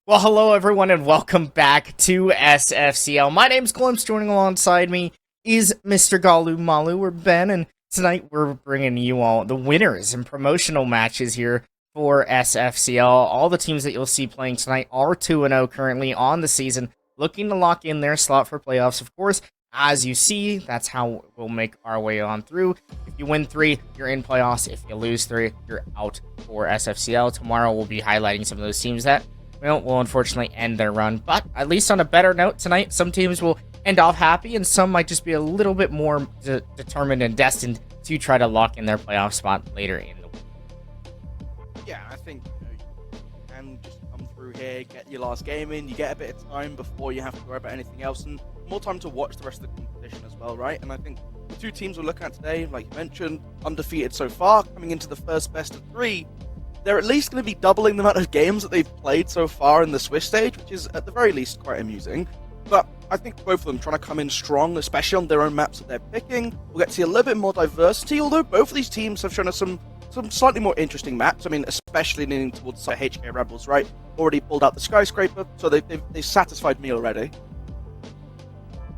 Well, hello everyone and welcome back to SFCL. My name's Glimpse, joining alongside me is Mr. Galu Malu, or Ben, and tonight we're bringing you all the winners and promotional matches here for SFCL. All the teams that you'll see playing tonight are 2-0 currently on the season, looking to lock in their slot for playoffs. Of course, as you see, that's how we'll make our way on through. If you win 3, you're in playoffs. If you lose 3, you're out for SFCL. Tomorrow we'll be highlighting some of those teams that will unfortunately end their run, but at least on a better note tonight, some teams will end off happy, and some might just be a little bit more determined and destined to try to lock in their playoff spot later in the week. Yeah, I think you can just come through here, get your last game in, you get a bit of time before you have to worry about anything else, and more time to watch the rest of the competition as well, right? And I think the two teams we're looking at today, like you mentioned, undefeated so far, coming into the first best of 3, they're at least going to be doubling the amount of games that they've played so far in the Swiss stage, which is at the very least quite amusing. But I think both of them trying to come in strong, especially on their own maps that they're picking. We'll get to see a little bit more diversity, although both of these teams have shown us some slightly more interesting maps. I mean, especially leaning towards the HK Rebels, right? Already pulled out the skyscraper, so they've satisfied me already.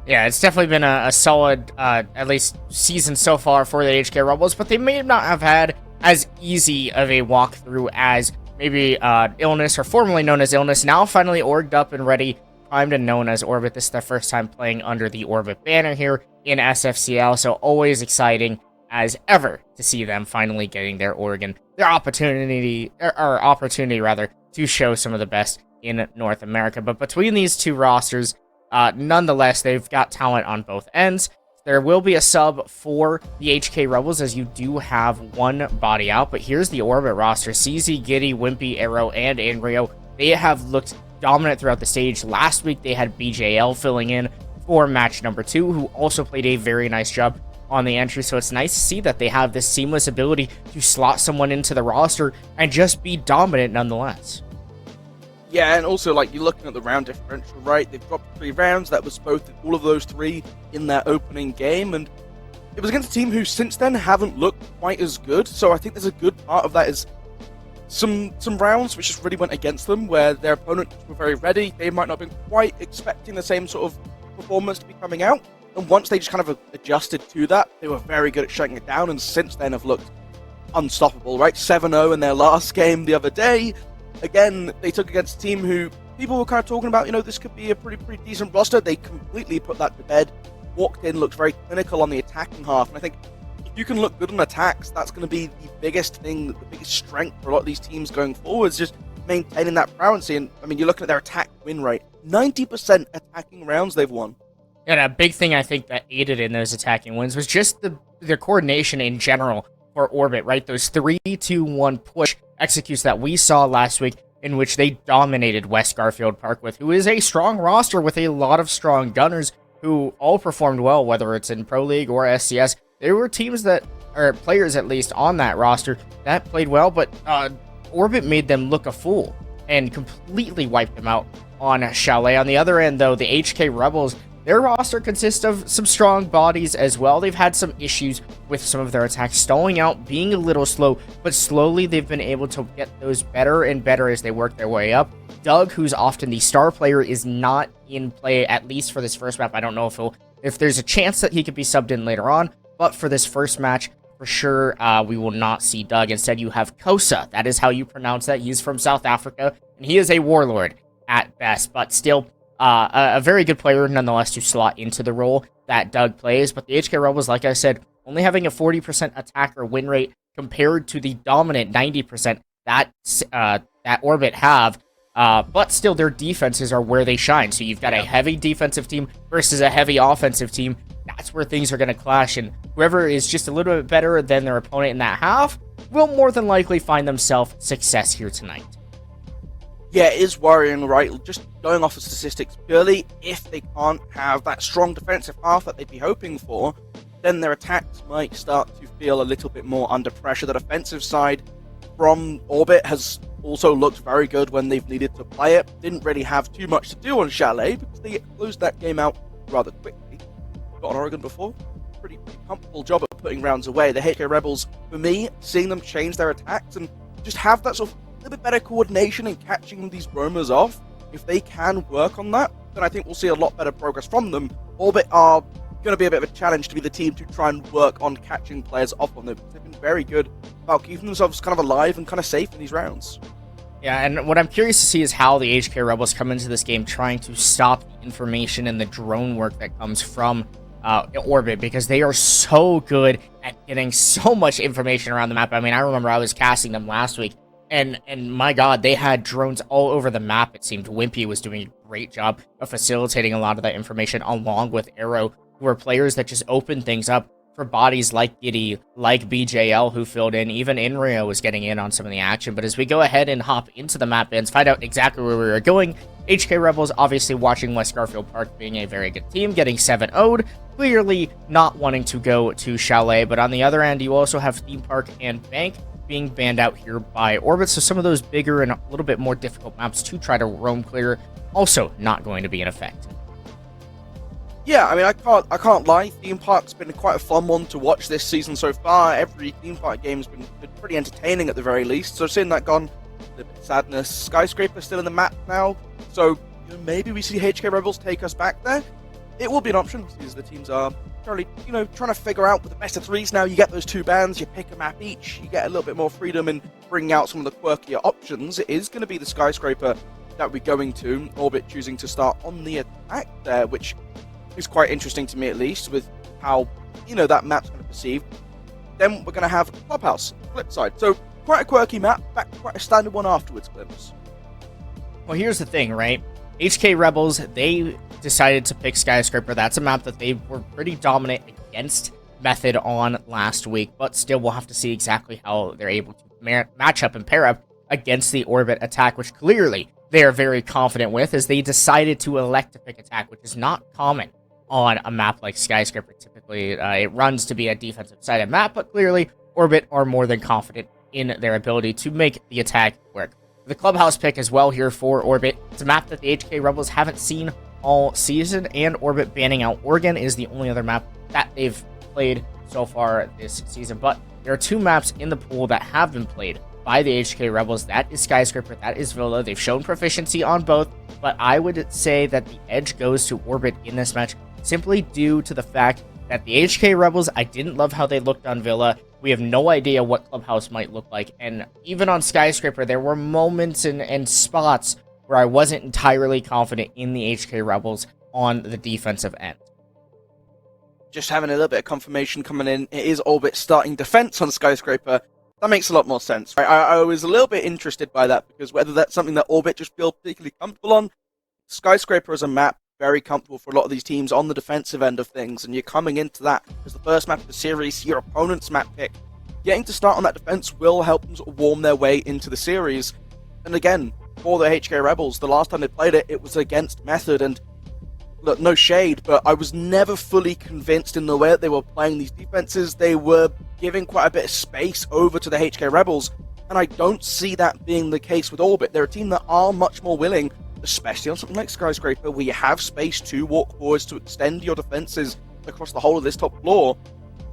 Yeah, it's definitely been a solid, at least, season so far for the HK Rebels, but they may not have had as easy of a walkthrough as maybe Illness, or formerly known as Illness, now finally orged up and ready, primed and known as Orbit. This is their first time playing under the Orbit banner here in SFCL, so always exciting as ever to see them finally getting their opportunity to show some of the best in North America. But between these two rosters, nonetheless, they've got talent on both ends. There will be a sub for the HK Rebels, as you do have one body out, but here's the Orbit roster. CZ, Giddy, Wimpy, Arrow, and Anrio. They have looked dominant throughout the stage. Last week, they had BJL filling in for match number 2, who also played a very nice job on the entry, so it's nice to see that they have this seamless ability to slot someone into the roster and just be dominant nonetheless. Yeah, and also, like, you're looking at the round differential, right? They've dropped 3 rounds. That was both all of those 3 in their opening game, and it was against a team who since then haven't looked quite as good. So I think there's a good part of that is some rounds which just really went against them, where their opponents were very ready. They might not have been quite expecting the same sort of performance to be coming out, and once they just kind of adjusted to that, they were very good at shutting it down, and since then have looked unstoppable, right? 7-0 in their last game the other day. Again, they took against a team who people were kind of talking about, this could be a pretty decent roster. They completely put that to bed. Walked in, looked very clinical on the attacking half. And I think if you can look good on attacks, that's going to be the biggest thing, the biggest strength for a lot of these teams going forwards, just maintaining that prowessy. And I mean, you're looking at their attack win rate. 90% attacking rounds they've won. And a big thing I think that aided in those attacking wins was just their coordination in general for Orbit, right? Those 3-2-1 push executes that we saw last week, in which they dominated West Garfield Park with, who is a strong roster with a lot of strong gunners who all performed well, whether it's in Pro League or SCS. There were teams that, or players at least on that roster, that played well, but Orbit made them look a fool and completely wiped them out on Chalet. On the other end, though, the HK Rebels, their roster consists of some strong bodies as well. They've had some issues with some of their attacks stalling out, being a little slow, but slowly they've been able to get those better and better as they work their way up. Doug, who's often the star player, is not in play, at least for this first map. I don't know if there's a chance that he could be subbed in later on, but for this first match, for sure, we will not see Doug. Instead, you have Kosa. That is how you pronounce that. He's from South Africa, and he is a warlord at best, but still a very good player nonetheless to slot into the role that Doug plays. But the HK Rebels, like I said, only having a 40% attacker win rate compared to the dominant 90% that Orbit have. But still, their defenses are where they shine. So you've got a heavy defensive team versus a heavy offensive team. That's where things are going to clash. And whoever is just a little bit better than their opponent in that half will more than likely find themselves success here tonight. Yeah, it is worrying, right? Just going off of statistics purely, if they can't have that strong defensive half that they'd be hoping for, then their attacks might start to feel a little bit more under pressure. The defensive side from Orbit has also looked very good when they've needed to play it. Didn't really have too much to do on Chalet because they closed that game out rather quickly. Got on Oregon before. Pretty comfortable job of putting rounds away. The HK Rebels, for me, seeing them change their attacks and just have that sort of a little bit better coordination and catching these roamers off, If they can work on that, then I think we'll see a lot better progress from them. Orbit are going to be a bit of a challenge to be the team to try and work on catching players off on them. They've been very good about keeping themselves kind of alive and kind of safe in these rounds. Yeah, and what I'm curious to see is how the HK Rebels come into this game trying to stop the information and the drone work that comes from Orbit, because they are so good at getting so much information around the map. I mean, I remember I was casting them last week, and my god, they had drones all over the map. It seemed Wimpy was doing a great job of facilitating a lot of that information, along with Arrow, who are players that just open things up for bodies like Giddy, like BJL, who filled in. Even Inrio was getting in on some of the action. But as we go ahead and hop into the map bans, find out exactly where we are going, HK Rebels obviously watching West Garfield Park being a very good team, getting 7-0'd, clearly not wanting to go to Chalet. But on the other end, you also have Theme Park and Bank being banned out here by Orbit. So some of those bigger and a little bit more difficult maps to try to roam clear also not going to be in effect. Yeah, I mean, I can't lie. Theme Park's been quite a fun one to watch this season so far. Every Theme Park game's been pretty entertaining at the very least. So seeing that gone, a bit of sadness. Skyscraper's still in the map now, so maybe we see HK Rebels take us back there. It will be an option, because the teams are currently, trying to figure out with the best of threes now. You get those two bans, you pick a map each, you get a little bit more freedom in bringing out some of the quirkier options. It is going to be the Skyscraper that we're going to. Orbit choosing to start on the attack there, which is quite interesting to me, at least, with how, that map's going to perceive. Then we're going to have Clubhouse, flip side. So, quite a quirky map, back to quite a standard one afterwards, Glimpse. Well, here's the thing, right? HK Rebels, they decided to pick Skyscraper. That's a map that they were pretty dominant against Method on last week, but still we'll have to see exactly how they're able to match up and pair up against the Orbit attack, which clearly they are very confident with, as they decided to elect to pick attack, which is not common on a map like Skyscraper. Typically, it runs to be a defensive-sided map, but clearly, Orbit are more than confident in their ability to make the attack work. The Clubhouse pick as well here for Orbit. It's a map that the HK Rebels haven't seen all season, and Orbit banning out Oregon is the only other map that they've played so far this season. But there are two maps in the pool that have been played by the HK Rebels. That is Skyscraper, that is Villa. They've shown proficiency on both, but I would say that the edge goes to Orbit in this match, simply due to the fact that the HK Rebels, I didn't love how they looked on Villa. We have no idea what Clubhouse might look like, and even on Skyscraper, there were moments and spots where I wasn't entirely confident in the HK Rebels on the defensive end. Just having a little bit of confirmation coming in, it is Orbit starting defense on Skyscraper. That makes a lot more sense. Right? I was a little bit interested by that, because whether that's something that Orbit just feel particularly comfortable on, Skyscraper as a map, very comfortable for a lot of these teams on the defensive end of things, and you're coming into that as the first map of the series, your opponent's map pick. Getting to start on that defense will help them sort of warm their way into the series. And again, for the HK Rebels, the last time they played it, it was against Method, and look, no shade, but I was never fully convinced in the way that they were playing these defenses. They were giving quite a bit of space over to the HK Rebels, and I don't see that being the case with Orbit. They're a team that are much more willing, especially on something like Skyscraper, where you have space to walk forwards to extend your defenses across the whole of this top floor.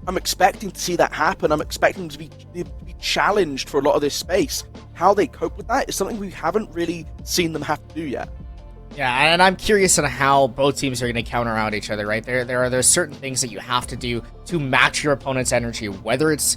I'm expecting to see that happen. I'm expecting them to be challenged for a lot of this space. How they cope with that is something we haven't really seen them have to do yet. Yeah, and I'm curious on how both teams are going to counter out each other, right? There's certain things that you have to do to match your opponent's energy, whether it's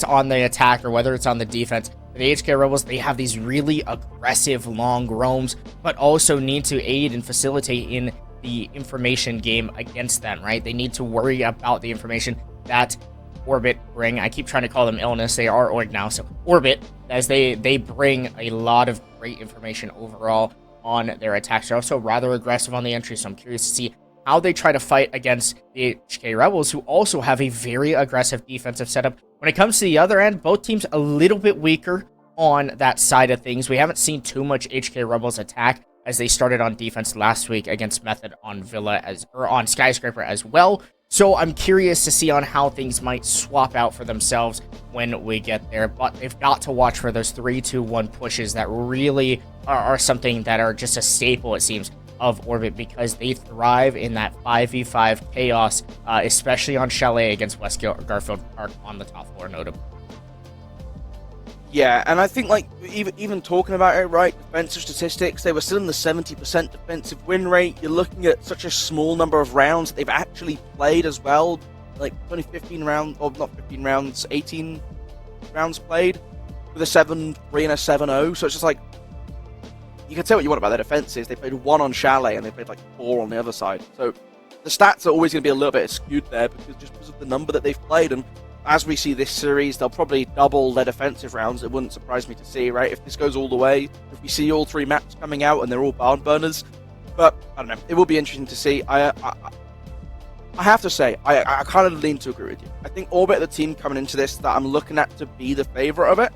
on the attack or whether it's on the defense. For the HK Rebels, they have these really aggressive long roams, but also need to aid and facilitate in the information game against them, right? They need to worry about the information that Orbit bring. I keep trying to call them Illness. They are Org now, so Orbit, as they bring a lot of great information overall on their attacks. They're also rather aggressive on the entry, so I'm curious to see how they try to fight against the HK Rebels, who also have a very aggressive defensive setup. When it comes to the other end, both teams a little bit weaker on that side of things. We haven't seen too much HK Rebels attack, as they started on defense last week against Method on Villa or on Skyscraper as well. So I'm curious to see on how things might swap out for themselves when we get there. But they've got to watch for those 3-2-1 pushes that really are something that are just a staple, it seems, of Orbit, because they thrive in that 5v5 chaos, especially on Chalet against West Garfield Park on the top floor, notably. Yeah, and I think, like, even talking about it, right, defensive statistics, they were still in the 70% defensive win rate. You're looking at such a small number of rounds that they've actually played as well. Like, only 15 rounds, or not 15 rounds, 18 rounds played with a 7-3 and a 7-0. So it's just like, you can tell what you want about their defenses. They played 1 on Chalet and they played like 4 on the other side. So the stats are always going to be a little bit skewed there because of the number that they've played. And as we see this series, they'll probably double their defensive rounds. It wouldn't surprise me to see, right? If this goes all the way, if we see all 3 maps coming out and they're all barn burners. But, I don't know, it will be interesting to see. I have to say, I kind of lean to agree with you. I think Orbit are the team coming into this that I'm looking at to be the favourite of it.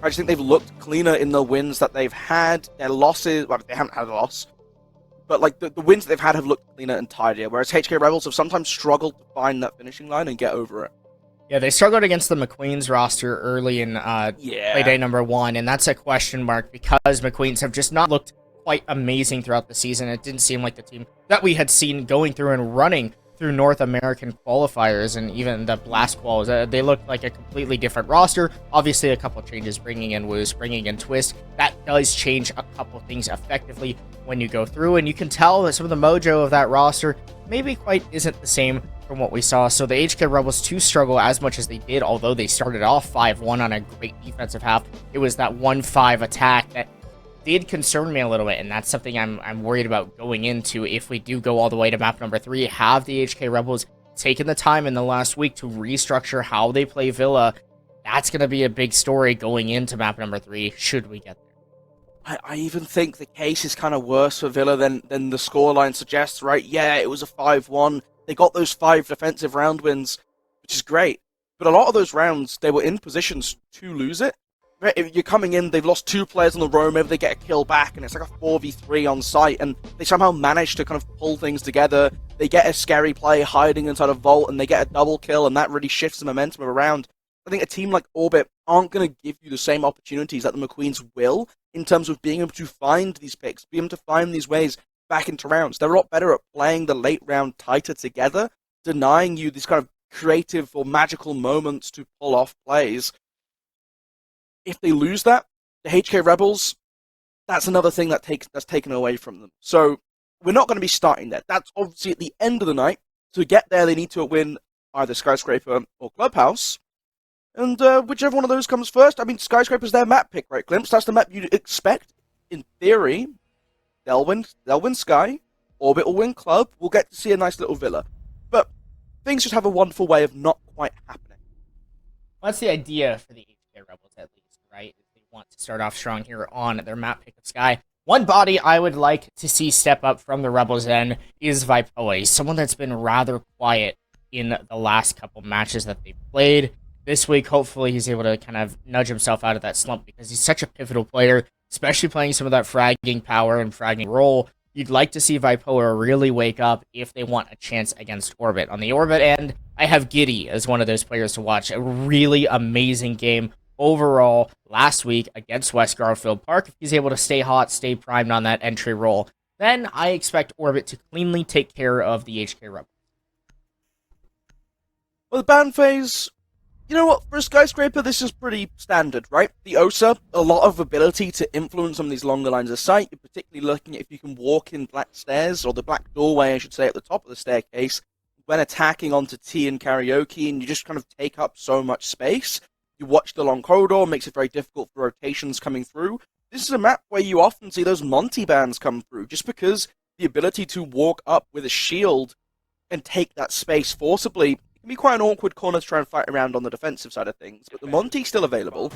I just think they've looked cleaner in the wins that they've had. Their losses, well, they haven't had a loss. But like the wins that they've had have looked cleaner and tidier, whereas HK Rebels have sometimes struggled to find that finishing line and get over it. Yeah, they struggled against the McQueen's roster early in play day number 1, and that's a question mark because McQueen's have just not looked quite amazing throughout the season. It didn't seem like the team that we had seen going through and running through North American qualifiers and even the Blast Quals. They looked like a completely different roster. Obviously, a couple changes, bringing in Woos, bringing in Twist. That does change a couple things effectively when you go through, and you can tell that some of the mojo of that roster maybe quite isn't the same from what we saw. So the HK Rebels to struggle as much as they did, although they started off 5-1 on a great defensive half. It was that 1-5 attack that did concern me a little bit, and that's something I'm worried about going into if we do go all the way to map number 3. Have the HK Rebels taken the time in the last week to restructure how they play Villa? That's going to be a big story going into map number 3, should we get there. I even think the case is kind of worse for Villa than the scoreline suggests, right? Yeah, it was a 5-1. They got those 5 defensive round wins, which is great. But a lot of those rounds, they were in positions to lose it. Right? If you're coming in, they've lost 2 players on the row, maybe they get a kill back, and it's like a 4v3 on site, and they somehow manage to kind of pull things together. They get a scary play hiding inside a vault, and they get a double kill, and that really shifts the momentum around. I think a team like Orbit aren't going to give you the same opportunities that the McQueens will in terms of being able to find these picks, being able to find these ways back into rounds. They're a lot better at playing the late round tighter together, denying you these kind of creative or magical moments to pull off plays. If they lose that, the HK Rebels, that's another thing that's taken away from them. So we're not going to be starting there. That's obviously at the end of the night. To get there, they need to win either Skyscraper or Clubhouse. And whichever one of those comes first, I mean, Skyscraper's their map pick, right, Glimpse? That's the map you'd expect. In theory, they'll win Sky, Orbit will win Club, we'll get to see a nice little Villa. But things just have a wonderful way of not quite happening. Well, that's the idea for the HK Rebels, at least, right? If they want to start off strong here on their map pick of Sky. One body I would like to see step up from the Rebels' end is Vipoa. He's someone that's been rather quiet in the last couple matches that they played. This week, hopefully, he's able to kind of nudge himself out of that slump because he's such a pivotal player, especially playing some of that fragging power and fragging role. You'd like to see Vipoa really wake up if they want a chance against Orbit. On the Orbit end, I have Giddy as one of those players to watch. A really amazing game overall last week against West Garfield Park. If he's able to stay hot, stay primed on that entry role, then I expect Orbit to cleanly take care of the HK Rebels. Well, the ban phase, you know what, for a Skyscraper, this is pretty standard, right? The OSA, a lot of ability to influence some of these longer lines of sight. You're particularly looking at if you can walk in black stairs, or the black doorway, I should say, at the top of the staircase, when attacking onto T and Karaoke, and you just kind of take up so much space. You watch the long corridor, makes it very difficult for rotations coming through. This is a map where you often see those Monty bans come through, just because the ability to walk up with a shield and take that space forcibly can be quite an awkward corner to try and fight around on the defensive side of things. But the Monty's still available,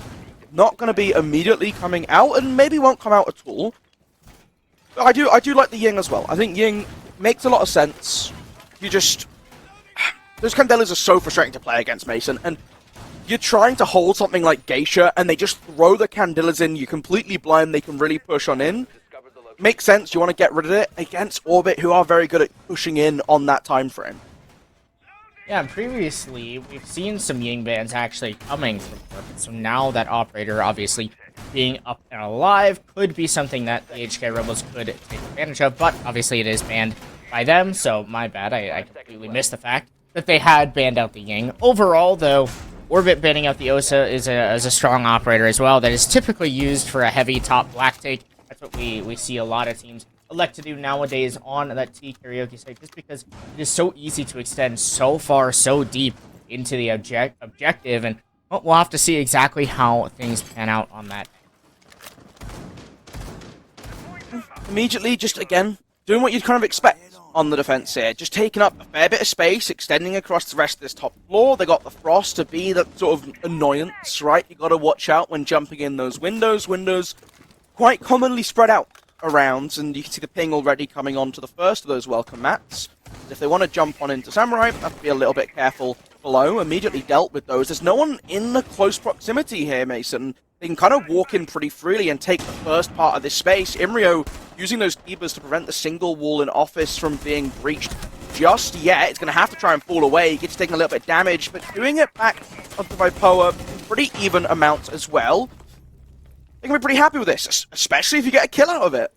not going to be immediately coming out, and maybe won't come out at all. But I do like the Ying as well. I think Ying makes a lot of sense. You just... Those Candelas are so frustrating to play against, Mason, and you're trying to hold something like Geisha, and they just throw the Candelas in, you're completely blind, they can really push on in. Makes sense, you want to get rid of it against Orbit, who are very good at pushing in on that time frame. Yeah, previously, we've seen some Ying bans actually coming from Orbit, so now that Operator, obviously, being up and alive, could be something that the HK Rebels could take advantage of, but obviously it is banned by them, so my bad, I completely missed the fact that they had banned out the Ying. Overall, though, Orbit banning out the Osa is a strong operator as well that is typically used for a heavy top black take. That's what we see a lot of teams elect to do nowadays on that T karaoke site, just because it is so easy to extend so far, so deep into the objective, and well, we'll have to see exactly how things pan out on that. Immediately, just again, doing what you'd kind of expect on the defense here. Just taking up a fair bit of space, extending across the rest of this top floor. They got the Frost to be that sort of annoyance, right? You got to watch out when jumping in those windows. Windows quite commonly spread out around, and you can see the ping already coming on to the first of those welcome mats. If they want to jump on into Samurai, have to be a little bit careful below. Immediately dealt with those. There's no one in the close proximity here, Mason. They can kind of walk in pretty freely and take the first part of this space. Imrio using those keepers to prevent the single wall in office from being breached just yet. It's going to have to try and fall away. He gets taking a little bit of damage, but doing it back onto Vipoa in pretty even amounts as well. They can be pretty happy with this, especially if you get a kill out of it.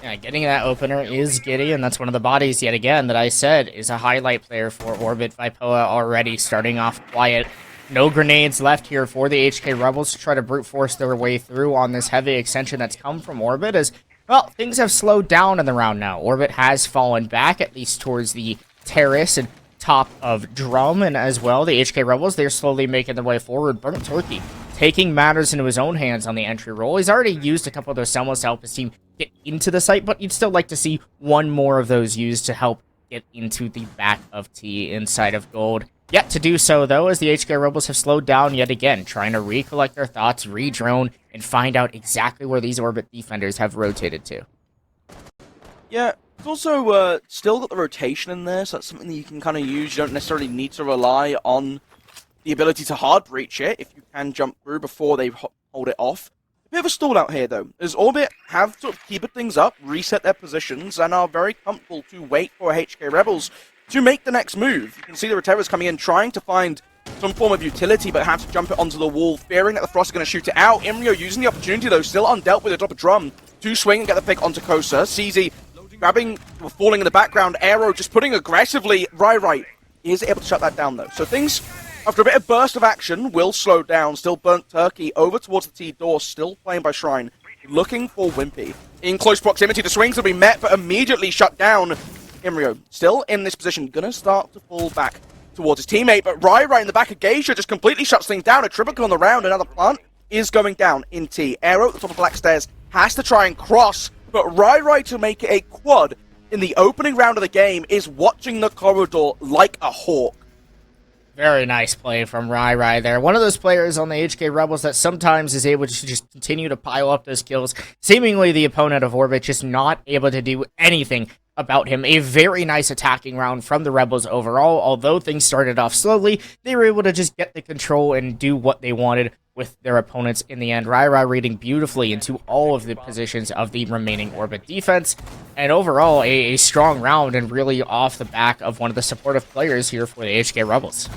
Yeah, getting that opener is giddy, and that's one of the bodies, yet again, that I said is a highlight player for Orbit. Vipoa already starting off quiet. No grenades left here for the HK Rebels to try to brute force their way through on this heavy extension that's come from Orbit, as, well, things have slowed down in the round now. Orbit has fallen back, at least towards the terrace and top of Drum, and as well, the HK Rebels, they're slowly making their way forward. Burnt Turkey taking matters into his own hands on the entry roll. He's already used a couple of those Selmas to help his team get into the site, but you'd still like to see one more of those used to help get into the back of T inside of Gold. Yet to do so, though, as the HK Rebels have slowed down yet again, trying to recollect their thoughts, re-drone, and find out exactly where these Orbit defenders have rotated to. Yeah, it's also still got the rotation in there, so that's something that you can kind of use. You don't necessarily need to rely on the ability to hard breach it if you can jump through before they hold it off. A bit of a stall out here, though, as Orbit have sort of keeped things up, reset their positions, and are very comfortable to wait for HK Rebels to make the next move. You can see the Reterras coming in, trying to find some form of utility, but have to jump it onto the wall, fearing that the Frost are going to shoot it out. Imrio using the opportunity, though, still undealt with the top of Drum, to swing and get the pick onto Kosa. CZ grabbing, falling in the background. Aero just putting aggressively. Right is able to shut that down, though. So things, after a bit of burst of action, will slow down. Still Burnt Turkey over towards the T door, still playing by Shrine, looking for Wimpy. In close proximity, the swings will be met, but immediately shut down. Imrio still in this position, gonna start to fall back towards his teammate, but Rai in the back of Geisha just completely shuts things down. A triple on the round, another plant is going down in T. Aero at the top of Black Stairs has to try and cross, but Rai to make it a quad in the opening round of the game is watching the corridor like a hawk. Very nice play from Rai there. One of those players on the HK Rebels that sometimes is able to just continue to pile up those kills. Seemingly the opponent of Orbit just not able to do anything about him. A very nice attacking round from the Rebels overall. Although things started off slowly, they were able to just get the control and do what they wanted with their opponents in the end. Rai reading beautifully into all of the positions of the remaining Orbit defense. And overall, a strong round and really off the back of one of the supportive players here for the HK Rebels.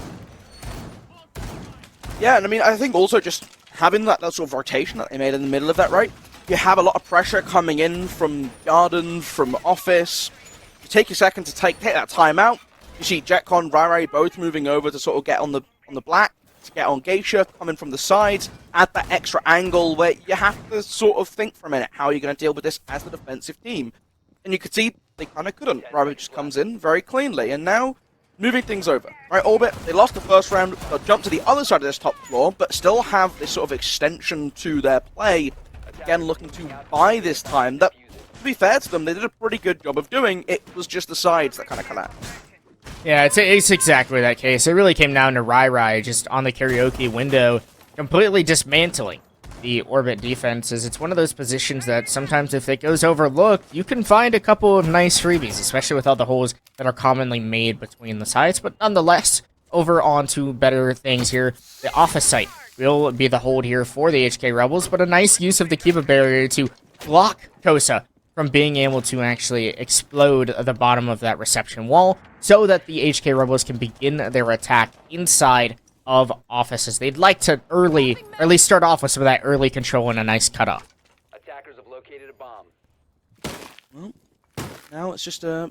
Yeah, and I mean, I think also just having that sort of rotation that they made in the middle of that, right? You have a lot of pressure coming in from Garden, from Office. You take a second to take that time out. You see Jetcon, Rai both moving over to sort of get on the black, to get on Geisha, coming from the sides, add that extra angle where you have to sort of think for a minute how you're going to deal with this as the defensive team. And you could see they kind of couldn't. Rai just comes in very cleanly, and now moving things over. Right, Orbit, they lost the first round, they'll jump to the other side of this top floor, but still have this sort of extension to their play. Again, looking to buy this time. That, to be fair to them, they did a pretty good job of doing. It was just the sides that kind of collapsed. Yeah, it's exactly that case. It really came down to Rai just on the karaoke window, completely dismantling the Orbit defenses. It's one of those positions that sometimes if it goes overlooked, you can find a couple of nice freebies, especially with all the holes that are commonly made between the sides. But nonetheless, over on to better things here. The Office site will be the hold here for the HK Rebels, but a nice use of the Kiva barrier to block Kosa from being able to actually explode the bottom of that reception wall so that the HK Rebels can begin their attack inside of offices. They'd like to early, or at least start off with some of that early control and a nice cutoff. Attackers have located a bomb. Well, now it's just a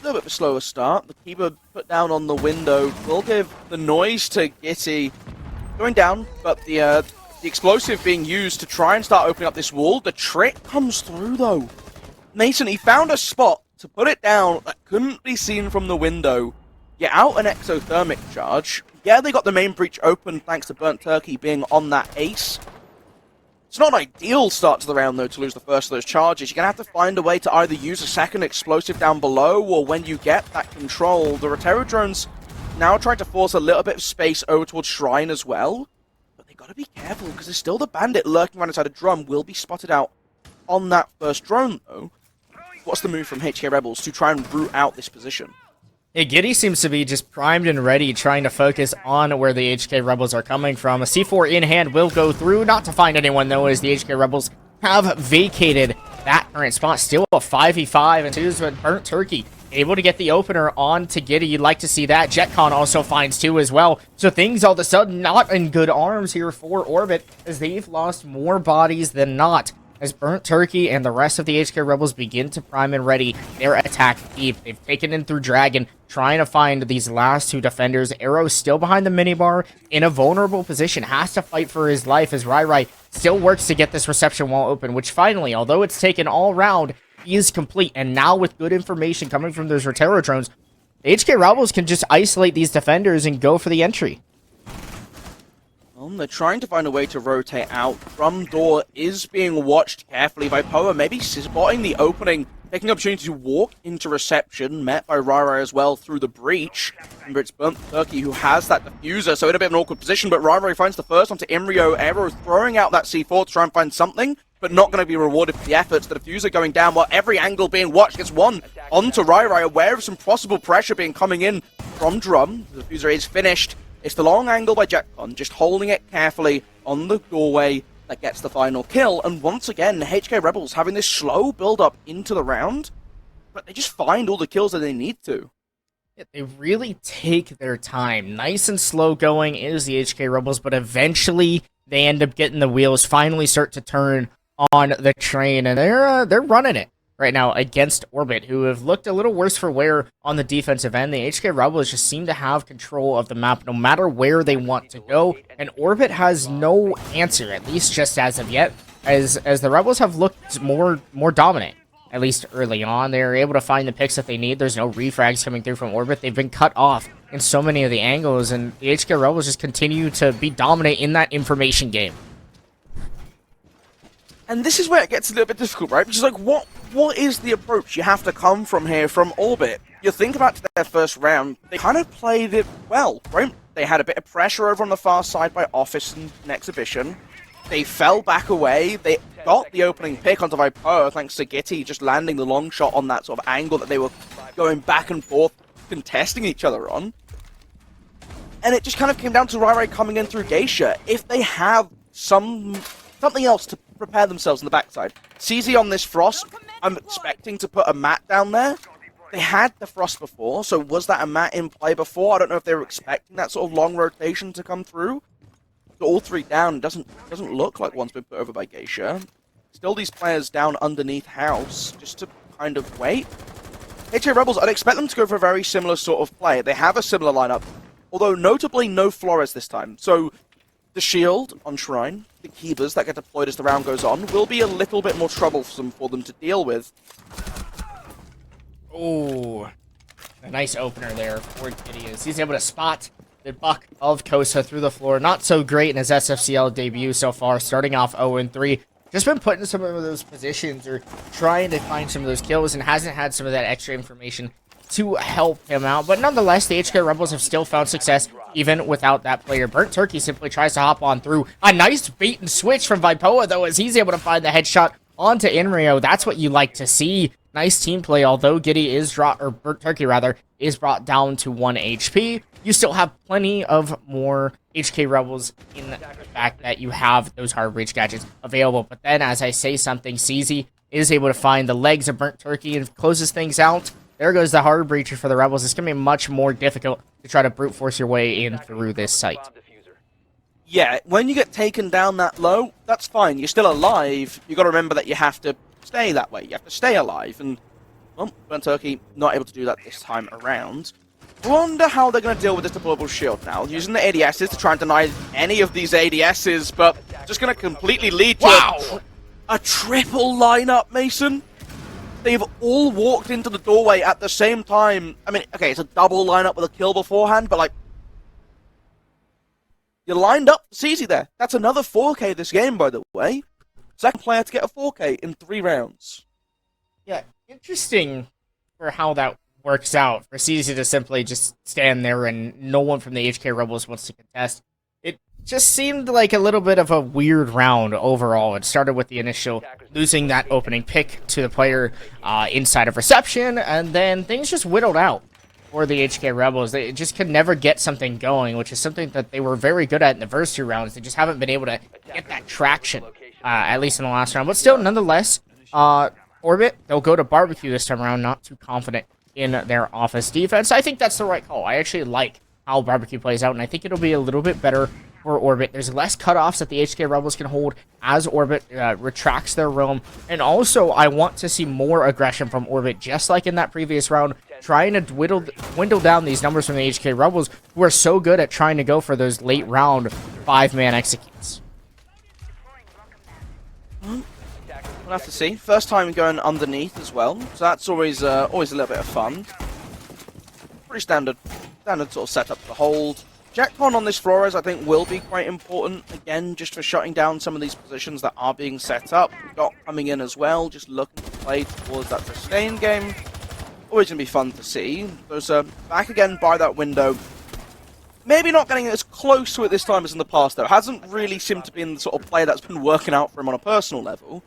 little bit of a slower start. The Kiva put down on the window will give the noise to Gitty going down, but the explosive being used to try and start opening up this wall. The trick comes through, though. Mason, he found a spot to put it down that couldn't be seen from the window. Get out an exothermic charge. Yeah, they got the main breach open thanks to Burnt Turkey being on that ace. It's not an ideal start to the round, though, to lose the first of those charges. You're going to have to find a way to either use a second explosive down below, or when you get that control, the Rotero drones now trying to force a little bit of space over towards Shrine as well. But they got to be careful, because there's still the bandit lurking around inside a drum, will be spotted out on that first drone, though. What's the move from HK Rebels to try and root out this position? Yeah, Giddy seems to be just primed and ready, trying to focus on where the HK Rebels are coming from. A C4 in hand will go through, not to find anyone, though, as the HK Rebels have vacated that current spot. Still a 5v5, and 2's with Burnt Turkey. Able to get the opener on to Giddy. You'd like to see that. JetCon also finds 2 as well. So things all of a sudden not in good arms here for Orbit, as they've lost more bodies than not. As Burnt Turkey and the rest of the HK Rebels begin to prime and ready their attack deep. They've taken in through Dragon, trying to find these last 2 defenders. Arrow still behind the minibar, in a vulnerable position, has to fight for his life as Rai still works to get this reception wall open, which finally, although it's taken all round, is complete. And now with good information coming from those Rotero drones, the HK Rebels can just isolate these defenders and go for the entry. They're trying to find a way to rotate out. Drum door is being watched carefully by Poa, maybe spotting the opening, taking the opportunity to walk into reception, met by Rai as well through the breach. Remember, it's Burnt Turkey who has that diffuser, so in a bit of an awkward position, but Rai finds the first onto Imrio. Arrow throwing out that C4 to try and find something, but not going to be rewarded for the efforts. The diffuser going down while every angle being watched gets one onto Rai, aware of some possible pressure being coming in from Drum. The diffuser is finished. It's the long angle by JetCon, just holding it carefully on the doorway that gets the final kill. And once again, HK Rebels having this slow build-up into the round, but they just find all the kills that they need to. Yeah, they really take their time. Nice and slow going is the HK Rebels, but eventually they end up getting the wheels, finally start to turn on the train, and they're running it right now against Orbit, who have looked a little worse for wear on the defensive end. The HK Rebels just seem to have control of the map no matter where they want to go, and Orbit has no answer, at least just as of yet, as the Rebels have looked more dominant, at least early on. They're able to find the picks that they need. There's no refrags coming through from Orbit. They've been cut off in so many of the angles, and the HK Rebels just continue to be dominant in that information game. And this is where it gets a little bit difficult, right? Which is like, what is the approach you have to come from here from Orbit? You think about their first round, they kind of played it well, right? They had a bit of pressure over on the far side by Office and Exhibition. They fell back away. They got the opening pick onto Viper, thanks to Gitty just landing the long shot on that sort of angle that they were going back and forth, contesting each other on. And it just kind of came down to Rai coming in through Geisha. If they have something else to prepare themselves on the backside. CZ on this Frost, I'm expecting to put a mat down there. They had the Frost before, so was that a mat in play before? I don't know if they were expecting that sort of long rotation to come through. So all 3 down, doesn't look like one's been put over by Geisha. Still these players down underneath house, just to kind of wait. HK Rebels, I'd expect them to go for a very similar sort of play. They have a similar lineup, although notably no Flores this time. So the shield on Shrine, the Keepers that get deployed as the round goes on, will be a little bit more troublesome for them to deal with. Oh, a nice opener there for Gideon. He's able to spot the buck of Kosa through the floor. Not so great in his SFCL debut so far, starting off 0-3. Just been put in some of those positions or trying to find some of those kills and hasn't had some of that extra information to help him out. But nonetheless, the HK Rebels have still found success even without that player. Burnt Turkey simply tries to hop on through. A nice bait and switch from Vipoa, though, as he's able to find the headshot onto Inrio. That's what you like to see. Nice team play, although Giddy is Burnt Turkey rather, is brought down to 1 HP. You still have plenty of more HK Rebels in the fact that you have those hard breach gadgets available. But then, as I say something, CZ is able to find the legs of Burnt Turkey and closes things out. There goes the hard breacher for the Rebels. It's going to be much more difficult to try to brute force your way in through this site. Yeah, when you get taken down that low, that's fine. You're still alive. You got to remember that you have to stay that way. You have to stay alive. And, well, Burnt Turkey not able to do that this time around. Wonder how they're going to deal with this deployable shield now. Using the ADSs to try and deny any of these ADSs, but just going to completely lead to a triple lineup, Mason. They've all walked into the doorway at the same time. I mean, okay, it's a double lineup with a kill beforehand, but like, you lined up CZ there. That's another 4K this game, by the way. Second player to get a 4K in 3 rounds. Yeah, interesting for how that works out. For CZ to simply just stand there and no one from the HK Rebels wants to contest. It just seemed like a little bit of a weird round overall. It started with the initial losing that opening pick to the player inside of reception, and then things just whittled out for the HK Rebels. They just could never get something going, which is something that they were very good at in the first 2 rounds. They just haven't been able to get that traction, at least in the last round. But still, nonetheless, Orbit, they'll go to barbecue this time around, not too confident in their office defense. I think that's the right call. I actually like how barbecue plays out, and I think it'll be a little bit better for Orbit. There's less cutoffs that the HK Rebels can hold as Orbit retracts their roam. And also, I want to see more aggression from Orbit, just like in that previous round, trying to dwindle down these numbers from the HK Rebels, who are so good at trying to go for those late round 5-man executes. We'll have to see. First time going underneath as well, so that's always a little bit of fun. Pretty standard sort of setup to hold. Jetcon on this Flores, I think, will be quite important, again, just for shutting down some of these positions that are being set up. We've got coming in as well, just looking to play towards that sustained game. Always going to be fun to see. There's back again by that window. Maybe not getting as close to it this time as in the past, though. Hasn't really seemed to be in the sort of play that's been working out for him on a personal level.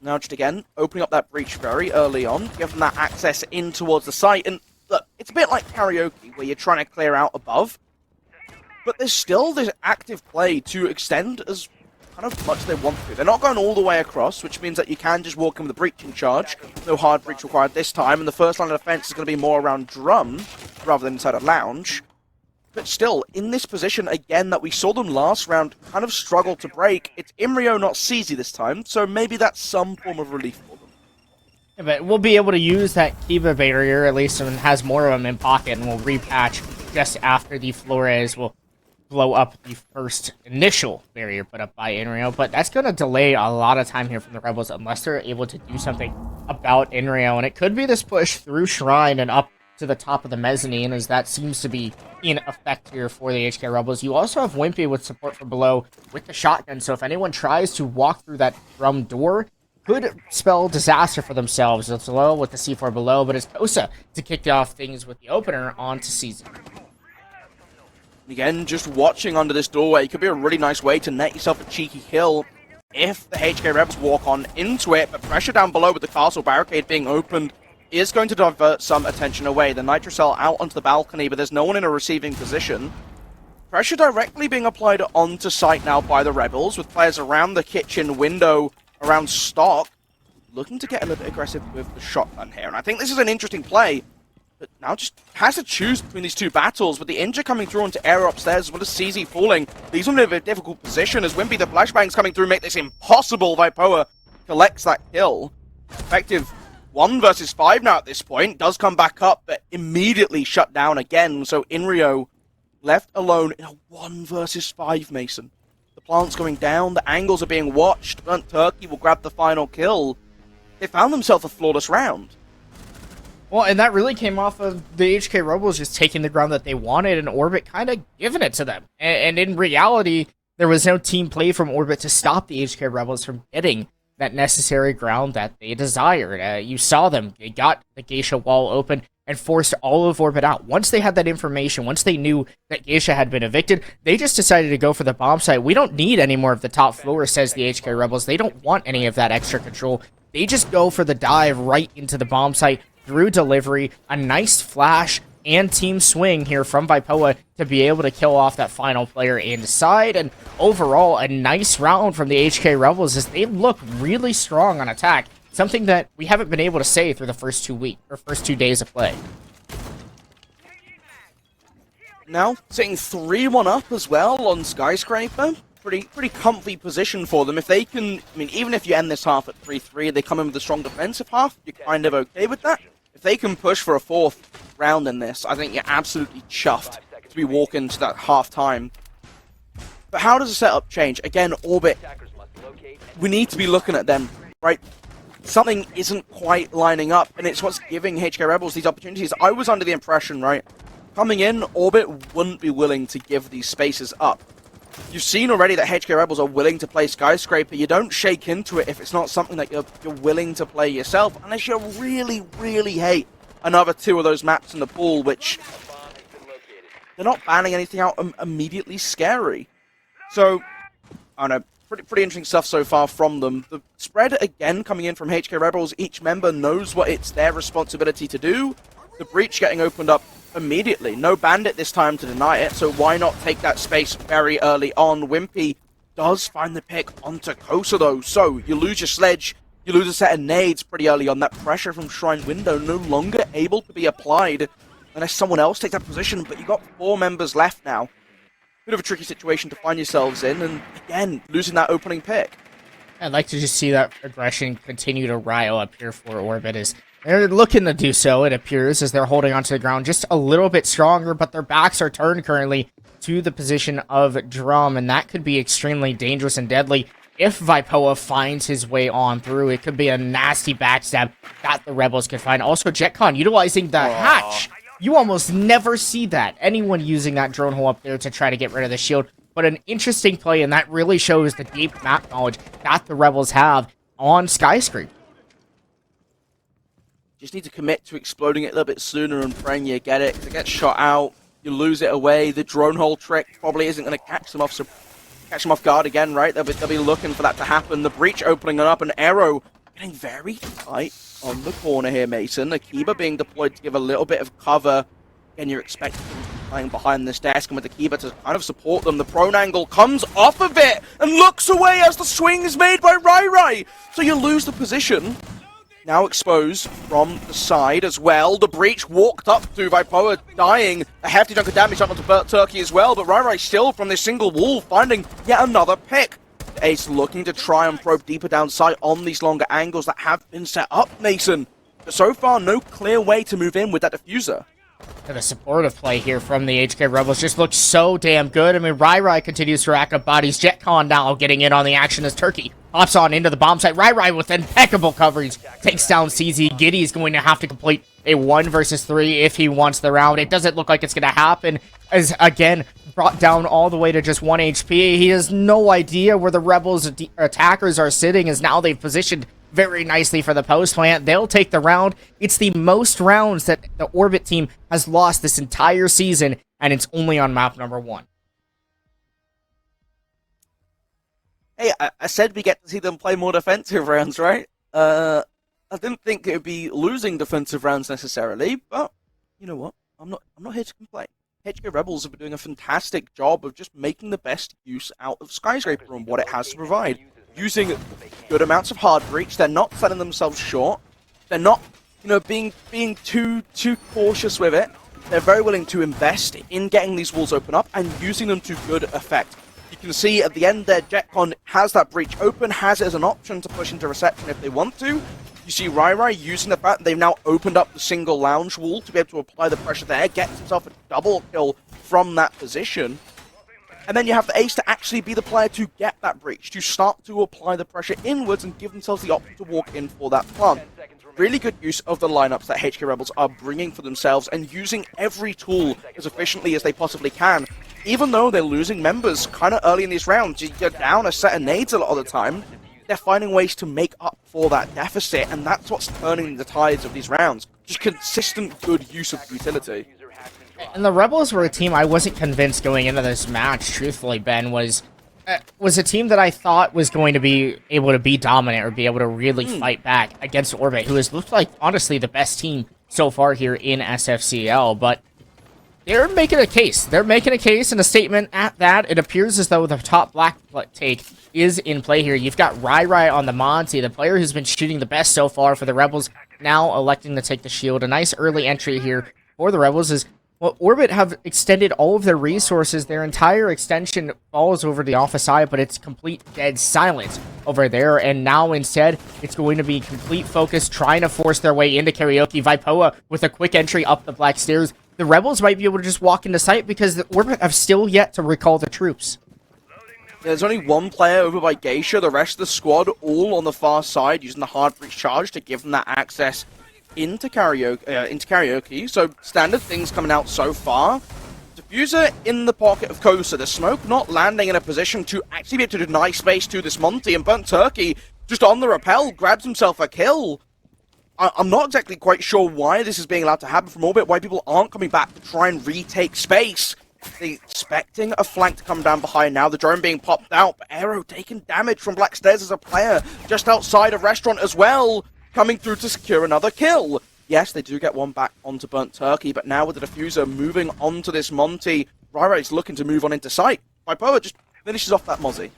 Now, just again, opening up that breach very early on, give them that access in towards the site. And look, it's a bit like karaoke, where you're trying to clear out above. But there's still this active play to extend as kind of much as they want to. They're not going all the way across, which means that you can just walk in with a breaching charge. No hard breach required this time, and the first line of defense is going to be more around drum rather than inside a lounge. But still, in this position, again, that we saw them last round kind of struggle to break, it's Imrio, not CZ this time, so maybe that's some form of relief for them. Yeah, but we'll be able to use that Kiva barrier, at least, and has more of them in pocket, and we'll repatch just after the Flores will blow up the first initial barrier put up by Inrio. But that's going to delay a lot of time here from the Rebels unless they're able to do something about Inrio, and it could be this push through Shrine and up to the top of the mezzanine, as that seems to be in effect here for the HK Rebels. You also have Wimpy with support from below with the shotgun, so if anyone tries to walk through that drum door, could spell disaster for themselves. It's low with the C4 below, but it's Kosa to kick off things with the opener onto season. Again, just watching under this doorway could be a really nice way to net yourself a cheeky kill if the HK Rebels walk on into it, but pressure down below with the castle barricade being opened is going to divert some attention away. The Nitrocell out onto the balcony, but there's no one in a receiving position. Pressure directly being applied onto site now by the Rebels, with players around the kitchen window, around stock, looking to get a little bit aggressive with the shotgun here. And I think this is an interesting play, but now just has to choose between these two battles, with the Inja coming through onto air upstairs, as well as CZ falling. These are in a difficult position, as Wimpy the flashbangs coming through make this impossible. Vipoa collects that kill. Effective 1 versus 5 now at this point, does come back up, but immediately shut down again. So Inrio left alone in a 1 versus 5, Mason. The plant's going down, the angles are being watched, Burnt Turkey will grab the final kill. They found themselves a flawless round. Well, and that really came off of the HK Rebels just taking the ground that they wanted and Orbit kind of giving it to them. And in reality, there was no team play from Orbit to stop the HK Rebels from getting that necessary ground that they desired. You saw them. They got the Geisha wall open and forced all of Orbit out. Once they had that information, once they knew that Geisha had been evicted, they just decided to go for the bomb site. We don't need any more of the top floor, says the HK Rebels. They don't want any of that extra control. They just go for the dive right into the bomb site through delivery. A nice flash and team swing here from Vipoa to be able to kill off that final player inside. And overall, a nice round from the HK Rebels as they look really strong on attack. Something that we haven't been able to say through the first 2 weeks or first 2 days of play. Now, sitting 3-1 up as well on Skyscraper. Pretty comfy position for them. If they can, I mean, even if you end this half at 3-3, they come in with a strong defensive half, you're kind of okay with that. If they can push for a 4th round in this, I think you're absolutely chuffed to be walking to that half-time. But how does the setup change? Again, Orbit, we need to be looking at them, right? Something isn't quite lining up, and it's what's giving HK Rebels these opportunities. I was under the impression, right, coming in, Orbit wouldn't be willing to give these spaces up. You've seen already that HK Rebels are willing to play Skyscraper. You don't shake into it if it's not something that you're willing to play yourself, unless you really, really hate another 2 of those maps in the pool, which they're not banning anything out immediately scary. So, I don't know, pretty interesting stuff so far from them. The spread, again, coming in from HK Rebels, each member knows what it's their responsibility to do. The breach getting opened up immediately. No bandit this time to deny it, so why not take that space very early on? Wimpy does find the pick onto Kosa, though, so you lose your sledge, you lose a set of nades pretty early on. That pressure from Shrine Window no longer able to be applied unless someone else takes that position, but you've got 4 members left now. Bit of a tricky situation to find yourselves in, and again, losing that opening pick. I'd like to just see that aggression continue to rile up here for Orbit as they're looking to do so, it appears, as they're holding onto the ground just a little bit stronger, but their backs are turned currently to the position of Drum, and that could be extremely dangerous and deadly. If Vipoa finds his way on through, it could be a nasty backstab that the Rebels could find. Also, JetCon utilizing the hatch. You almost never see that. Anyone using that drone hole up there to try to get rid of the shield. But an interesting play, and that really shows the deep map knowledge that the Rebels have on Skyscraper. Just need to commit to exploding it a little bit sooner and praying you get it. If it gets shot out, you lose it away. The drone hole trick probably isn't going to catch them off guard again, right? They'll be looking for that to happen. The breach opening up, an arrow getting very tight on the corner here, Mason. Akiba being deployed to give a little bit of cover. Again, you're expecting them to be playing behind this desk, and with Akiba to kind of support them, the prone angle comes off of it and looks away as the swing is made by Rai. So you lose the position. Now exposed from the side as well. The breach walked up to Vipoa, dying. A hefty chunk of damage up onto Burt Turkey as well, but Rai still from this single wall finding yet another pick. Ace looking to try and probe deeper down sight on these longer angles that have been set up, Mason. But so far, no clear way to move in with that diffuser. The supportive play here from the HK Rebels just looks so damn good. I mean, Rai continues to rack up bodies. JetCon now getting in on the action as Turkey hops on into the bomb site. Rai with impeccable coverage takes down CZ. Giddy is going to have to complete a 1 versus 3 if he wants the round. It doesn't look like it's going to happen, as again brought down all the way to just 1 HP. He has no idea where the Rebels attackers are sitting, as now they've positioned very nicely for the post plant. They'll take the round. It's the most rounds that the Orbit team has lost this entire season, and it's only on map number 1. Hey, I said we get to see them play more defensive rounds, right? I didn't think it would be losing defensive rounds necessarily, but you know what? I'm not here to complain. HK Rebels have been doing a fantastic job of just making the best use out of Skyscraper and what it has to provide. Using good amounts of hard breach, they're not selling themselves short. They're not, being too cautious with it. They're very willing to invest in getting these walls open up and using them to good effect. You can see at the end there, JetCon has that breach open, has it as an option to push into reception if they want to. You see Rai using the fact that they've now opened up the single lounge wall to be able to apply the pressure there, gets himself a double kill from that position. And then you have the Ace to actually be the player to get that breach, to start to apply the pressure inwards and give themselves the option to walk in for that plant. Really good use of the lineups that HK Rebels are bringing for themselves and using every tool as efficiently as they possibly can. Even though they're losing members kind of early in these rounds, you're down a set of nades a lot of the time, they're finding ways to make up for that deficit, and that's what's turning the tides of these rounds. Just consistent good use of utility. And the Rebels were a team I wasn't convinced going into this match, truthfully, Ben, was a team that I thought was going to be able to be dominant or be able to really fight back against Orbit, who has looked like, honestly, the best team so far here in SFCL, but they're making a case. They're making a case and a statement at that. It appears as though the top black take is in play here. You've got Rai on the Monty, the player who's been shooting the best so far for the Rebels, now electing to take the shield. A nice early entry here for the Rebels is Well, Orbit have extended all of their resources. Their entire extension falls over the office side, but it's complete dead silence over there. And now instead, it's going to be complete focus, trying to force their way into Karaoke. Vipoa with a quick entry up the black stairs. The Rebels might be able to just walk into sight because the Orbit have still yet to recall the troops. There's only one player over by Geisha. The rest of the squad all on the far side using the hard breach charge to give them that access into karaoke. So standard things coming out so far. Diffuser in the pocket of Kosa. The smoke not landing in a position to actually be able to deny space to this Monty. And Burnt Turkey just on the rappel grabs himself a kill. I'm not exactly quite sure why this is being allowed to happen from Orbit, why people aren't coming back to try and retake space. They're expecting a flank to come down behind now. The drone being popped out, but Aero taking damage from Black Stairs as a player just outside of Restaurant as well, coming through to secure another kill. Yes, they do get one back onto Burnt Turkey, but now with the Diffuser moving on to this Monty, Ryrai's looking to move on into sight. Vipoa just finishes off that Mozzie.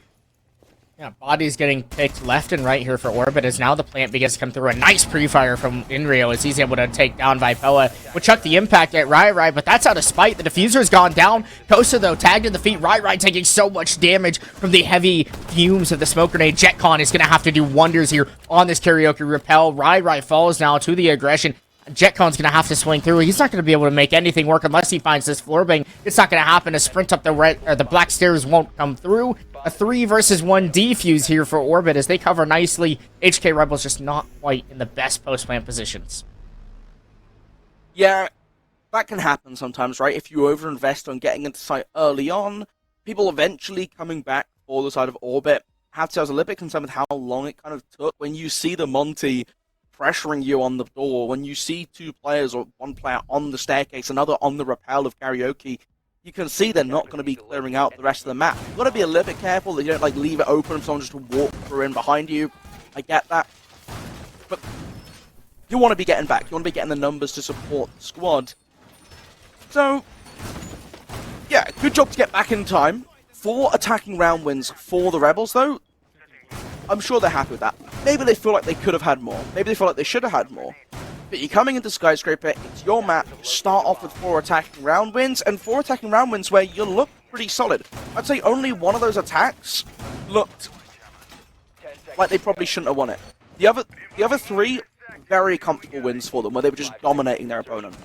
Yeah, bodies getting picked left and right here for Orbit as now the plant begins to come through. A nice pre-fire from Inrio as he's able to take down Vipoa. Would chuck the impact at Ryrai, but that's out of spite. The Diffuser's gone down. Kosa, though, tagged in the feet. Ryrai taking so much damage from the heavy fumes of the smoke grenade. JetCon is going to have to do wonders here on this Karaoke Repel. Ryrai falls now to the aggression. JetCon's going to have to swing through. He's not going to be able to make anything work unless he finds this floor bang. It's not going to happen. A sprint up the black stairs won't come through. A 3 versus 1 defuse here for Orbit as they cover nicely. HK Rebels just not quite in the best post-plant positions. Yeah, that can happen sometimes, right? If you overinvest on getting into sight early on, people eventually coming back for the side of Orbit. I have to say I was a little bit concerned with how long it kind of took. When you see the Monty pressuring you on the door, when you see two players or one player on the staircase, another on the rappel of Karaoke, you can see they're not going to be clearing out the rest of the map. You've got to be a little bit careful that you don't leave it open for someone just to walk through in behind you. I get that. But you want to be getting back. You want to be getting the numbers to support the squad. So, yeah, good job to get back in time. 4 attacking round wins for the Rebels, though. I'm sure they're happy with that. Maybe they feel like they could have had more. Maybe they feel like they should have had more. But you're coming into Skyscraper, it's your map, start off with 4 attacking round wins, and 4 attacking round wins where you look pretty solid. I'd say only one of those attacks looked like they probably shouldn't have won it. The other 3, very comfortable wins for them, where they were just dominating their opponent.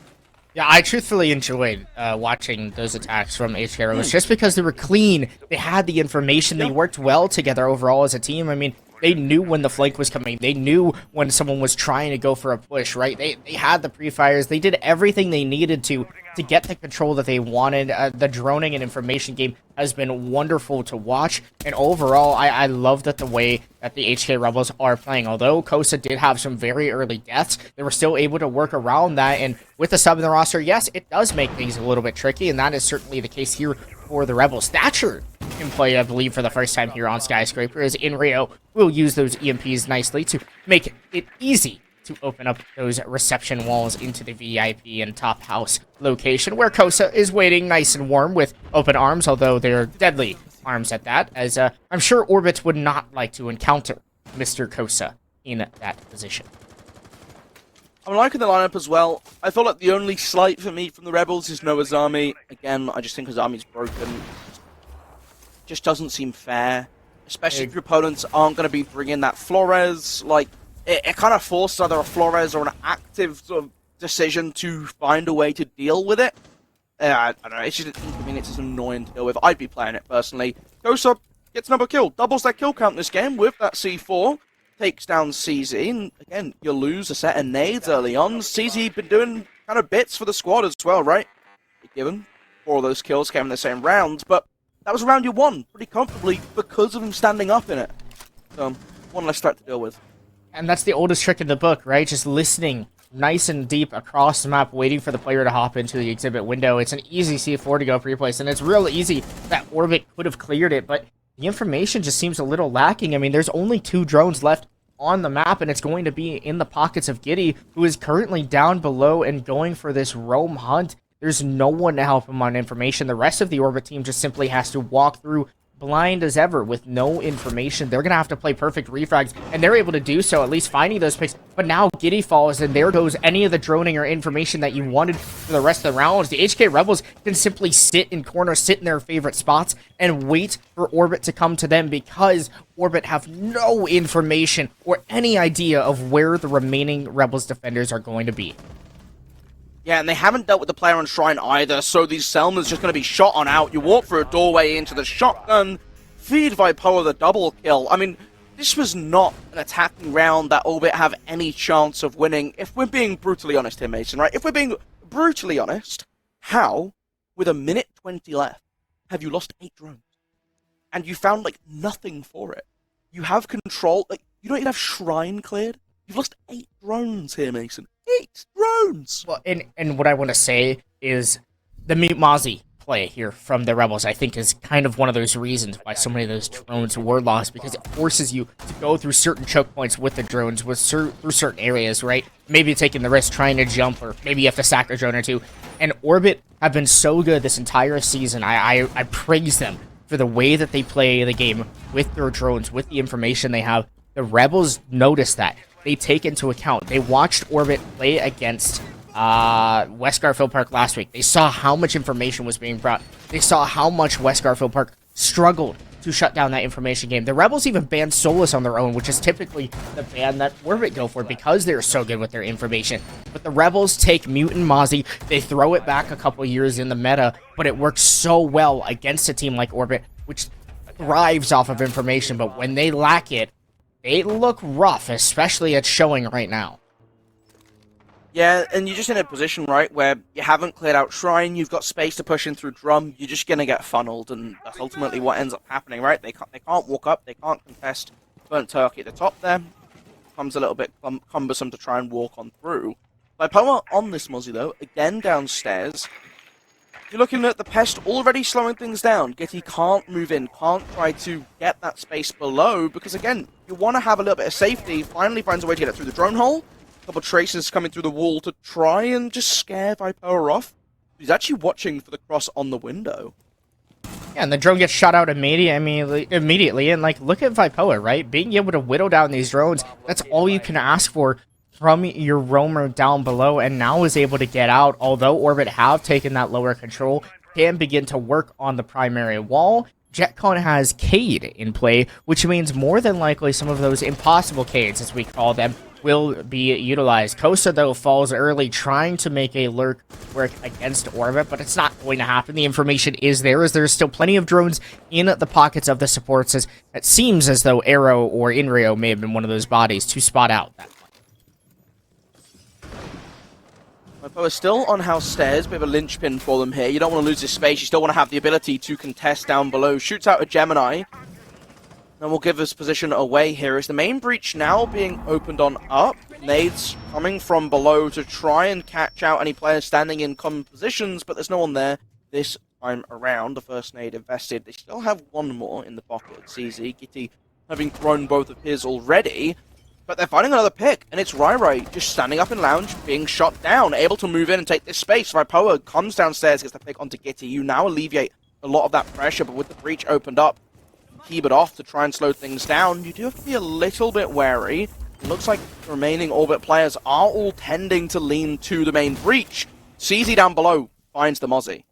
Yeah, I truthfully enjoyed watching those attacks from HK Rebels just because they were clean. They had the information. They worked well together overall as a team. I mean, they knew when the flank was coming. They knew when someone was trying to go for a push, right? They had the pre-fires. They did everything they needed to get the control that they wanted. The droning and information game has been wonderful to watch. And overall, I love that the way that the HK Rebels are playing. Although Kosa did have some very early deaths, they were still able to work around that. And with the sub in the roster, yes, it does make things a little bit tricky. And that is certainly the case here for the Rebels. Thatcher can play, I believe, for the first time here on Skyscraper, as Inrio will use those EMPs nicely to make it easy to open up those reception walls into the VIP and top house location, where Kosa is waiting nice and warm with open arms, although they're deadly arms at that, as I'm sure Orbit would not like to encounter Mr. Kosa in that position. I'm liking the lineup as well. I feel like the only slight for me from the Rebels is no Azami. Again, I just think Azami's broken. Just doesn't seem fair, especially if your opponents aren't going to be bringing that Flores. Like, it kind of forces either a Flores or an active sort of decision to find a way to deal with it. I don't know, it's just an inconvenience, it's annoying to deal with. I'd be playing it personally. Kosa gets another kill, doubles their kill count this game with that C4. Takes down CZ, and again, you lose a set of nades early on. CZ been doing kind of bits for the squad as well, right? Given 4 of those kills came in the same round, but that was a round you won pretty comfortably because of him standing up in it. So, one less threat to deal with. And that's the oldest trick in the book, right? Just listening nice and deep across the map, waiting for the player to hop into the exhibit window. It's an easy C4 to go pre-place, and it's real easy that Orbit could have cleared it, but the information just seems a little lacking. I mean, there's only 2 drones left on the map, and it's going to be in the pockets of Giddy, who is currently down below and going for this roam hunt. There's no one to help him on information. The rest of the Orbit team just simply has to walk through blind as ever with no information. They're going to have to play perfect refrags, and they're able to do so, at least finding those picks. But now Giddy falls, and there goes any of the droning or information that you wanted for the rest of the rounds. The HK Rebels can simply sit in corners, sit in their favorite spots, and wait for Orbit to come to them, because Orbit have no information or any idea of where the remaining Rebels defenders are going to be. Yeah, and they haven't dealt with the player on Shrine either, so these Selmas just going to be shot on out. You walk through a doorway into the shotgun, feed Vipoa the double kill. I mean, this was not an attacking round that Orbit have any chance of winning, if we're being brutally honest here, Mason, right? If we're being brutally honest, how, with a minute 20 left, have you lost 8 drones? And you found, like, nothing for it. You have control, like, you don't even have Shrine cleared. You've lost 8 drones here, Mason. 8 drones! Well, and what I want to say is the Mute Mozzie play here from the Rebels, I think, is kind of one of those reasons why so many of those drones were lost, because it forces you to go through certain choke points with the drones, through certain areas, right? Maybe taking the risk trying to jump, or maybe you have to sack a drone or two. And Orbit have been so good this entire season. I praise them for the way that they play the game with their drones, with the information they have. The Rebels notice that. They take into account. They watched Orbit play against West Garfield Park last week. They saw how much information was being brought. They saw how much West Garfield Park struggled to shut down that information game. The Rebels even banned Solus on their own, which is typically the ban that Orbit go for because they're so good with their information. But the Rebels take Mute and Mozzie, they throw it back a couple years in the meta, but it works so well against a team like Orbit, which thrives off of information, but when they lack it, they look rough, especially at showing right now. Yeah, and you're just in a position, right, where you haven't cleared out Shrine, you've got space to push in through Drum, you're just gonna get funneled, and that's ultimately what ends up happening, right? They can't walk up, they can't contest Burnt Turkey at the top there. Becomes a little bit cumbersome to try and walk on through. Vipoa on this Mozzie, though, again downstairs. You're looking at the Pest already slowing things down. Gitty can't move in, can't try to get that space below, because again, you want to have a little bit of safety. Finally finds a way to get it through the drone hole. A couple of tracers coming through the wall to try and just scare Vipoa off. He's actually watching for the cross on the window. Yeah, and the drone gets shot out immediately, and like, look at Vipoa, right? Being able to whittle down these drones, that's all you can ask for from your roamer down below, and now is able to get out. Although Orbit have taken that lower control, can begin to work on the primary wall. JetCon has Cade in play, which means more than likely some of those impossible Cades, as we call them, will be utilized. Kosa, though, falls early, trying to make a lurk work against Orbit, but it's not going to happen. The information is there, as there's still plenty of drones in the pockets of the supports, as it seems as though Arrow or Inrio may have been one of those bodies to spot out that. Vipoa is still on house stairs, bit of a linchpin for them here. You don't want to lose this space, you still want to have the ability to contest down below. Shoots out a Gemini. And we'll give this position away here. Is the main breach now being opened on up? Nades coming from below to try and catch out any players standing in common positions, but there's no one there this time around. The first nade invested. They still have one more in the pocket. It's easy. Gitty having thrown both of his already. But they're finding another pick, and it's Rai just standing up in lounge, being shot down, able to move in and take this space. Vipoa comes downstairs, gets the pick onto Gitty. You now alleviate a lot of that pressure, but with the breach opened up, keep it off to try and slow things down. You do have to be a little bit wary. It looks like the remaining Orbit players are all tending to lean to the main breach. CZ down below finds the Mozzie.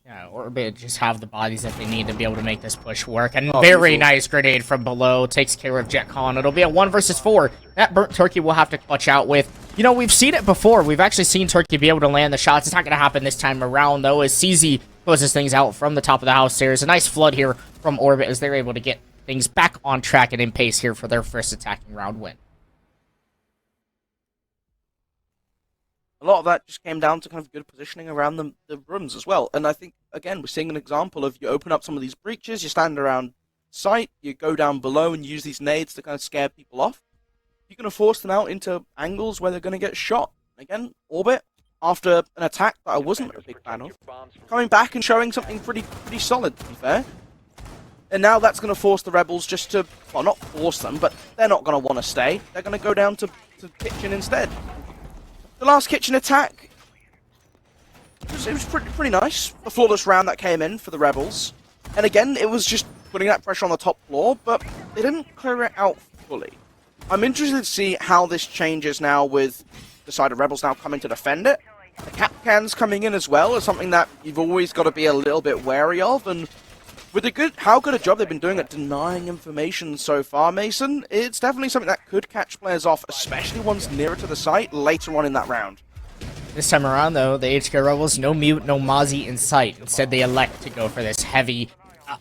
Yeah, Orbit just have the bodies that they need to be able to make this push work. And very nice grenade from below. Takes care of JetCon. It'll be a 1 versus 4. That Burnt Turkey will have to clutch out with. You know, we've seen it before. We've actually seen Turkey be able to land the shots. It's not going to happen this time around, though, as CZ closes things out from the top of the house stairs. A nice flood here from Orbit as they're able to get things back on track and in pace here for their first attacking round win. A lot of that just came down to kind of good positioning around the rooms as well. And I think, again, we're seeing an example of you open up some of these breaches, you stand around sight, you go down below and use these nades to kind of scare people off. You're going to force them out into angles where they're going to get shot. Again, Orbit, after an attack that I wasn't a big fan of, coming back and showing something pretty solid, to be fair. And now that's going to force the Rebels just to, well, not force them, but they're not going to want to stay. They're going to go down to Kitchen instead. The last Kitchen attack, it was pretty nice. A flawless round that came in for the Rebels. And again, it was just putting that pressure on the top floor, but they didn't clear it out fully. I'm interested to see how this changes now with the side of Rebels now coming to defend it. The cap cans coming in as well is something that you've always got to be a little bit wary of, and with how good a job they've been doing at denying information so far, Mason, it's definitely something that could catch players off, especially ones nearer to the site later on in that round. This time around, though, the HK Rebels, no Mute, no Mozzie in sight. Instead, they elect to go for this heavy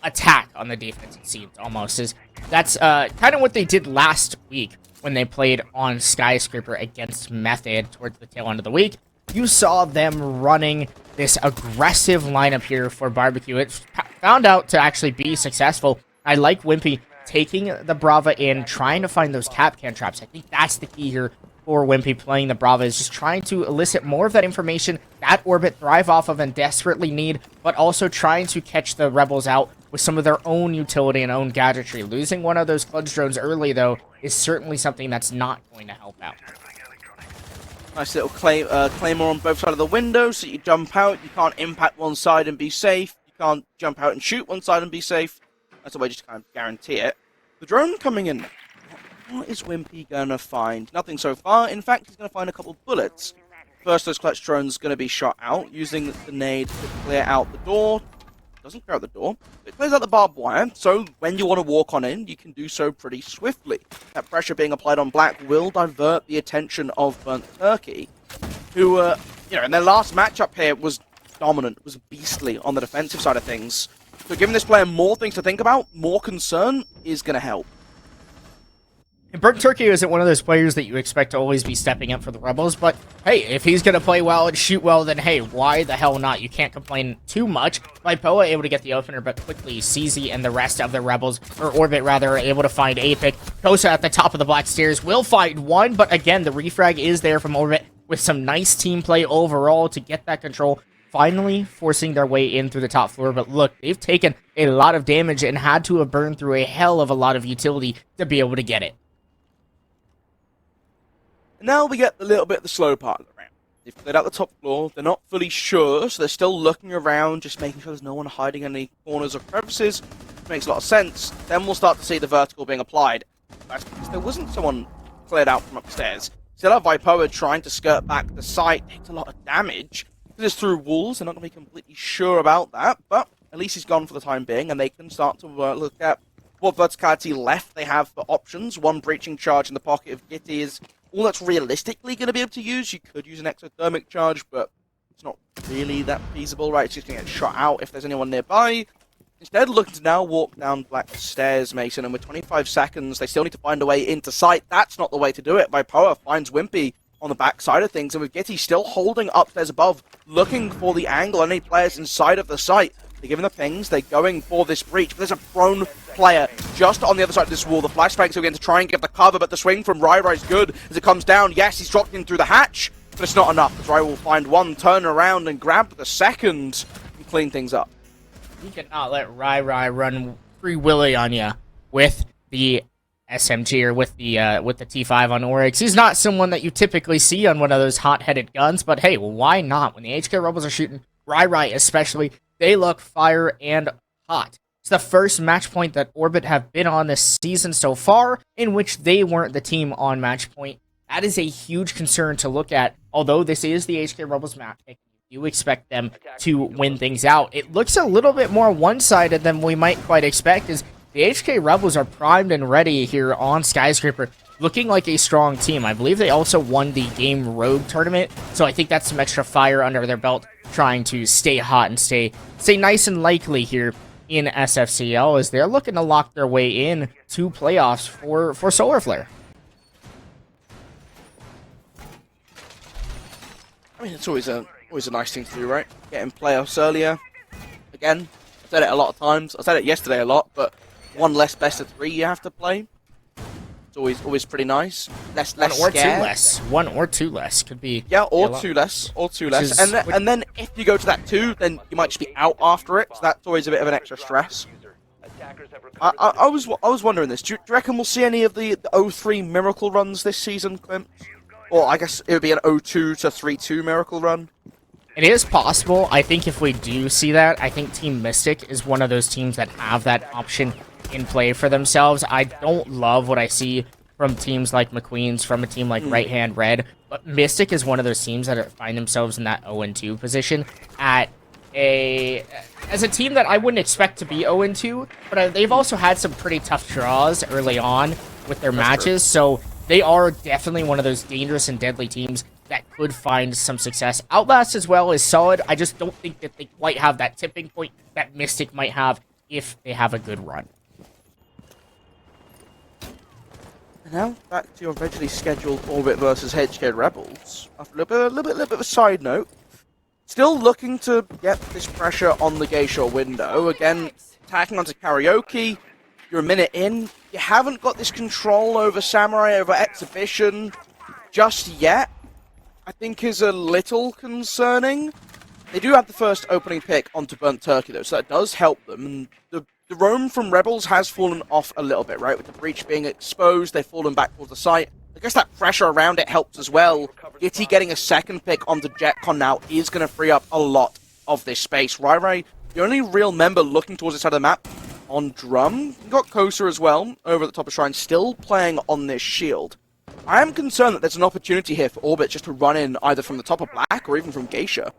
attack on the defense, it seems, almost. That's kind of what they did last week when they played on Skyscraper against Method towards the tail end of the week. You saw them running this aggressive lineup here for Barbecue. It found out to actually be successful. I like Wimpy taking the Brava in, trying to find those cap can traps. I think that's the key here for Wimpy playing the Brava, is just trying to elicit more of that information that Orbit thrive off of and desperately need, but also trying to catch the Rebels out with some of their own utility and own gadgetry. Losing one of those Clutch drones early, though, is certainly something that's not going to help out. Nice little claymore on both sides of the window, so you jump out, you can't impact one side and be safe, you can't jump out and shoot one side and be safe. That's a way just to kind of guarantee it. The drone coming in. What is Wimpy going to find? Nothing so far. In fact, he's going to find a couple of bullets. First, those clutch drones going to be shot out, using the nade to clear out the door. Doesn't clear out the door. It clears out the barbed wire, so when you want to walk on in, you can do so pretty swiftly. That pressure being applied on Black will divert the attention of Burnt Turkey, who, in their last matchup here was dominant, was beastly on the defensive side of things. So giving this player more things to think about, more concern, is going to help. And Burnt Turkey isn't one of those players that you expect to always be stepping up for the Rebels, but hey, if he's going to play well and shoot well, then hey, why the hell not? You can't complain too much. Vipoa able to get the opener, but quickly CZ and the rest of the Rebels, or Orbit rather, are able to find Apic. Kosa at the top of the Black Stairs will find one, but again, the refrag is there from Orbit with some nice team play overall to get that control, finally forcing their way in through the top floor. But look, they've taken a lot of damage and had to have burned through a hell of a lot of utility to be able to get it. Now we get a little bit of the slow part of the round. They've cleared out the top floor, they're not fully sure, so they're still looking around, just making sure there's no one hiding in any corners or crevices. Makes a lot of sense. Then we'll start to see the vertical being applied. That's because there wasn't someone cleared out from upstairs. Still have Vipoa trying to skirt back the site, takes a lot of damage. Because it's through walls, they're not going to be completely sure about that, but at least he's gone for the time being, and they can start to look at what verticality left they have for options. One breaching charge in the pocket of Gitty is all that's realistically going to be able to use. You could use an exothermic charge, but it's not really that feasible, right? It's just going to get shot out if there's anyone nearby. Instead, looking to now walk down Black Stairs, Mason, and with 25 seconds, they still need to find a way into sight. That's not the way to do it. Vipoa finds Wimpy on the back side of things, and with Gitty still holding upstairs above, looking for the angle on any players inside of the site. They're giving the pings, they're going for this breach, but there's a prone player just on the other side of this wall. The flashbangs are going to try and get the cover, but the swing from Rai is good as it comes down. Yes, he's dropped in through the hatch, but it's not enough, as Rai will find one, turn around and grab the second and clean things up. You cannot let Rai run Free Willy on you with the SMG or with the T5 on Oryx. He's not someone that you typically see on one of those hot-headed guns, but hey, well, why not? When the HK Rebels are shooting, Rai especially, they look fire and hot. It's the first match point that Orbit have been on this season so far in which they weren't the team on match point. That is a huge concern to look at. Although this is the HK Rebels map pick, you expect them to win things out. It looks a little bit more one-sided than we might quite expect, as the HK Rebels are primed and ready here on Skyscraper, looking like a strong team. I believe they also won the Game Rogue tournament, so I think that's some extra fire under their belt, trying to stay hot and stay nice and likely here in SFCL, as they're looking to lock their way in to playoffs for Solar Flare. I mean, it's always a nice thing to do, right? Getting playoffs earlier. Again, I said it a lot of times. I said it yesterday a lot, but one less best of 3 you have to play. It's always pretty nice. Less One or scared. two less. One or two less could be. Yeah, or two less. Or two less. And then if you go to that 2, then you might just be out after it. So that's always a bit of an extra stress. I was wondering this. Do you reckon we'll see any of the 0-3 miracle runs this season, Clint? Or I guess it would be an 0-2 to 3-2 miracle run. It is possible. I think if we do see that, I think Team Mystic is one of those teams that have that option in play for themselves. I don't love what I see from teams like McQueen's, from a team like Right Hand Red, but Mystic is one of those teams that find themselves in that 0-2 position as a team that I wouldn't expect to be 0-2, but they've also had some pretty tough draws early on with their matches, so they are definitely one of those dangerous and deadly teams that could find some success. Outlast as well is solid. I just don't think that they quite have that tipping point that Mystic might have if they have a good run. And now back to your originally scheduled Orbit versus HK Rebels. After a little bit of a side note, still looking to get this pressure on the Geisha window. Again, attacking onto Karaoke. You're a minute in. You haven't got this control over Samurai, over Exhibition just yet. I think is a little concerning. They do have the first opening pick onto Burnt Turkey, though, so that does help them. And the roam from Rebels has fallen off a little bit, right? With the breach being exposed, they've fallen back towards the site. I guess that pressure around it helps as well. Gitty getting a second pick onto JetCon now is going to free up a lot of this space. Rai, the only real member looking towards this side of the map on Drum. You've got Kosa as well, over at the top of Shrine, still playing on this shield. I am concerned that there's an opportunity here for Orbit just to run in either from the top of Black or even from Geisha.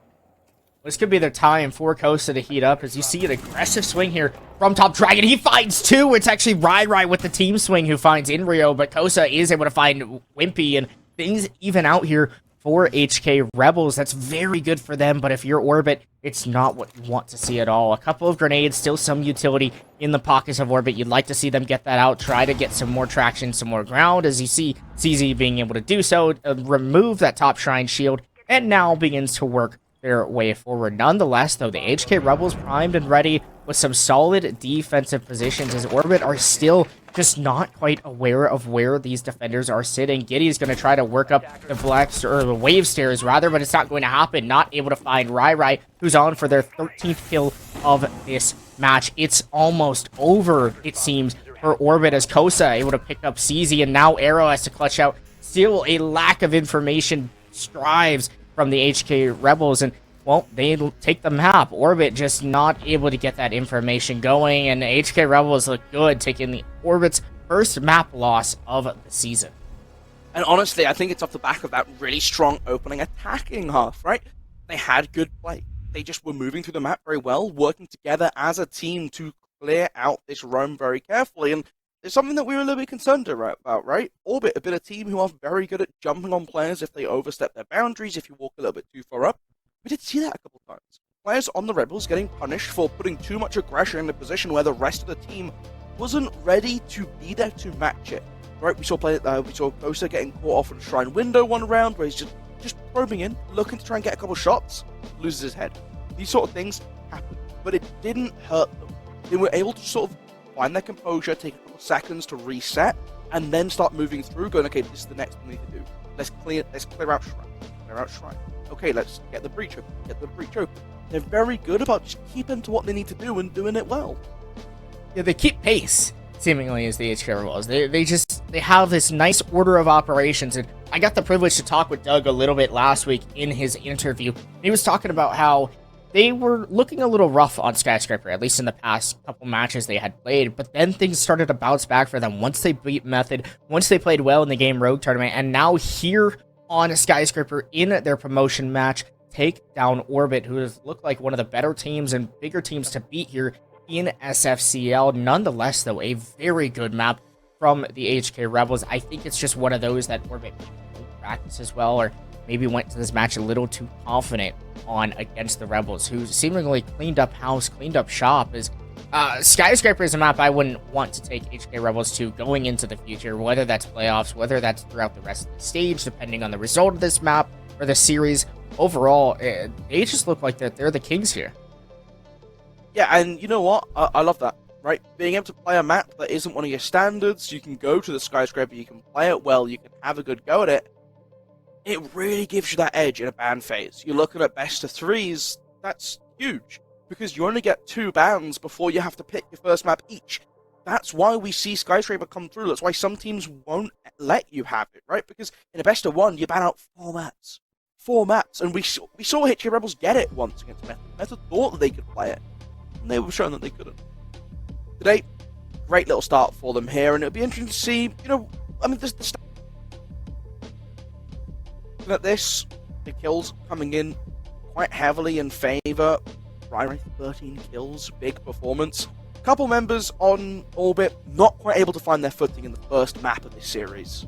This could be their time for Kosa to heat up, as you see an aggressive swing here from Top Dragon. He finds two. It's actually Rai with the team swing who finds Inrio, but Kosa is able to find Wimpy, and things even out here for HK Rebels. That's very good for them, but if you're Orbit, it's not what you want to see at all. A couple of grenades, still some utility in the pockets of Orbit. You'd like to see them get that out, try to get some more traction, some more ground, as you see CZ being able to do so, remove that top shrine shield, and now begins to work their way forward. Nonetheless, though, the HK Rebels primed and ready with some solid defensive positions, as Orbit are still just not quite aware of where these defenders are sitting. Giddy's going to try to work up the wave stairs, rather, but it's not going to happen. Not able to find Rai, who's on for their 13th kill of this match. It's almost over, it seems, for Orbit, as Kosa able to pick up CZ, and now Arrow has to clutch out. Still a lack of information strives from the HK Rebels, and well, they take the map. Orbit just not able to get that information going, and HK Rebels look good, taking the Orbit's first map loss of the season. And honestly, I think it's off the back of that really strong opening attacking half, right? They had good play. They just were moving through the map very well, working together as a team to clear out this roam very carefully, and it's something that we were a little bit concerned about, right? Orbit have been a team who are very good at jumping on players if they overstep their boundaries, if you walk a little bit too far up. We did see that a couple times. Players on the Rebels getting punished for putting too much aggression in a position where the rest of the team wasn't ready to be there to match it. Right? We saw Kosa getting caught off on Shrine window one round where he's just probing in, looking to try and get a couple shots, loses his head. These sort of things happen, but it didn't hurt them. They were able to sort of find their composure, take a couple seconds to reset, and then start moving through, going, okay, this is the next thing we need to do. Let's clear out Shrine. Okay, let's get the breach open. They're very good about just keeping to what they need to do and doing it well. Yeah, they keep pace, seemingly, as the HK Rebels. They have this nice order of operations, and I got the privilege to talk with Doug a little bit last week in his interview. He was talking about how they were looking a little rough on Skyscraper, at least in the past couple matches they had played, but then things started to bounce back for them once they beat Method, once they played well in the Game Rogue tournament, and now here on Skyscraper in their promotion match, take down Orbit, who has looked like one of the better teams and bigger teams to beat here in SFCL. Nonetheless, though, a very good map from the HK Rebels. I think it's just one of those that Orbit won't practice as well, or maybe went to this match a little too confident on against the Rebels, who seemingly cleaned up house, cleaned up shop. Is Skyscraper is a map I wouldn't want to take HK Rebels to going into the future, whether that's playoffs, whether that's throughout the rest of the stage, depending on the result of this map or the series. Overall, they just look like they're the kings here. Yeah, and you know what? I love that, right? Being able to play a map that isn't one of your standards, you can go to the Skyscraper, you can play it well, you can have a good go at it. It really gives you that edge in a ban phase. You're looking at best of threes, that's huge, because you only get 2 bans before you have to pick your first map each. That's why we see Skyscraper come through. That's why some teams won't let you have it, right? Because in a best of 1, you ban out 4 maps. 4 maps, and we saw HK Rebels get it once against Meta. Meta thought that they could play it, and they were shown that they couldn't. Today, great little start for them here, and it'll be interesting to see, you know, I mean, the kills coming in quite heavily in favor. Ryan, 13 kills, big performance. Couple members on Orbit not quite able to find their footing in the first map of this series.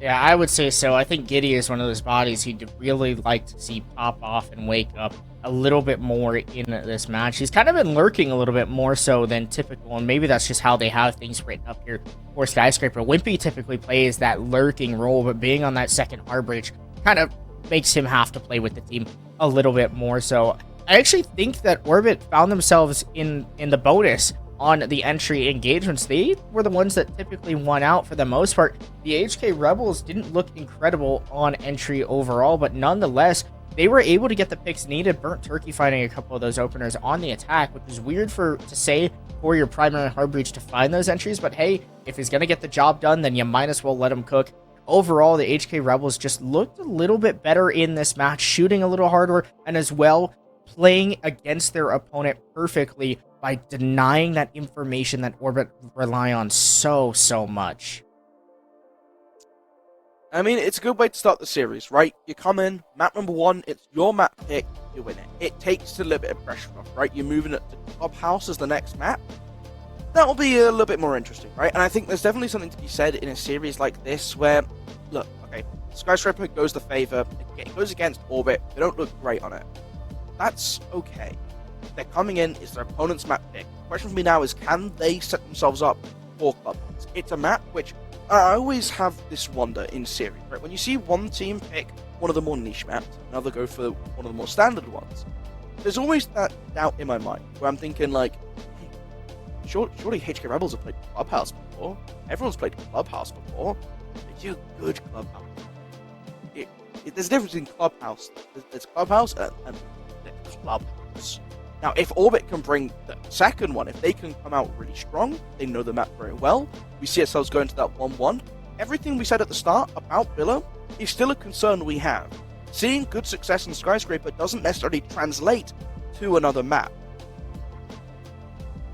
Yeah, I would say so. I think Giddy is one of those bodies he'd really like to see pop off and wake up a little bit more in this match. He's kind of been lurking a little bit more so than typical, and maybe that's just how they have things written up here for Skyscraper. Wimpy typically plays that lurking role, but being on that second hard bridge kind of makes him have to play with the team a little bit more. So I actually think that Orbit found themselves in the bonus on the entry engagements. They were the ones that typically won out for the most part. The HK Rebels didn't look incredible on entry overall, but nonetheless, they were able to get the picks needed. Burnt Turkey finding a couple of those openers on the attack, which is weird to say for your primary hard breach to find those entries, but hey, if he's going to get the job done, then you might as well let him cook. Overall, the HK Rebels just looked a little bit better in this match, shooting a little harder, and as well, playing against their opponent perfectly by denying that information that Orbit rely on so much. I mean, it's a good way to start the series, right? You come in, map number 1, it's your map pick, you win it. It takes a little bit of pressure off, right? You're moving it to Clubhouse as the next map. That will be a little bit more interesting, right? And I think there's definitely something to be said in a series like this where, look, okay, Skyscraper goes the favor, it goes against Orbit, they don't look great on it. That's okay. They're coming in, it's their opponent's map pick. The question for me now is, can they set themselves up for Clubhouse? It's a map which I always have this wonder in series, right? When you see one team pick one of the more niche maps, another go for one of the more standard ones, there's always that doubt in my mind where I'm thinking like, hey, surely HK Rebels have played Clubhouse before. Everyone's played Clubhouse before. They do good Clubhouse. There's a difference in Clubhouse. There's Clubhouse and Clubhouse. Now, if Orbit can bring the second one, if they can come out really strong, they know the map very well, we see ourselves going to that 1-1, everything we said at the start about Villa is still a concern we have. Seeing good success in Skyscraper doesn't necessarily translate to another map.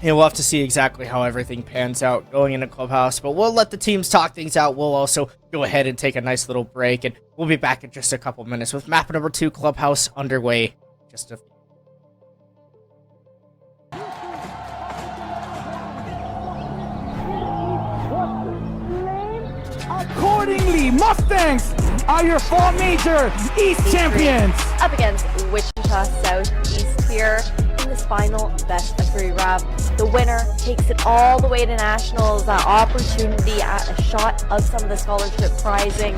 Yeah, we'll have to see exactly how everything pans out going into Clubhouse, but we'll let the teams talk things out. We'll also go ahead and take a nice little break, and we'll be back in just a couple minutes with map number 2, Clubhouse, underway. Just a Accordingly, Mustangs are your fall major East champions. Up against Wichita Southeast here in this final best of 3 round. The winner takes it all the way to nationals, opportunity at a shot of some of the scholarship prizing.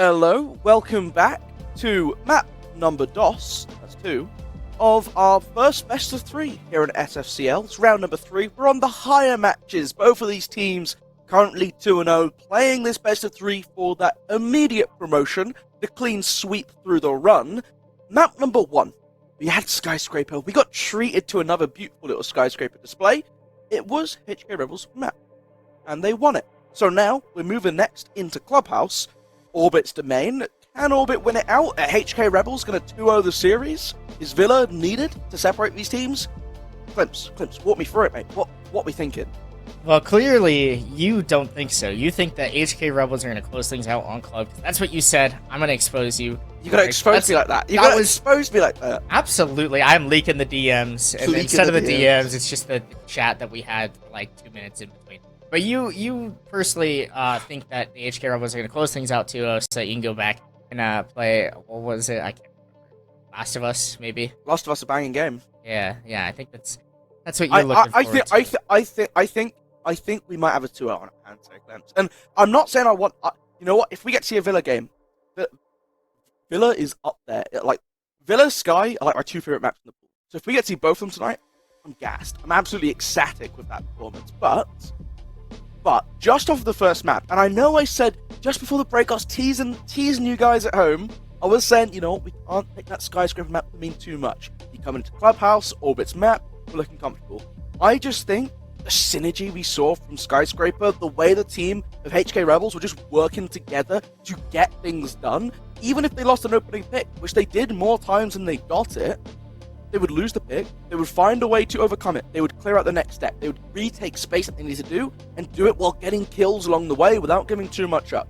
Hello, welcome back to map number DOS, that's 2, of our first best of 3 here in SFCL. It's round number 3. We're on the higher matches. Both of these teams currently 2-0, playing this best of 3 for that immediate promotion, the clean sweep through the run. Map number 1, we had Skyscraper. We got treated to another beautiful little Skyscraper display. It was HK Rebels' map, and they won it. So now, we're moving next into Clubhouse, Orbit's domain. Can Orbit win it out? Are HK Rebels going to 2-0 the series? Is Villa needed to separate these teams? Clemps, walk me through it, mate. What we thinking? Well, clearly, you don't think so. You think that HK Rebels are going to close things out on Club. That's what you said. I'm going to expose you. You're going to expose me like that? You're going to expose me like that? Absolutely. I'm leaking the DMs. And instead of the DMs, it's just the chat that we had for like 2 minutes in between. But you personally think that the HK Rebels are going to close things out 2-0 so that you can go back and play, what was it? I can't remember. Last of Us, maybe? Last of Us, a banging game. Yeah, I think that's what you're looking forward to. I think we might have a 2-0 on our hands, Clemps. And I'm not saying I want... you know what? If we get to see a Villa game, Villa is up there. Like, Villa, Sky are like my 2 favorite maps in the pool. So if we get to see both of them tonight, I'm gassed. I'm absolutely ecstatic with that performance. But just off the first map, and I know I said just before the break, I was teasing you guys at home. I was saying, you know what, we can't make that Skyscraper map to mean too much. You come into Clubhouse, Orbit's map, we're looking comfortable. I just think the synergy we saw from Skyscraper, the way the team of HK Rebels were just working together to get things done, even if they lost an opening pick, which they did more times than they got it, they would lose the pick, they would find a way to overcome it, they would clear out the next step, they would retake space that they need to do, and do it while getting kills along the way without giving too much up.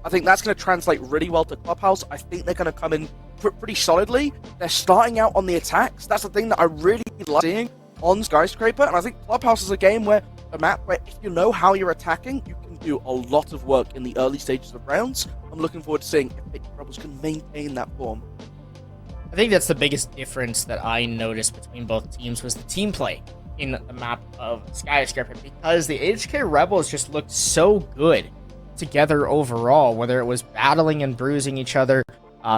I think that's going to translate really well to Clubhouse. I think they're going to come in pretty solidly. They're starting out on the attacks. That's the thing that I really like seeing on Skyscraper, and I think Clubhouse is a game where, a map where if you know how you're attacking, you can do a lot of work in the early stages of rounds. I'm looking forward to seeing if HK Rebels can maintain that form. I think that's the biggest difference that I noticed between both teams was the team play in the map of Skyscraper, because the HK Rebels just looked so good together overall, whether it was battling and bruising each other,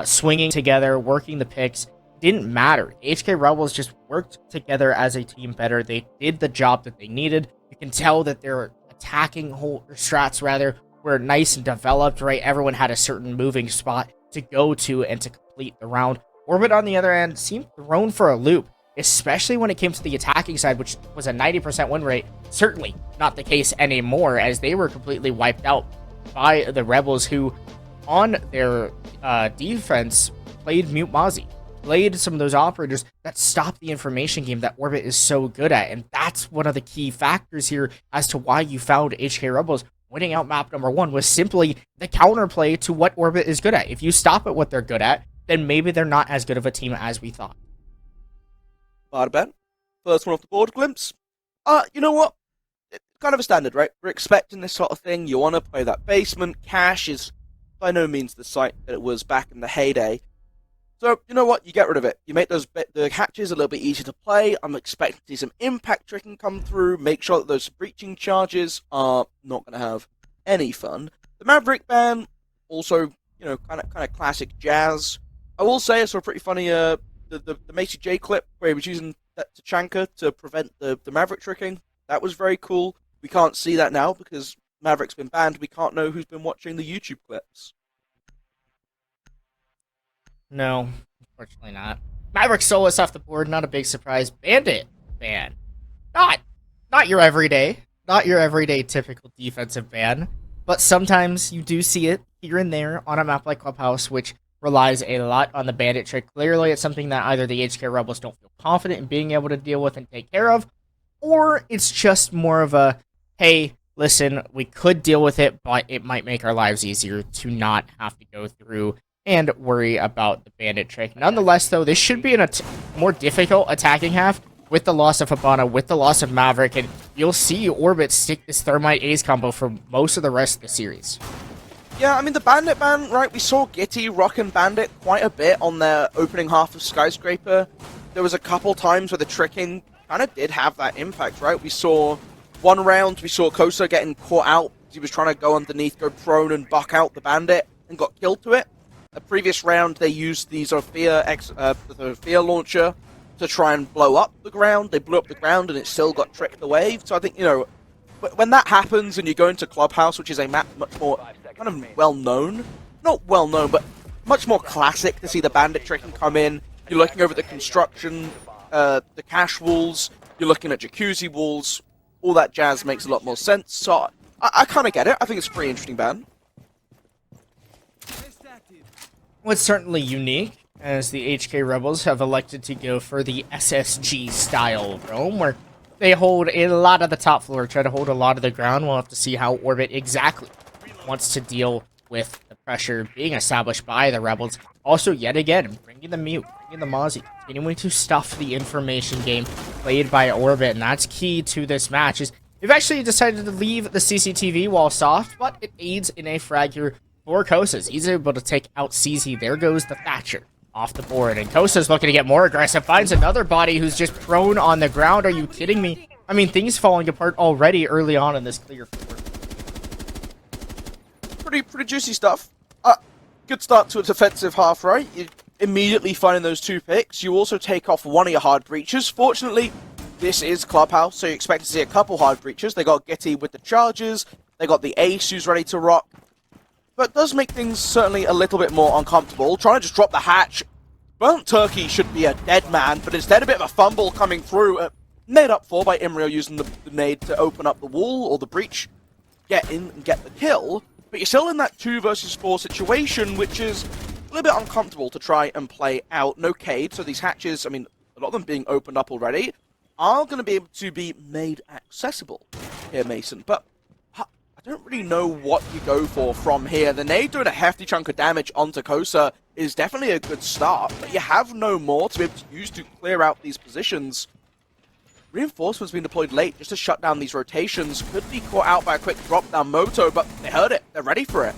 swinging together, working the picks, didn't matter. HK Rebels just worked together as a team better. They did the job that they needed. You can tell that their attacking strats were nice and developed, right? Everyone had a certain moving spot to go to and to complete the round. Orbit, on the other hand, seemed thrown for a loop, especially when it came to the attacking side, which was a 90% win rate. Certainly not the case anymore, as they were completely wiped out by the Rebels, who, on their defense, played Mute Mozzie, played some of those operators that stop the information game that Orbit is so good at. And that's one of the key factors here as to why you found HK Rebels winning out map number 1, was simply the counterplay to what Orbit is good at. If you stop at what they're good at, then maybe they're not as good of a team as we thought. Bada Ben, first one off the board, Glimpse. You know what? It's kind of a standard, right? We're expecting this sort of thing. You want to play that basement. Cash is by no means the site that it was back in the heyday. So, you know what? You get rid of it. You make the hatches a little bit easier to play. I'm expecting to see some impact tricking come through. Make sure that those breaching charges are not going to have any fun. The Maverick ban, also, you know, kind of classic jazz. I will say I saw a pretty funny the Macy J clip where he was using Tachanka to prevent the Maverick tricking. That was very cool. We can't see that now because Maverick's been banned. We can't know who's been watching the YouTube clips. No, unfortunately not. Maverick Solus off the board, not a big surprise. Bandit ban. Not your everyday typical defensive ban, but sometimes you do see it here and there on a map like Clubhouse, which relies a lot on the bandit trick. Clearly, it's something that either the HK Rebels don't feel confident in being able to deal with and take care of, or it's just more of a, hey, listen, we could deal with it, but it might make our lives easier to not have to go through and worry about the bandit trick. Nonetheless, though, this should be a more difficult attacking half with the loss of Habana, with the loss of Maverick, and you'll see Orbit stick this Thermite Ace combo for most of the rest of the series. Yeah, I mean, the Bandit ban, right, we saw Gitty rocking Bandit quite a bit on their opening half of Skyscraper. There was a couple times where the tricking kind of did have that impact, right? We saw one round, we saw Kosa getting caught out. He was trying to go underneath, go prone and buck out the Bandit. and got killed to it. The previous round, they used the Zofia launcher to try and blow up the ground. They blew up the ground and it still got tricked away. So I think, when that happens and you go into Clubhouse, which is a map much more kind of well-known, not well-known, but much more classic to see the bandit tricking come in. You're looking over the construction, the cache walls, you're looking at jacuzzi walls, all that jazz makes a lot more sense. So I kind of get it. I think it's a pretty interesting ban. What's certainly unique, as the HK Rebels have elected to go for the SSG style roam, where they hold a lot of the top floor, try to hold a lot of the ground. We'll have to see how Orbit exactly wants to deal with the pressure being established by the Rebels. Also, yet again, bringing the Mute, bringing the Mozzie, continuing to stuff the information game played by Orbit, and that's key to this match. Is they've actually decided to leave the CCTV wall soft, but it aids in a frag here for Kosas. He's able to take out CZ. There goes the Thatcher off the board, and Kosas looking to get more aggressive, finds another body who's just prone on the ground. Are you kidding me? I mean, things falling apart already early on in this clear floor. Pretty juicy stuff. Good start to a defensive half, right? You immediately finding those 2 picks. You also take off one of your hard breaches. Fortunately, this is Clubhouse, so you expect to see a couple hard breaches. They got Getty with the charges. They got the Ace who's ready to rock. But it does make things certainly a little bit more uncomfortable. Trying to just drop the hatch. Burnt Turkey should be a dead man, but instead a bit of a fumble coming through. Made up for by Imrio using the nade to open up the wall or the breach. Get in and get the kill. But you're still in that 2 versus 4 situation, which is a little bit uncomfortable to try and play out. No Cade, so these hatches, I mean, a lot of them being opened up already, are going to be able to be made accessible here, Mason. But I don't really know what you go for from here. The nade doing a hefty chunk of damage onto Kosa is definitely a good start, but you have no more to be able to use to clear out these positions. Reinforcements being deployed late just to shut down these rotations. Could be caught out by a quick drop down Moto, but they heard it. They're ready for it.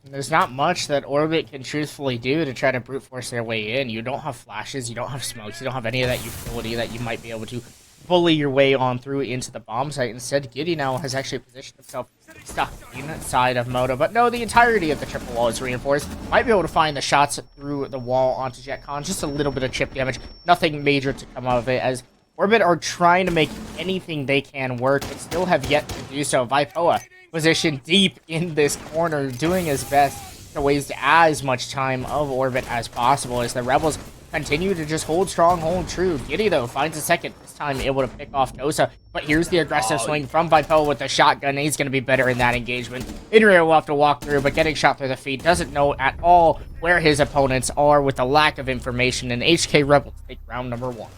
There's not much that Orbit can truthfully do to try to brute force their way in. You don't have flashes, you don't have smokes, you don't have any of that utility that you might be able to bully your way on through into the bomb site. Instead, Giddy now has actually positioned himself stuck inside of Moto. But no, the entirety of the triple wall is reinforced. Might be able to find the shots through the wall onto JetCon. Just a little bit of chip damage. Nothing major to come out of it, as Orbit are trying to make anything they can work, but still have yet to do so. Vipoa positioned deep in this corner, doing his best to waste as much time of Orbit as possible, as the Rebels continue to just hold strong, hold true. Giddy, though, finds a second, this time able to pick off Kosa. But here's the aggressive swing from Vipoa with the shotgun. He's going to be better in that engagement. Inrio will have to walk through, but getting shot through the feet, doesn't know at all where his opponents are with the lack of information. And HK Rebels take round number 1.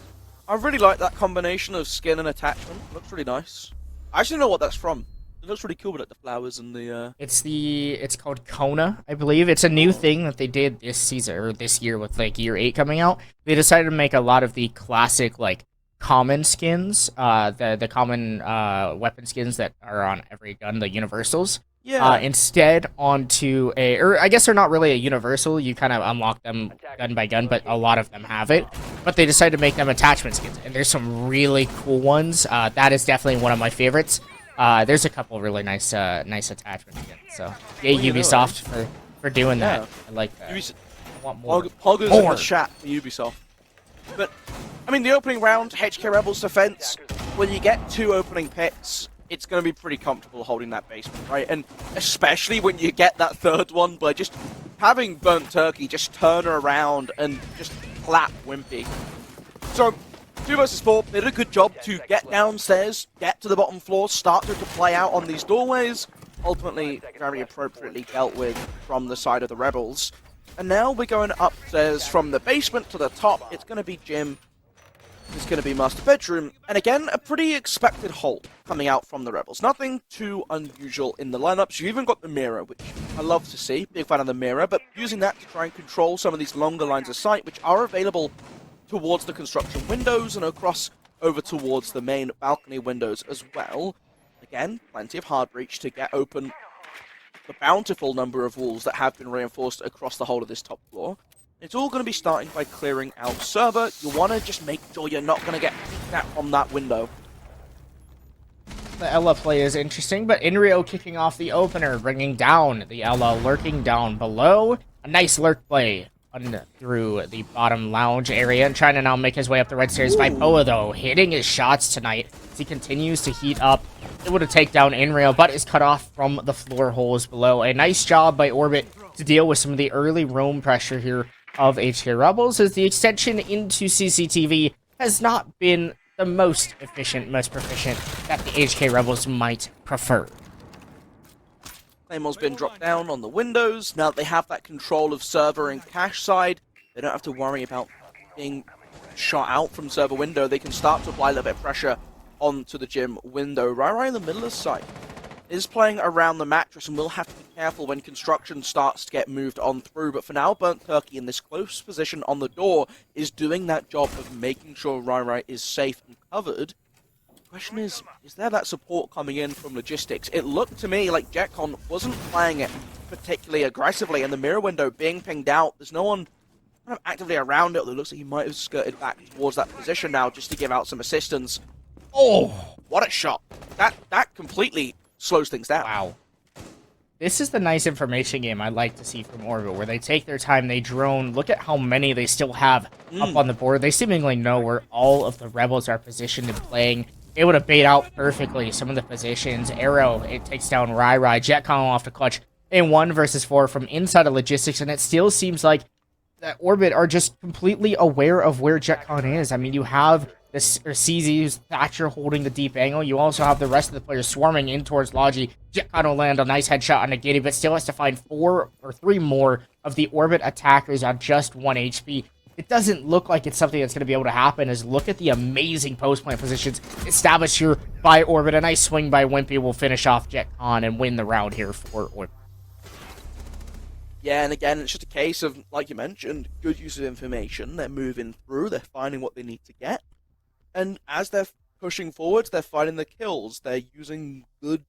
I really like that combination of skin and attachment. Looks really nice. I actually know what that's from. It looks really cool with like the flowers and the It's called Kona, I believe. It's a new thing that they did this season or this year with like year 8 coming out. They decided to make a lot of the classic like common skins, the common weapon skins that are on every gun, the universals. Yeah. Instead onto or I guess they're not really a universal. You kind of unlock them gun by gun, but a lot of them have it. But they decided to make them attachment skins, and there's some really cool ones. That is definitely one of my favorites. There's a couple really nice attachment skins. So yay, Ubisoft for doing that. I like that. I want more. Poggers in the chat for Ubisoft. But I mean, the opening round, HK Rebels defense. When you get 2 opening picks, it's going to be pretty comfortable holding that basement, right? And especially when you get that 3rd one, by just having Burnt Turkey just turn around and just clap Wimpy. So 2 versus 4, they did a good job to get downstairs, get to the bottom floor, start to play out on these doorways. Ultimately, very appropriately dealt with from the side of the Rebels. And now we're going upstairs from the basement to the top. It's going to be gym. It's going to be master bedroom. And again, a pretty expected hold coming out from the Rebels. Nothing too unusual in the lineups. You even got the mirror, which I love to see. Big fan of the mirror, but using that to try and control some of these longer lines of sight, which are available towards the construction windows and across over towards the main balcony windows as well. Again, plenty of hard breach to get open the bountiful number of walls that have been reinforced across the whole of this top floor. It's all going to be starting by clearing out server. You want to just make sure you're not going to get peeked at from that window. the Ella play is interesting, but Inrio kicking off the opener, bringing down the Ella, lurking down below. A nice lurk play through the bottom lounge area, and trying to now make his way up the red stairs. Vipoa, though, hitting his shots tonight as he continues to heat up, able to take down Inrio, but is cut off from the floor holes below. A nice job by Orbit to deal with some of the early roam pressure here of HK Rebels, as the extension into CCTV has not been the most efficient, most proficient that the HK Rebels might prefer. Claymore's been dropped down on the windows. Now that they have that control of server and cache side, they don't have to worry about being shot out from server window. They can start to apply a little bit of pressure onto the gym window. Right in the middle of the site is playing around the mattress and will have to be careful when construction starts to get moved on through. But for now, Burnt Turkey in this close position on the door is doing that job of making sure Rai is safe and covered. Question is there that support coming in from logistics? It looked to me like Jetcon wasn't playing it particularly aggressively, and the mirror window being pinged out. There's no one kind of actively around it, although it looks like he might have skirted back towards that position now just to give out some assistance. Oh, what a shot. That completely slows things down. Wow. This is the nice information game I like to see from Orbit, where they take their time, they drone, look at how many they still have up on the board. They seemingly know where all of the Rebels are positioned and playing. Able to bait out perfectly some of the positions. Arrow, it takes down Rai. Jetcon off to clutch a 1 versus 4 from inside of logistics, and it still seems like that Orbit are just completely aware of where Jetcon is. I mean, you have this CZ, Thatcher holding the deep angle. You also have the rest of the players swarming in towards Logi. Jetcon will land a nice headshot on Nagiti, but still has to find 4 or 3 more of the Orbit attackers on just 1 HP. It doesn't look like it's something that's going to be able to happen, as look at the amazing post-plant positions established here by Orbit. A nice swing by Wimpy will finish off Jetcon and win the round here for Orbit. Yeah, and again, it's just a case of, like you mentioned, good use of information. They're moving through, they're finding what they need to get. And as they're pushing forwards, they're finding the kills. They're using good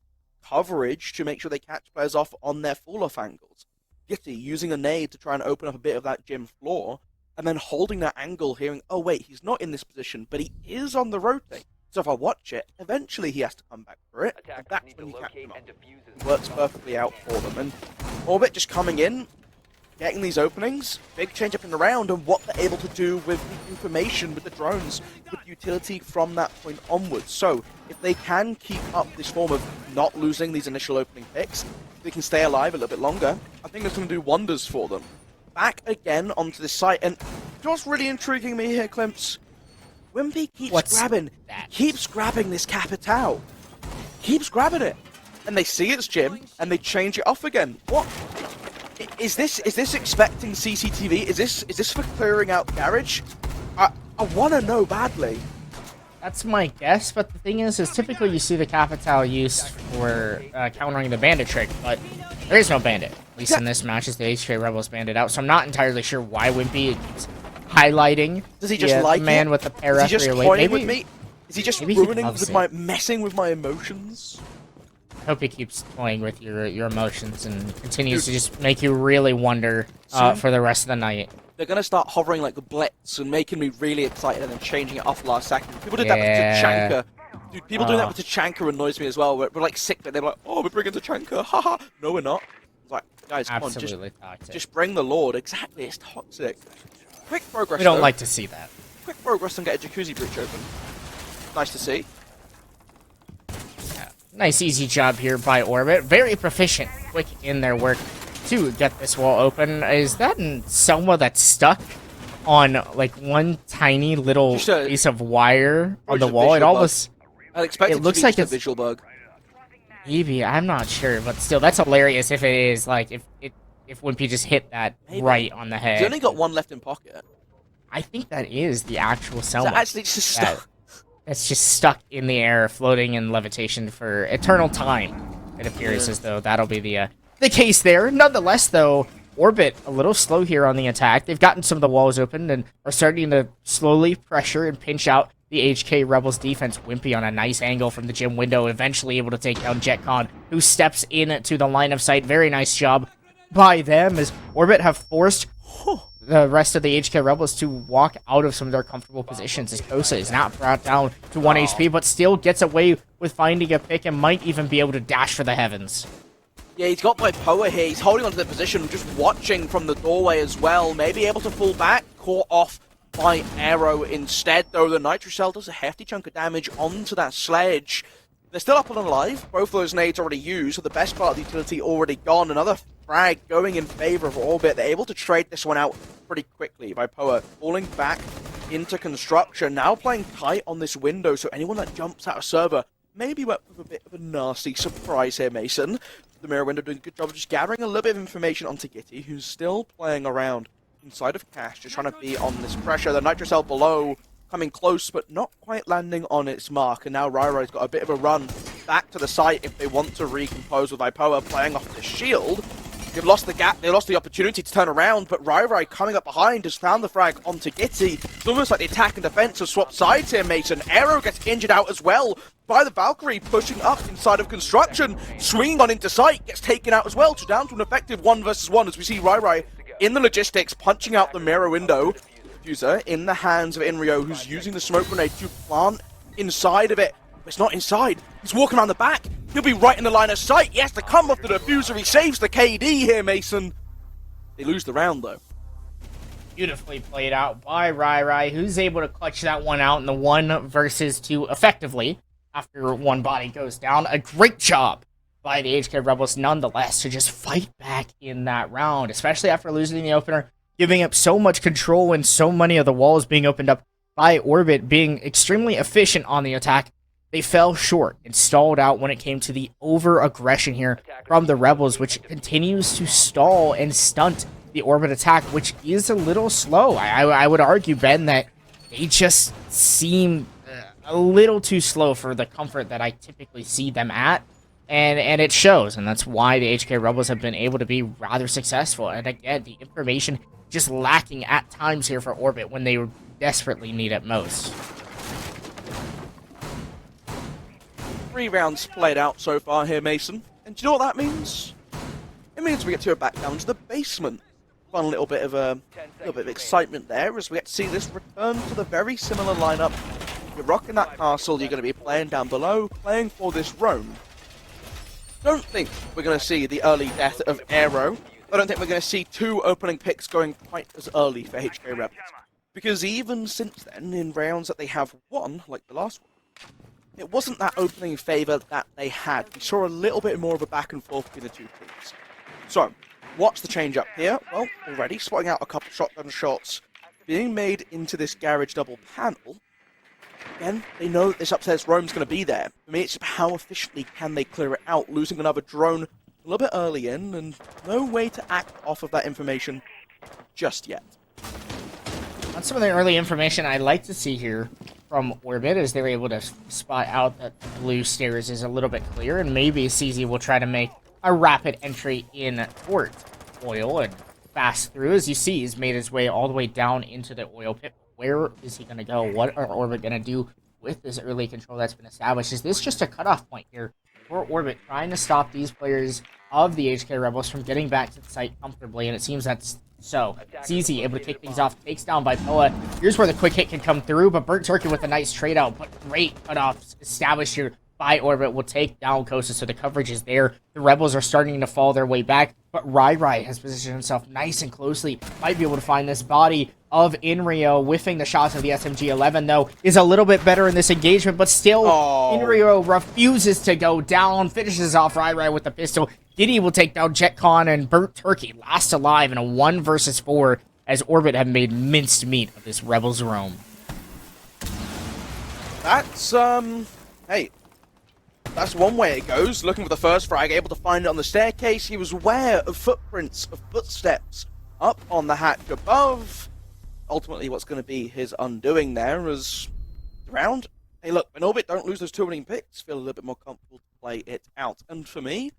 coverage to make sure they catch players off on their fall-off angles. Gitty using a nade to try and open up a bit of that gym floor, and then holding that angle, hearing, oh wait, he's not in this position, but he is on the rotate. So if I watch it, eventually he has to come back for it, and that's when you catch him up. It works perfectly out for them. And Orbit just coming in, getting these openings, big change up in the round, and what they're able to do with the information, with the drones, with utility from that point onwards. So if they can keep up this form of not losing these initial opening picks, they can stay alive a little bit longer, I think it's going to do wonders for them. Back again onto this site, and what's really intriguing me here, Clemps, Wimpy keeps grabbing this Capital. Keeps grabbing it. And they see it's Jim, and they change it off again. What? Is this expecting CCTV? Is this for clearing out garage? I want to know badly. That's my guess, but the thing is typically you see the Capital used for countering the bandit trick, but there is no bandit. At least in this match, as the HK Rebels bandit out, so I'm not entirely sure why Wimpy is highlighting. Does he just like man it? with the para? Is he just toying with me? Is he just ruining with messing with my emotions? I hope he keeps toying with your emotions and continues to just make you really wonder for the rest of the night. They're gonna start hovering like the Blitz and making me really excited and then changing it off last second. People did that with Tachanka. Dude, people doing that with Tachanka annoys me as well. We're like sick, but they're like, oh, we're bringing Tachanka, haha. No, we're not. It's like, guys, come on, just bring the Lord. Exactly, it's toxic. Quick progress. We don't like to see that. Quick progress and get a jacuzzi breach open. Nice to see. Yeah. Nice, easy job here by Orbit. Very proficient, quick in their work to get this wall open. Is that Selma that's stuck on like one tiny little piece of wire on the wall? It almost. It looks like it's a visual bug. Maybe, I'm not sure, but still, that's hilarious if it is. Like, if Wimpy just hit that right on the head. He's only got one left in pocket. I think that is the actual Selma. So actually just stuck. It's just stuck in the air, floating in levitation for eternal time. It appears as though that'll be the case there. Nonetheless, though, Orbit a little slow here on the attack. They've gotten some of the walls open and are starting to slowly pressure and pinch out the HK Rebels defense. Wimpy on a nice angle from the gym window, eventually able to take down Jetcon, who steps into the line of sight. Very nice job by them, as Orbit have forced the rest of the HK Rebels to walk out of some of their comfortable positions, as Kosa is not brought down to 1 HP, but still gets away with finding a pick and might even be able to dash for the heavens. Yeah, he's got Bipoa here. He's holding onto the position, just watching from the doorway as well. Maybe able to fall back, caught off by Arrow instead, though. The Nitrocell does a hefty chunk of damage onto that sledge. They're still up and alive. Both of those nades already used, so the best part of the utility already gone. Another frag going in favor of Orbit. They're able to trade this one out pretty quickly. Bipoa falling back into construction, now playing tight on this window, so anyone that jumps out of server maybe went with a bit of a nasty surprise here, Mason. The mirror window doing a good job of just gathering a little bit of information onto Gitty, who's still playing around inside of Cash, just trying to be on this pressure. The Nitrocell below coming close, but not quite landing on its mark. And now Ryrai's got a bit of a run back to the site if they want to recompose with Ipoa playing off the shield. They've lost the gap, they lost the opportunity to turn around, but Ryrai coming up behind has found the frag onto Gitty. It's almost like the attack and defense have swapped sides here, Mason. Arrow gets injured out as well by the Valkyrie, pushing up inside of construction. Swinging on into sight, gets taken out as well. So down to an effective 1 versus 1 as we see Ryrai in the logistics, punching out the mirror window. Diffuser in the hands of Inrio, who's using the smoke grenade to plant inside of it. But it's not inside. He's walking around the back. He'll be right in the line of sight. He has to come off the diffuser. He saves the KD here, Mason. They lose the round, though. Beautifully played out by Ryrai, who's able to clutch that one out in the 1 versus 2 effectively after one body goes down. A great job by the HK Rebels, nonetheless, to just fight back in that round, especially after losing the opener, giving up so much control and so many of the walls being opened up by Orbit, being extremely efficient on the attack. They fell short and stalled out when it came to the over-aggression here from the Rebels, which continues to stall and stunt the Orbit attack, which is a little slow. I would argue, Ben, that they just seem a little too slow for the comfort that I typically see them at, and it shows, and that's why the HK Rebels have been able to be rather successful. And again, the information just lacking at times here for Orbit when they desperately need it most. 3 rounds played out so far here, Mason. And do you know what that means? It means we get to go back down to the basement. Fun little bit of excitement there as we get to see this return to the very similar lineup. You're rocking that castle, you're going to be playing down below, playing for this roam. Don't think we're going to see the early death of Aero. I don't think we're going to see 2 opening picks going quite as early for HK Rebels. Because even since then, in rounds that they have won, like the last one, it wasn't that opening favour that they had. We saw a little bit more of a back and forth between the 2 teams. So, what's the change up here? Well, already spotting out a couple shotgun shots being made into this garage double panel. Again, they know that this upstairs roam's going to be there. For me, it's how efficiently can they clear it out, losing another drone a little bit early in, and no way to act off of that information just yet. That's some of the early information I like to see here from Orbit, as they're able to spot out that the blue stairs is a little bit clear, and maybe CZ will try to make a rapid entry in towards oil and fast through. As you see, he's made his way all the way down into the oil pit. Where is he going to go? What are Orbit going to do with this early control that's been established? Is this just a cutoff point here for Orbit, trying to stop these players of the HK Rebels from getting back to the site comfortably? And it seems that's so. CZ able to kick things off, takes down by Poa. Here's where the quick hit can come through, but Burnt Turkey with a nice trade out, but great cutoffs established here by Orbit will take down Kosa, so the coverage is there. The Rebels are starting to fall their way back, but Ryrai has positioned himself nice and closely. Might be able to find this body of Inrio. Whiffing the shots of the SMG-11, though, is a little bit better in this engagement, but still, Inrio refuses to go down, finishes off Ryrai with the pistol. Giddy will take down JetCon, and Burnt Turkey last alive in a 1 versus 4, as Orbit have made minced meat of this Rebels roam. That's, hey, that's one way it goes. Looking for the first frag, able to find it on the staircase. He was aware of footprints, of footsteps up on the hatch above. Ultimately, what's going to be his undoing there is round. Hey, look, when Orbit don't lose those 2 winning picks, feel a little bit more comfortable to play it out. And for me,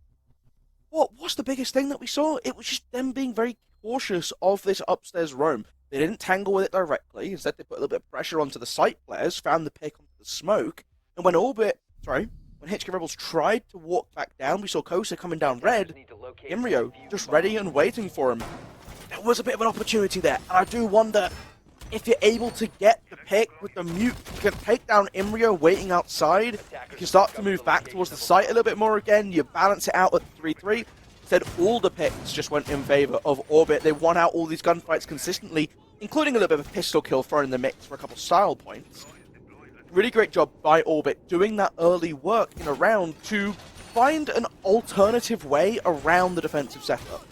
what's the biggest thing that we saw? It was just them being very cautious of this upstairs roam. They didn't tangle with it directly. Instead, they put a little bit of pressure onto the site players, found the pick onto the smoke. And when when HK Rebels tried to walk back down, we saw Kosa coming down red. Imrio just ready and waiting for him. there was a bit of an opportunity there. And I do wonder if you're able to get the pick with the mute, you can take down Imrio waiting outside. You can start to move back towards the site a little bit more again. You balance it out at 3-3. Instead, all the picks just went in favor of Orbit. They won out all these gunfights consistently, including a little bit of a pistol kill thrown in the mix for a couple style points. Really great job by Orbit doing that early work in a round to find an alternative way around the defensive setup.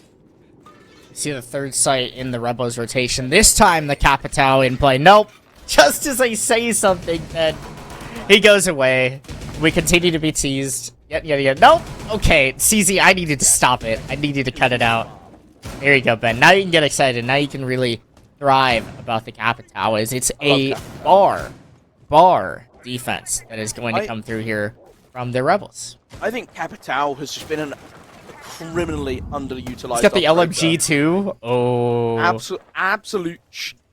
See the third site in the Rebels rotation. This time the Capitao in play. Nope. Just as I say something, then he goes away. We continue to be teased. Yeah. Nope. Okay, CZ, I needed to stop it. I needed to cut it out. There you go, Ben. Now you can get excited. Now you can really thrive about the Capitao. It's a bar defense that is going to come through here from the Rebels. I think Capitao has just been a criminally underutilized. He's got the LMG too. Oh, absolute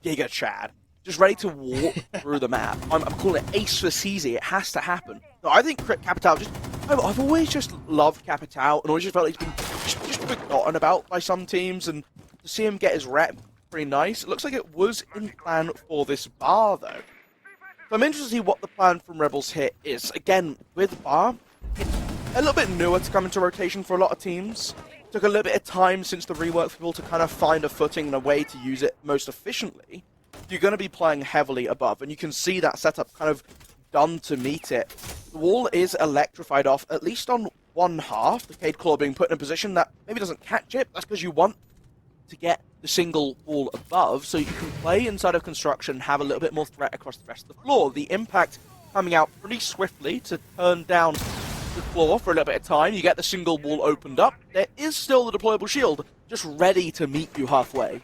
Giga Chad, just ready to walk through the map. I'm calling it ace for CZ. It has to happen. So I think Capitao I've always just loved Capitao and always just felt like he's been just forgotten about by some teams, and to see him get his rep, pretty nice. It looks like it was in plan for this bar though. So I'm interested to see what the plan from Rebels here is. Again, with bar, it's a little bit newer to come into rotation for a lot of teams. Took a little bit of time since the rework for people to kind of find a footing and a way to use it most efficiently. You're going to be playing heavily above, and you can see that setup kind of done to meet it. The wall is electrified off, at least on one half. The Cade Claw being put in a position that maybe doesn't catch it. That's because you want to get the single wall above, so you can play inside of construction and have a little bit more threat across the rest of the floor. The impact coming out pretty swiftly to turn down the floor for a little bit of time. You get the single wall opened up. There is still the deployable shield, just ready to meet you halfway.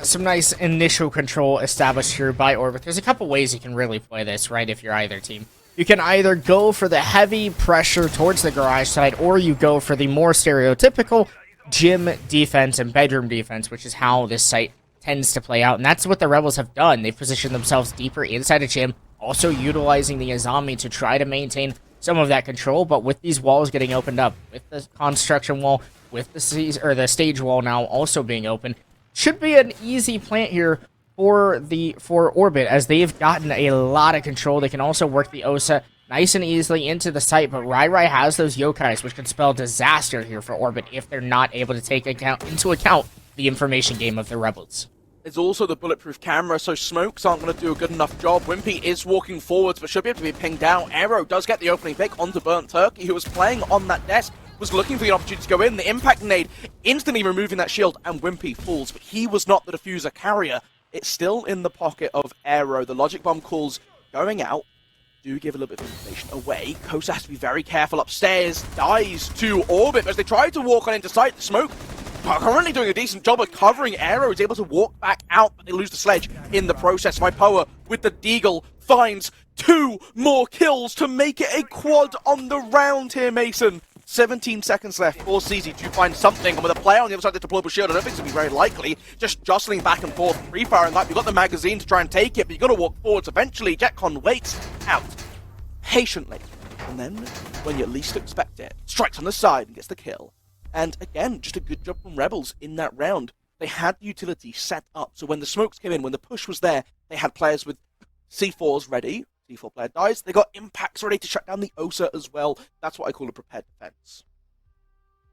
Some nice initial control established here by Orbit. There's a couple ways you can really play this, right, if you're either team. You can either go for the heavy pressure towards the garage side, or you go for the more stereotypical gym defense and bedroom defense, which is how this site tends to play out. And that's what the Rebels have done. They've positioned themselves deeper inside a gym, also utilizing the Azami to try to maintain some of that control, but with these walls getting opened up, with the construction wall, with the stage wall now also being open, should be an easy plant here for Orbit, as they've gotten a lot of control. They can also work the OSA nice and easily into the site, but Rai has those yokais, which could spell disaster here for Orbit if they're not able to take into account the information game of the Rebels. There's also the bulletproof camera, so smokes aren't going to do a good enough job. Wimpy is walking forwards, but should be able to be pinged down. Aero does get the opening pick onto Burnt Turkey, who was playing on that desk, was looking for the opportunity to go in. The impact nade instantly removing that shield, and Wimpy falls, but he was not the diffuser carrier. It's still in the pocket of Aero. The logic bomb calls going out do give a little bit of information away. Kosa has to be very careful upstairs, dies to Orbit as they try to walk on into sight. The smoke currently doing a decent job of covering Aero, is able to walk back out, but they lose the sledge in the process. Vipoa with the Deagle finds 2 more kills to make it a quad on the round here, Mason. 17 seconds left for CZ to find something, and with a player on the other side of the deployable shield, I don't think it's going to be very likely. Just jostling back and forth, pre-firing that. You've got the magazine to try and take it, but you've got to walk forwards eventually. Jetcon waits out patiently, and then, when you least expect it, strikes on the side and gets the kill. And again, just a good job from Rebels in that round. They had the utility set up, so when the smokes came in, when the push was there, they had players with C4s ready. C4 player dies. They got impacts ready to shut down the OSA as well. That's what I call a prepared defense.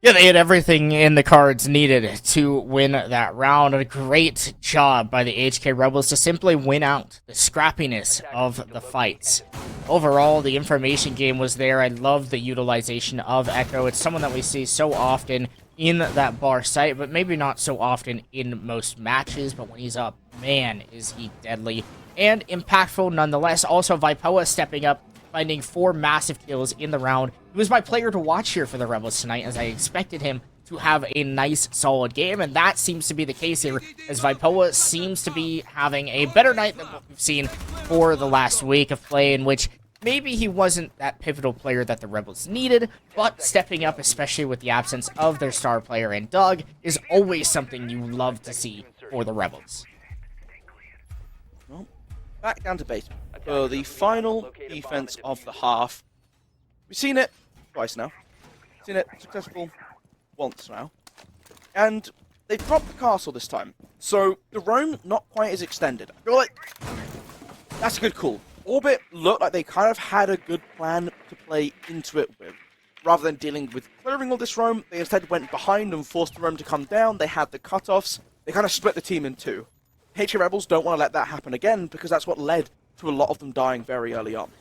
Yeah, they had everything in the cards needed to win that round. A great job by the HK Rebels to simply win out the scrappiness of the fights. Overall, the information game was there. I love the utilization of Echo. It's someone that we see so often in that bar site, but maybe not so often in most matches. But when he's up, man, is he deadly and impactful nonetheless. Also, Vipoa stepping up, finding 4 massive kills in the round. He was my player to watch here for the Rebels tonight, as I expected him to have a nice, solid game, and that seems to be the case here, as Vipoa seems to be having a better night than what we've seen for the last week of play, in which maybe he wasn't that pivotal player that the Rebels needed, but stepping up, especially with the absence of their star player and Doug, is always something you love to see for the Rebels. Well, back down to base for the final defense of the half. We've seen it twice now. Seen it successful once now. And they've dropped the castle this time, so the roam not quite as extended. I feel like that's a good call. Orbit looked like they kind of had a good plan to play into it with. Rather than dealing with clearing all this roam, they instead went behind and forced the roam to come down. They had the cutoffs. They kind of split the team in two. HK Rebels don't want to let that happen again, because that's what led to a lot of them dying very early on.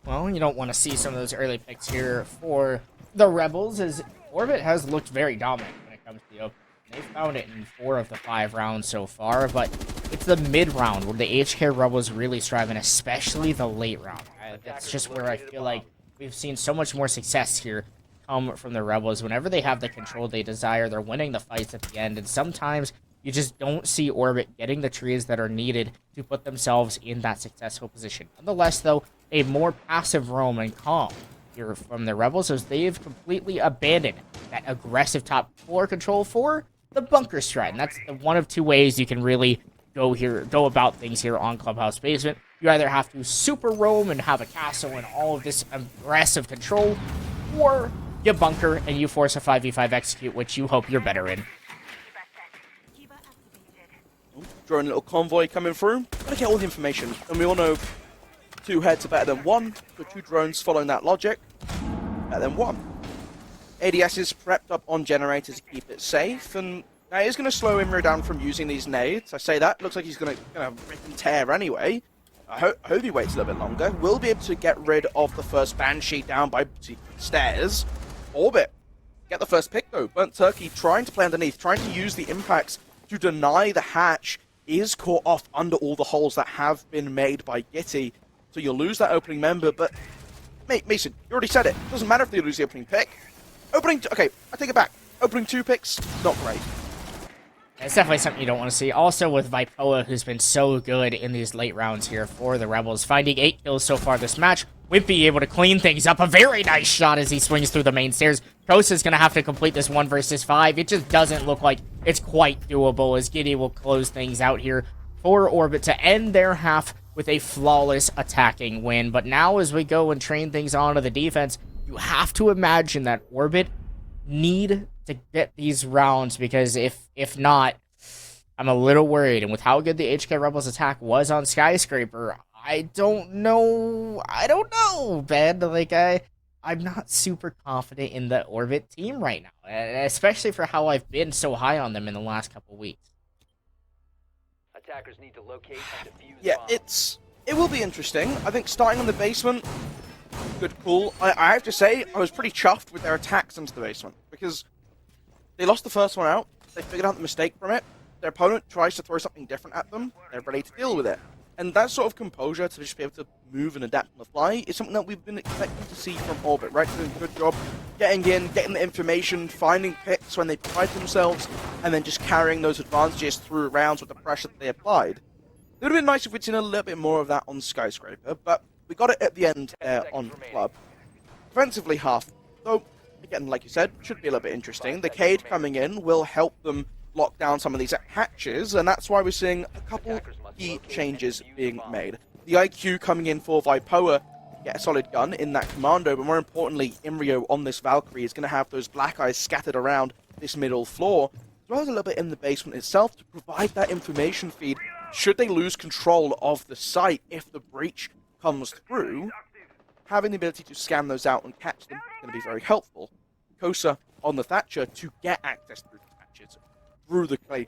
Well, you don't want to see some of those early picks here for the Rebels, as Orbit has looked very dominant when it comes to the open. They found it in 4 of the 5 rounds so far, but it's the mid-round where the HK Rebels really strive, and especially the late round. That's just where I feel like we've seen so much more success here come from the Rebels. Whenever they have the control they desire, they're winning the fights at the end, and sometimes you just don't see Orbit getting the trees that are needed to put themselves in that successful position. Nonetheless, though, a more passive roam and calm here from the Rebels, as they've completely abandoned that aggressive top 4 control for the bunker strat, and that's the one of 2 ways you can really go about things here on Clubhouse Basement. You either have to super roam and have a castle and all of this aggressive control, or you bunker and you force a 5v5 execute, which you hope you're better in. Drone little convoy coming through. Gotta get all the information, and we all know 2 heads are better than 1, so 2 drones following that logic, better than 1. ADS is prepped up on generators to keep it safe, and now he's going to slow Imro down from using these nades. I say that, looks like he's going to rip and tear anyway. I hope he waits a little bit longer. We'll be able to get rid of the first Banshee down by stairs. Orbit, get the first pick though. Burnt Turkey trying to play underneath, trying to use the impacts to deny the hatch, is caught off under all the holes that have been made by Gitty. So you'll lose that opening member, but Mason, you already said it. Doesn't matter if they lose the opening pick. Okay, I take it back. Opening 2 picks, not great. It's definitely something you don't want to see. Also with Vipoa, who's been so good in these late rounds here for the Rebels, finding 8 kills so far this match. Wimpy able to clean things up. A very nice shot as he swings through the main stairs. Kosa's going to have to complete this 1 versus 5. It just doesn't look like it's quite doable, as Giddy will close things out here for Orbit to end their half with a flawless attacking win. But now as we go and train things onto the defense, you have to imagine that Orbit need to get these rounds, because if not, I'm a little worried. And with how good the HK Rebels attack was on Skyscraper, I don't know, Ben. Like, I'm not super confident in the Orbit team right now, especially for how I've been so high on them in the last couple weeks. Attackers need to locate and defuse Yeah, bombs. it will be interesting. I think starting on the basement, good call. I have to say, I was pretty chuffed with their attacks into the basement, because they lost the first one out, they figured out the mistake from it, their opponent tries to throw something different at them, they're ready to deal with it. And that sort of composure to just be able to move and adapt on the fly is something that we've been expecting to see from Orbit, right? Doing a good job getting in, getting the information, finding picks when they pride themselves, and then just carrying those advantages through rounds with the pressure that they applied. It would have been nice if we'd seen a little bit more of that on Skyscraper, but we got it at the end on Club. Defensively half, though, again, like you said, should be a little bit interesting. The Cade coming in will help them lock down some of these hatches, and that's why we're seeing a couple key changes being made. The IQ coming in for Vipoa, get a solid gun in that commando, but more importantly, Imrio on this Valkyrie is going to have those black eyes scattered around this middle floor, as well as a little bit in the basement itself to provide that information feed should they lose control of the site if the breach comes through. Having the ability to scan those out and catch them is going to be very helpful. Kosa on the Thatcher to get access through the hatches, through the clay.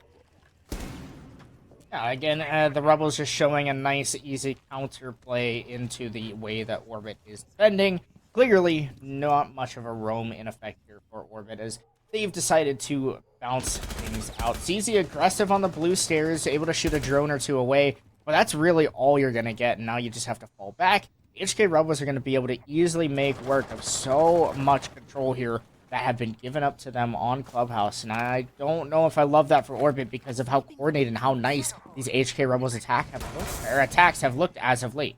Yeah, again, the Rebels just showing a nice, easy counterplay into the way that Orbit is defending. Clearly, not much of a roam in effect here for Orbit, as they've decided to bounce things out. CZ aggressive on the blue stairs, able to shoot a drone or 2 away, but that's really all you're going to get, and now you just have to fall back. HK Rebels are going to be able to easily make work of so much control here that have been given up to them on Clubhouse, and I don't know if I love that for Orbit because of how coordinated and how nice these HK Rebels attacks have looked as of late.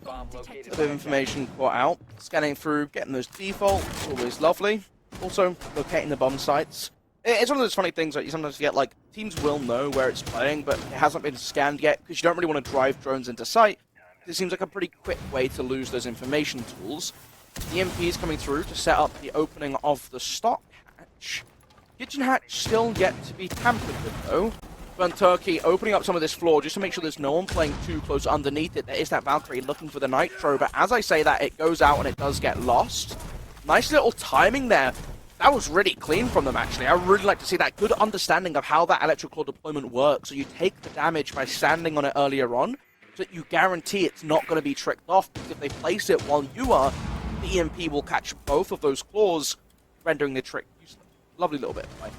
Bomb A located. bit of information caught out, scanning through, getting those defaults, always lovely. Also, locating the bomb sites. It's one of those funny things that you sometimes get, like, teams will know where it's playing, but it hasn't been scanned yet, because you don't really want to drive drones into sight. It seems like a pretty quick way to lose those information tools. EMPs coming through to set up the opening of the stock hatch. Kitchen hatch still yet to be tampered with, though. Burnt Turkey opening up some of this floor just to make sure there's no one playing too close underneath it. There is that Valkyrie looking for the Nitro, but as I say that, it goes out and it does get lost. Nice little timing there. That was really clean from them, actually. I really like to see that good understanding of how that electrical deployment works. So you take the damage by standing on it earlier on, so that you guarantee it's not going to be tricked off, because if they place it while you are, the EMP will catch both of those claws, rendering the trick useless. Lovely little bit of play.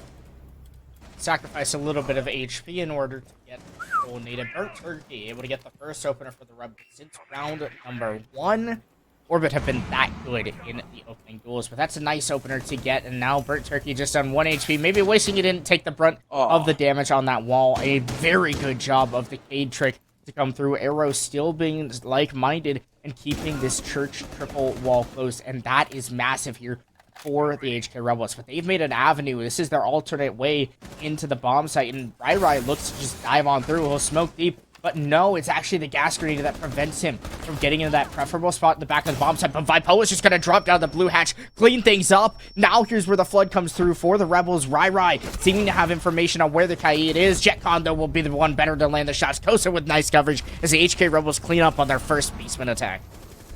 Sacrifice a little bit of HP in order to get the full needed. Burnt Turkey able to get the first opener for the Rebels since round number 1. Orbit have been that good in the opening duels, but that's a nice opener to get, and now Burnt Turkey just on 1 HP, maybe wishing he didn't take the brunt of the damage on that wall. A very good job of the Cade trick to come through. Arrow still being like-minded and keeping this church triple wall closed, and that is massive here for the HK Rebels. But they've made an avenue. This is their alternate way into the bomb site, and Rai looks to just dive on through. He'll smoke deep, but no, it's actually the gas grenade that prevents him from getting into that preferable spot in the back of the bomb site. But Vipo is just going to drop down the blue hatch, clean things up. Now here's where the flood comes through for the Rebels. Rai seeming to have information on where the Kaid is. Jetcon, though, will be the one better to land the shots. Kosa with nice coverage as the HK Rebels clean up on their first Beastman attack.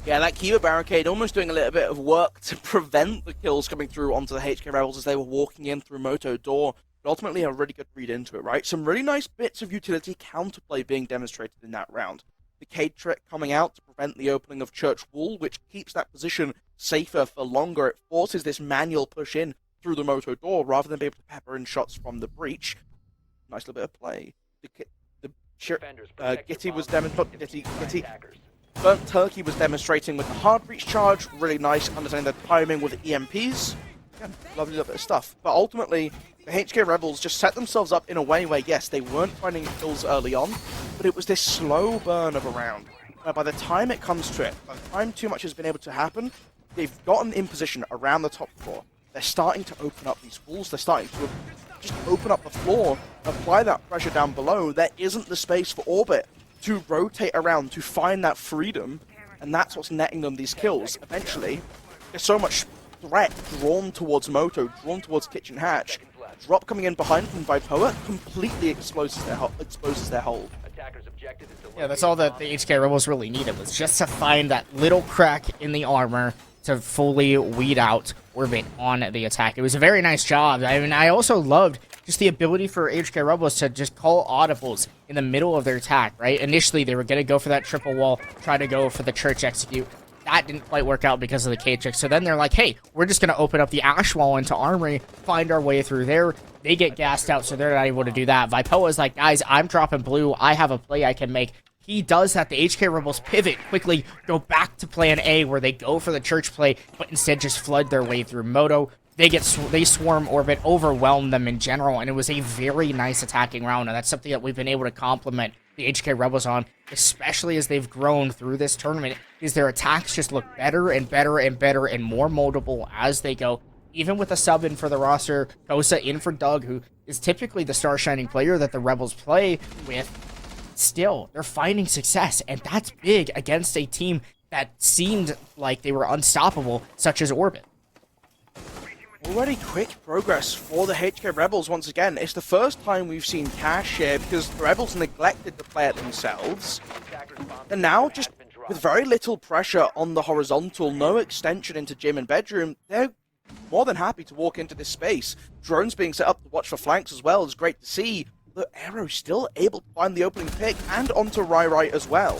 Yeah, that Kiva barricade almost doing a little bit of work to prevent the kills coming through onto the HK Rebels as they were walking in through Moto door. But ultimately, a really good read into it, right? Some really nice bits of utility counterplay being demonstrated in that round. The Cade trick coming out to prevent the opening of Church Wall, which keeps that position safer for longer. It forces this manual push in through the Moto door rather than be able to pepper in shots from the breach. Nice little bit of play. Gitty was demonstrating. Burnt Turkey was demonstrating with the hard breach charge. Really nice, understanding the timing with the EMPs. Again, lovely little bit of stuff. But ultimately, the HK Rebels just set themselves up in a way where, yes, they weren't finding kills early on, but it was this slow burn of a round. Where by the time it comes to it, by the time too much has been able to happen, they've gotten in position around the top floor. They're starting to open up these walls. They're starting to just open up the floor, apply that pressure down below. There isn't the space for Orbit to rotate around, to find that freedom, and that's what's netting them these kills. Eventually, there's so much threat drawn towards Moto, drawn towards Kitchen Hatch. Drop coming in behind from Vipoa completely exposes their hold. Yeah, that's all that the HK Rebels really needed, was just to find that little crack in the armor to fully weed out Orbit on the attack. It was a very nice job. I mean, I also loved just the ability for HK Rebels to just call audibles in the middle of their attack, right? Initially, they were going to go for that triple wall, try to go for the church execute. That didn't quite work out because of the Cade trick. So then they're like, hey, we're just going to open up the Ash Wall into Armory, find our way through there. They get gassed out, so they're not able to do that. Vipoa is like, guys, I'm dropping blue. I have a play I can make. He does that. The HK Rebels pivot quickly, go back to plan A, where they go for the church play, but instead just flood their way through Moto. They swarm Orbit, overwhelm them in general, and it was a very nice attacking round, and that's something that we've been able to compliment the HK Rebels on, especially as they've grown through this tournament, is their attacks just look better and better and better and more moldable as they go. Even with a sub in for the roster, Kosa in for Doug, who is typically the star shining player that the Rebels play with, still, they're finding success, and that's big against a team that seemed like they were unstoppable, such as Orbit. Already quick progress for the HK Rebels once again. It's the first time we've seen Cash here because the Rebels neglected to play it themselves. And now, just with very little pressure on the horizontal, no extension into gym and bedroom, they're more than happy to walk into this space. Drones being set up to watch for flanks as well is great to see. The Arrow still able to find the opening pick and onto Rai as well.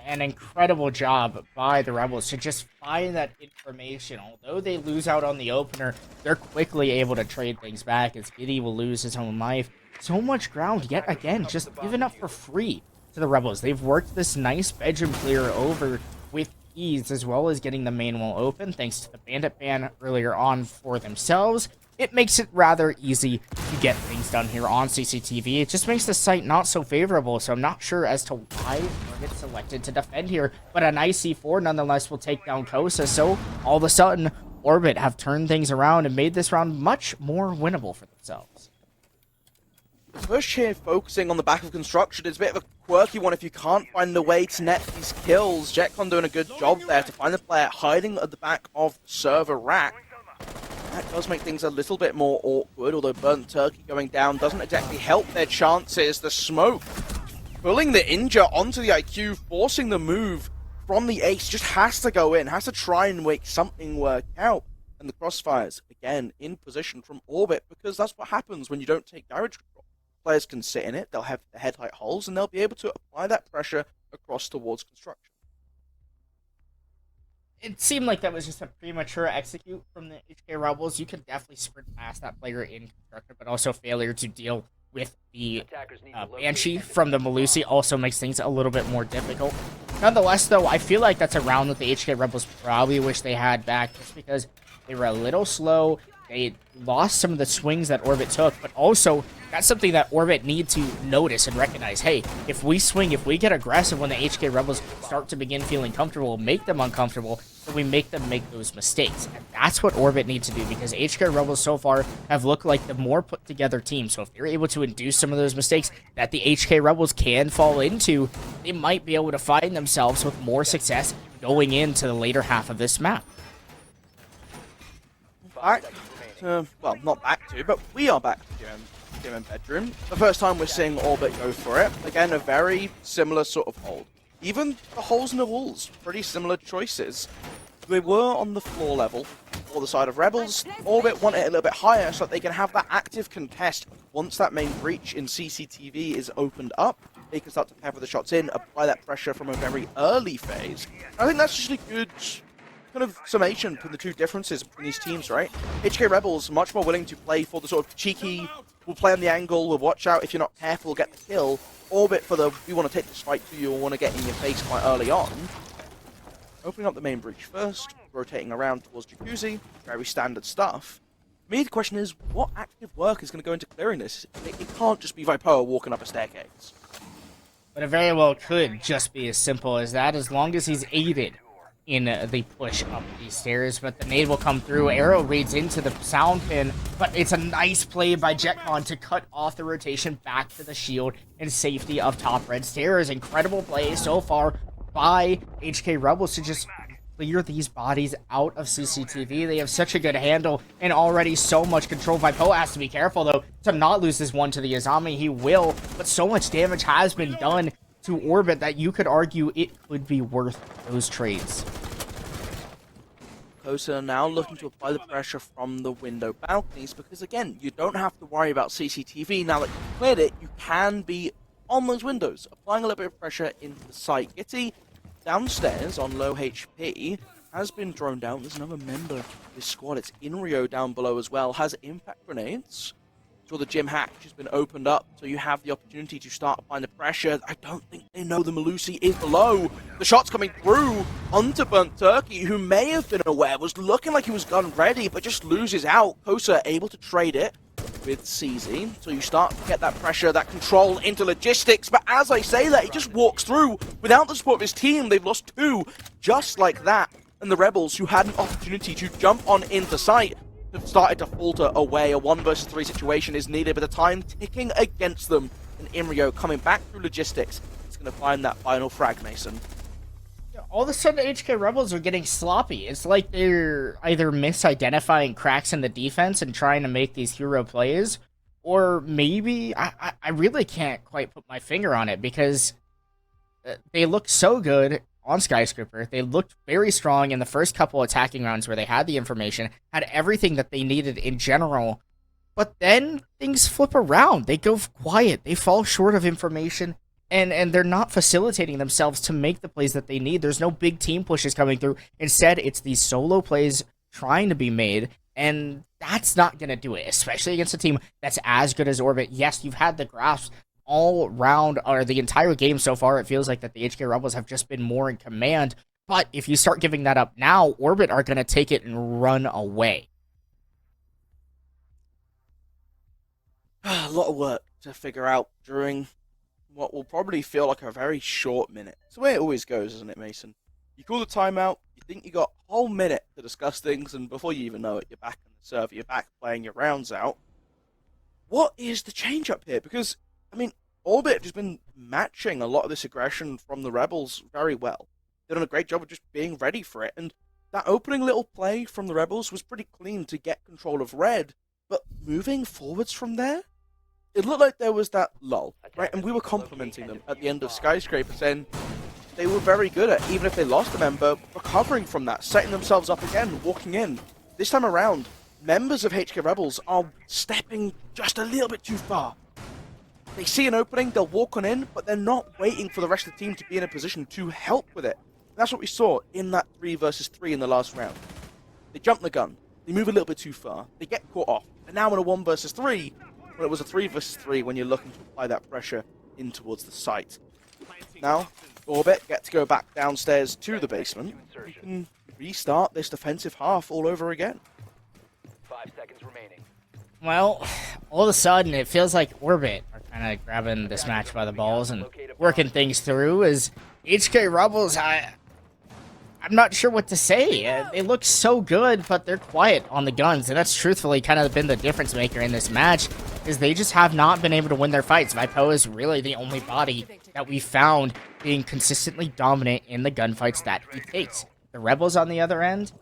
An incredible job by the Rebels to just find that information. Although they lose out on the opener, they're quickly able to trade things back as Giddy will lose his own life. So much ground yet again, just given up for free to the Rebels. They've worked this nice bedroom clear over with ease, as well as getting the main wall open thanks to the bandit ban earlier on for themselves. It makes it rather easy to get things done here on CCTV. It just makes the site not so favorable, so I'm not sure as to why Orbit selected to defend here. But a nice C4 nonetheless will take down Kosa, so all of a sudden, Orbit have turned things around and made this round much more winnable for themselves. push here, focusing on the back of construction, is a bit of a quirky one if you can't find a way to net these kills. Jetcon doing a good job there to find the player hiding at the back of the server rack. That does make things a little bit more awkward, although Burnt Turkey going down doesn't exactly help their chances. The smoke pulling the Inja onto the IQ, forcing the move from the Ace, just has to go in, has to try and make something work out. And the crossfires, again, in position from Orbit, because that's what happens when you don't take garage control. Players can sit in it, they'll have the headlight holes, and they'll be able to apply that pressure across towards construction. It seemed like that was just a premature execute from the HK Rebels. You could definitely sprint past that player in construction, but also failure to deal with the Banshee from the Melusi also makes things a little bit more difficult. Nonetheless, though, I feel like that's a round that the HK Rebels probably wish they had back, just because they were a little slow. They lost some of the swings that Orbit took, but also that's something that Orbit need to notice and recognize. Hey, if we swing, if we get aggressive when the HK Rebels start to begin feeling comfortable, make them uncomfortable, then we make them make those mistakes. And that's what Orbit needs to do, because HK Rebels so far have looked like the more put together team. So if they're able to induce some of those mistakes that the HK Rebels can fall into, they might be able to find themselves with more success going into the later half of this map. Back to, well, not back to, but we are back to Gym and Bedroom. The first time we're seeing Orbit go for it. Again, a very similar sort of hold. Even the holes in the walls, pretty similar choices. They were on the floor level for the side of Rebels. Orbit want it a little bit higher so that they can have that active contest. Once that main breach in CCTV is opened up, they can start to cover the shots in, apply that pressure from a very early phase. I think that's just a good kind of summation between the two differences between these teams, right? HK Rebels much more willing to play for the sort of cheeky, we'll play on the angle, we'll watch out, if you're not careful, we'll get the kill. Orbit for the, we want to take this fight to you, or want to get in your face quite early on. Opening up the main breach first, rotating around towards Jacuzzi, very standard stuff. For me, the question is, what active work is going to go into clearing this? It can't just be Vipoa walking up a staircase. But it very well could just be as simple as that, as long as he's aided in the push up these stairs. But the nade will come through. Arrow reads into the sound pin, but it's a nice play by Jetcon to cut off the rotation back to the shield and safety of top red stairs. Incredible play so far by HK Rebels to just clear these bodies out of CCTV. They have such a good handle and already so much control. Vipoa has to be careful, though, to not lose this one to the Azami. He will, but so much damage has been done to Orbit that you could argue it could be worth those trades. Kosa now looking to apply the pressure from the window balconies, because again, you don't have to worry about CCTV. Now that you've cleared it, you can be on those windows, applying a little bit of pressure into the site. Gitty downstairs on low HP has been drone down. There's another member of this squad. It's Inrio down below as well, has impact grenades. So the gym hatch has been opened up, so you have the opportunity to start applying the pressure. I don't think they know the Melusi is below. The shot's coming through onto Burnt Turkey, who may have been aware, was looking like he was gun ready, but just loses out. Kosa able to trade it with CZ, so you start to get that pressure, that control into logistics. But as I say that, he just walks through without the support of his team. They've lost two just like that. And the Rebels, who had an opportunity to jump on into sight, have started to falter away. A 1 versus 3 situation is needed, but the time ticking against them. And Imrio coming back through logistics is going to find that final frag, Mason. All of a sudden, the HK Rebels are getting sloppy. It's like they're either misidentifying cracks in the defense and trying to make these hero plays, or maybe, I really can't quite put my finger on it, because they look so good on Skyscraper. They looked very strong in the first couple attacking rounds where they had the information, had everything that they needed in general, but then things flip around. They go quiet. They fall short of information, and they're not facilitating themselves to make the plays that they need. There's no big team pushes coming through. Instead, it's these solo plays trying to be made, and that's not going to do it, especially against a team that's as good as Orbit. Yes, you've had the grasp all round, or the entire game so far. It feels like that the HK Rebels have just been more in command, but if you start giving that up now, Orbit are going to take it and run away. A lot of work to figure out during what will probably feel like a very short minute. It's the way it always goes, isn't it, Mason? You call the timeout, you think you got a whole minute to discuss things, and before you even know it, you're back on the server, you're back playing your rounds out. what is the change up here? Because, I mean, Orbit have just been matching a lot of this aggression from the Rebels very well. They've done a great job of just being ready for it, and that opening little play from the Rebels was pretty clean to get control of Red, but moving forwards from there, it looked like there was that lull, right? And we were complimenting them at the end of Skyscraper, saying they were very good at, even if they lost a member, recovering from that, setting themselves up again, walking in. This time around, members of HK Rebels are stepping just a little bit too far. They see an opening, they'll walk on in, but they're not waiting for the rest of the team to be in a position to help with it. And that's what we saw in that 3 versus 3 in the last round. They jump the gun, they move a little bit too far, they get caught off. And now in a 1 versus 3, when it was a 3 versus 3, when you're looking to apply that pressure in towards the site. Now, Orbit get to go back downstairs to the basement. You can restart this defensive half all over again. 5 seconds remaining. Well, all of a sudden, it feels like Orbit are kind of grabbing this match by the balls and working things through. As HK Rebels, I'm not sure what to say. They look so good, but they're quiet on the guns, and that's truthfully kind of been the difference maker in this match, is they just have not been able to win their fights. Vipo is really the only body that we found being consistently dominant in the gunfights that he takes. The Rebels, on the other end,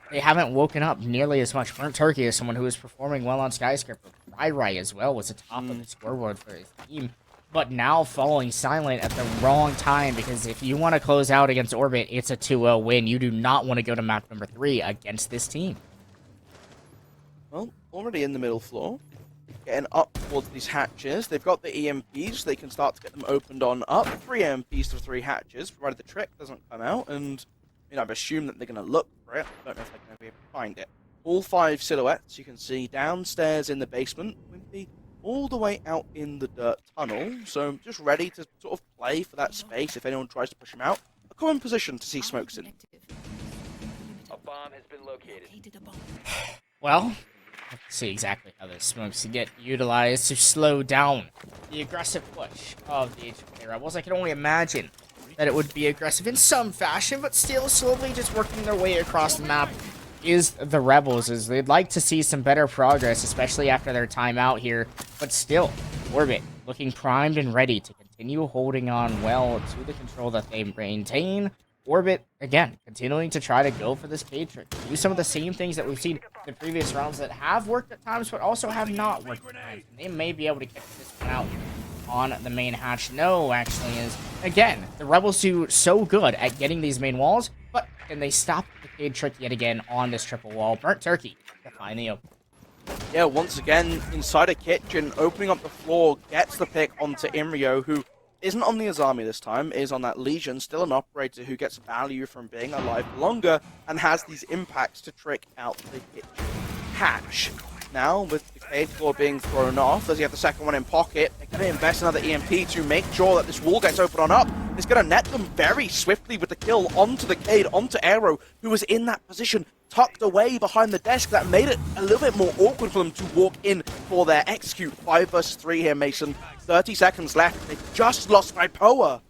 they haven't woken up nearly as much. Burnt Turkey is someone who is performing well on Skyscraper. Rai as well was atop of the scoreboard for his team, but now falling silent at the wrong time, because if you want to close out against Orbit, it's a 2-0 win. You do not want to go to map number 3 against this team. Well, already in the middle floor, getting up towards these hatches. They've got the EMPs, they can start to get them opened on up. 3 EMPs to 3 hatches, provided the trick doesn't come out, and I've assumed that they're going to look for it. I don't know if they're going to be able to find it. All 5 silhouettes you can see downstairs in the basement. Wimpy all the way out in the dirt tunnel, so just ready to sort of play for that space if anyone tries to push him out. A common position to see smokes in. A bomb has been located. Well, let's see exactly how the smokes get utilized to slow down the aggressive push of the HK Rebels. I can only imagine that it would be aggressive in some fashion, but still slowly just working their way across the map is the Rebels, as they'd like to see some better progress, especially after their timeout here. But still, Orbit looking primed and ready to continue holding on well to the control that they maintain. Orbit, again, continuing to try to go for this Cade trick. Do some of the same things that we've seen in previous rounds that have worked at times, but also have not worked at times. They may be able to catch this one out on the main hatch. No, actually, is, again, the Rebels do so good at getting these main walls, but can they stop the Cade trick yet again on this triple wall? Burnt Turkey to find the open. Yeah, once again, inside a kitchen, opening up the floor, gets the pick onto Imrio, who isn't on the Azami this time, is on that Legion, still an operator who gets value from being alive longer, and has these impacts to trick out the kitchen hatch. Now, with the Cade floor being thrown off, as you have the second one in pocket, they're going to invest another EMP to make sure that this wall gets open on up. It's going to net them very swiftly with the kill onto the Cade, onto Aero, who was in that position, tucked away behind the desk. That made it a little bit more awkward for them to walk in for their execute. 5 versus 3 here, Mason. 30 seconds left. They just lost Vipoa.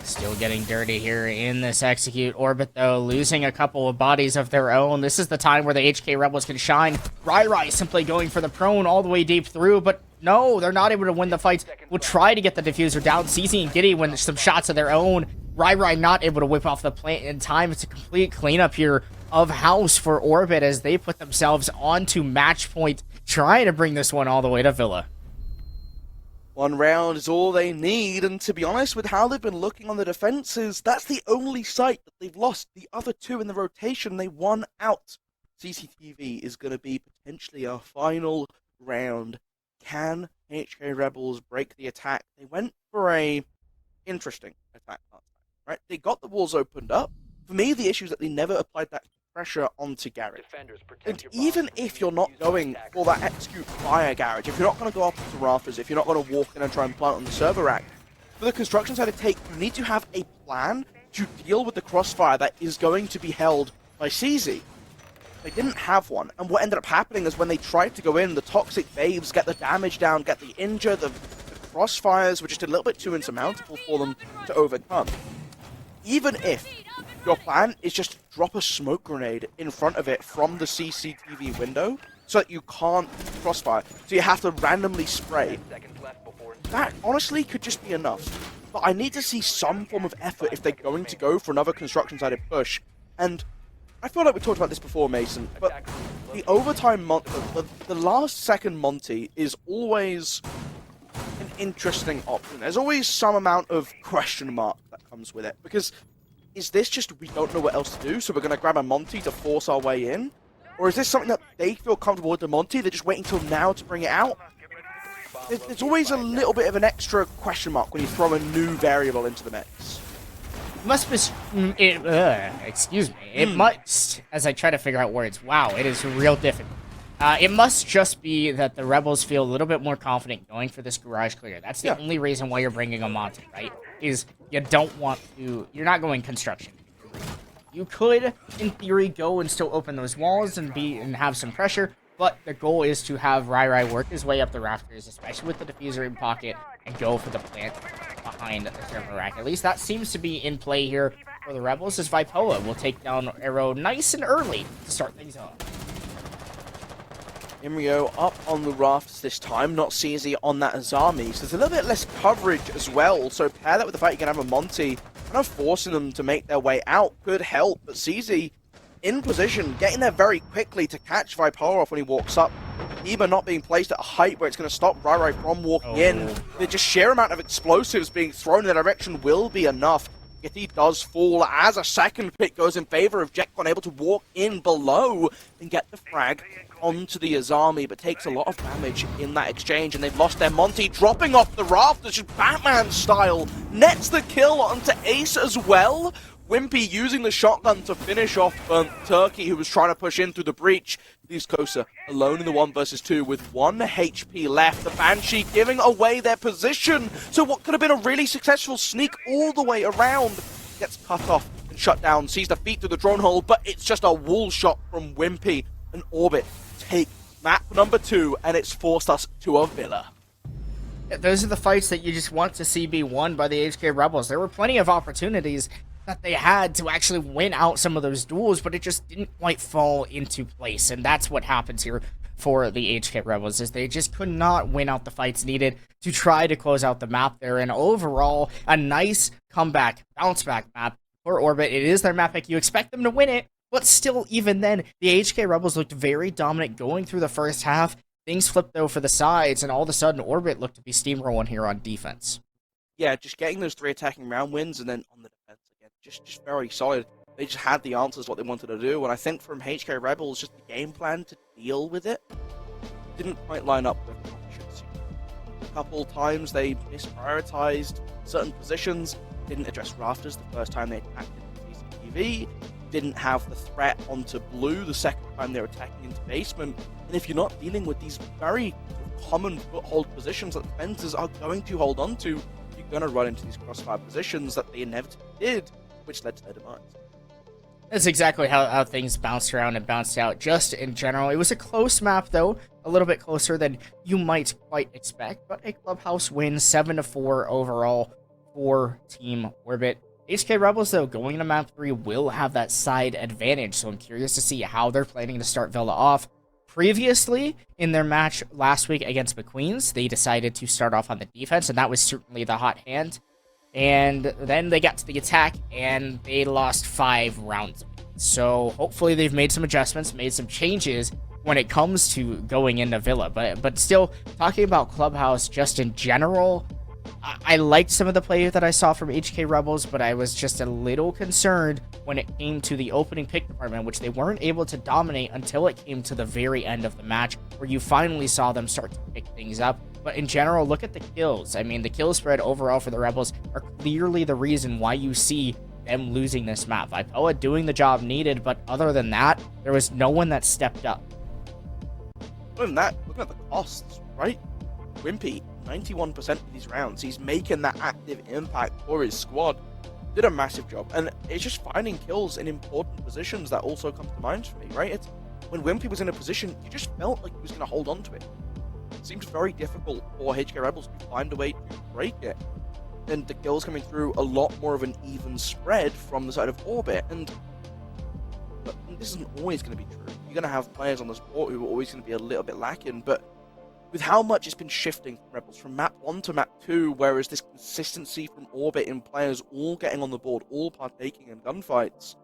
Still getting dirty here in this execute. Orbit, though, losing a couple of bodies of their own. This is the time where the HK Rebels can shine. Rai simply going for the prone all the way deep through, but no, they're not able to win the fight. We'll try to get the diffuser down. CZ and Giddy win some shots of their own. Rai not able to whip off the plant in time. It's a complete cleanup here of house for Orbit as they put themselves onto match point, trying to bring this one all the way to Villa. 1 round is all they need, and to be honest, with how they've been looking on the defenses, that's the only site that they've lost. The other 2 in the rotation, they won out. CCTV is going to be potentially our final round. Can HK Rebels break the attack? They went for a interesting attack last time, right? They got the walls opened up. For me, the issue is that they never applied that pressure onto Garage. And even if you're not going for that execute via Garage, if you're not going to go up to rafters, if you're not going to walk in and try and plant on the server rack, for the construction side to take, you need to have a plan to deal with the crossfire that is going to be held by CZ. They didn't have one, and what ended up happening is when they tried to go in, the toxic babes get the damage down, get the injured, the crossfires were just a little bit too insurmountable for them to overcome. Even if your plan is just drop a smoke grenade in front of it from the CCTV window, so that you can't crossfire. So you have to randomly spray. 10 seconds left before That honestly could just be enough. But I need to see some form of effort if they're going to go for another construction-sided push. And I feel like we talked about this before, Mason, but the overtime the last second Monty is always an interesting option. There's always some amount of question mark that comes with it. Because is this just we don't know what else to do, so we're going to grab a Monty to force our way in? Or is this something that they feel comfortable with the Monty, they're just waiting till now to bring it out? There's always a little bit of an extra question mark when you throw a new variable into the mix. Must be, excuse me. It must, as I try to figure out words. Wow, it is real difficult. It must just be that the Rebels feel a little bit more confident going for this garage clear. That's the only reason why you're bringing a Monty, right? Is you don't want to, you're not going construction. You could, in theory, go and still open those walls and have some pressure, but the goal is to have Rai work his way up the rafters, especially with the diffuser in pocket, and go for the plant behind the server rack. At least that seems to be in play here for the Rebels, as Vipoa will take down Arrow nice and early to start things off. Imrio up on the rafters this time, not CZ on that Azami, so there's a little bit less coverage as well, so pair that with the fact you can have a Monty, kind of forcing them to make their way out could help, but CZ in position, getting there very quickly to catch Vipoa off when he walks up. Eba not being placed at a height where it's going to stop Rai from walking in. The just sheer amount of explosives being thrown in the direction will be enough. If he does fall as a second pick goes in favor of Jekon able to walk in below and get the frag onto the Azami, but takes a lot of damage in that exchange, and they've lost their Monty, dropping off the rafters, just Batman style, nets the kill onto Ace as well. Wimpy using the shotgun to finish off Turkey, who was trying to push in through the breach. Leaves Kosa alone in the 1 versus 2 with 1 HP left. The Banshee giving away their position. So what could have been a really successful sneak all the way around gets cut off and shut down. Sees the feet through the drone hole, but it's just a wall shot from Wimpy. And Orbit take map number 2, and it's forced us to a villa. Those are the fights that you just want to see be won by the HK Rebels. There were plenty of opportunities that they had to actually win out some of those duels, but it just didn't quite fall into place, and that's what happens here for the HK Rebels, is they just could not win out the fights needed to try to close out the map there, and overall, a nice comeback, bounce-back map for Orbit. It is their map pick. You expect them to win it, but still, even then, the HK Rebels looked very dominant going through the first half. Things flipped, though, for the sides, and all of a sudden, Orbit looked to be steamrolling here on defense. Yeah, just getting those 3 attacking round wins, and then on the defense again, just very solid. They just had the answers what they wanted to do, and I think from HK Rebels, just the game plan to deal with it didn't quite line up with what we should see. A couple times they misprioritized certain positions, didn't address rafters the first time they attacked into CCTV, didn't have the threat onto blue the second time they were attacking into basement, and if you're not dealing with these very common foothold positions that defenses are going to hold on to, you're going to run into these crossfire positions that they inevitably did, which led to their demise. That's exactly how things bounced around and bounced out, just in general. It was a close map, though, a little bit closer than you might quite expect, but a Clubhouse win, 7-4 overall for Team Orbit. HK Rebels, though, going into map 3 will have that side advantage, so I'm curious to see how they're planning to start Villa off. Previously, in their match last week against McQueen's, they decided to start off on the defense, and that was certainly the hot hand. And then they got to the attack, and they lost 5 rounds. So hopefully they've made some adjustments, made some changes when it comes to going into Villa. But still, talking about Clubhouse just in general, I liked some of the play that I saw from HK Rebels, but I was just a little concerned when it came to the opening pick department, which they weren't able to dominate until it came to the very end of the match, where you finally saw them start to pick things up. But in general, look at the kills. I mean, the kill spread overall for the Rebels are clearly the reason why you see them losing this map. Vipoa doing the job needed, but other than that, there was no one that stepped up. Other than that, looking at the costs, right? Wimpy, 91% of these rounds, he's making that active impact for his squad. Did a massive job, and it's just finding kills in important positions that also come to mind for me, right? It's when Wimpy was in a position, you just felt like he was going to hold on to it. It seems very difficult for HK Rebels to find a way to break it. And the kills coming through a lot more of an even spread from the side of Orbit. And but this isn't always going to be true. You're going to have players on the sport who are always going to be a little bit lacking, but with how much it's been shifting from Rebels from map 1 to map 2, whereas this consistency from Orbit in players all getting on the board, all partaking in gunfights,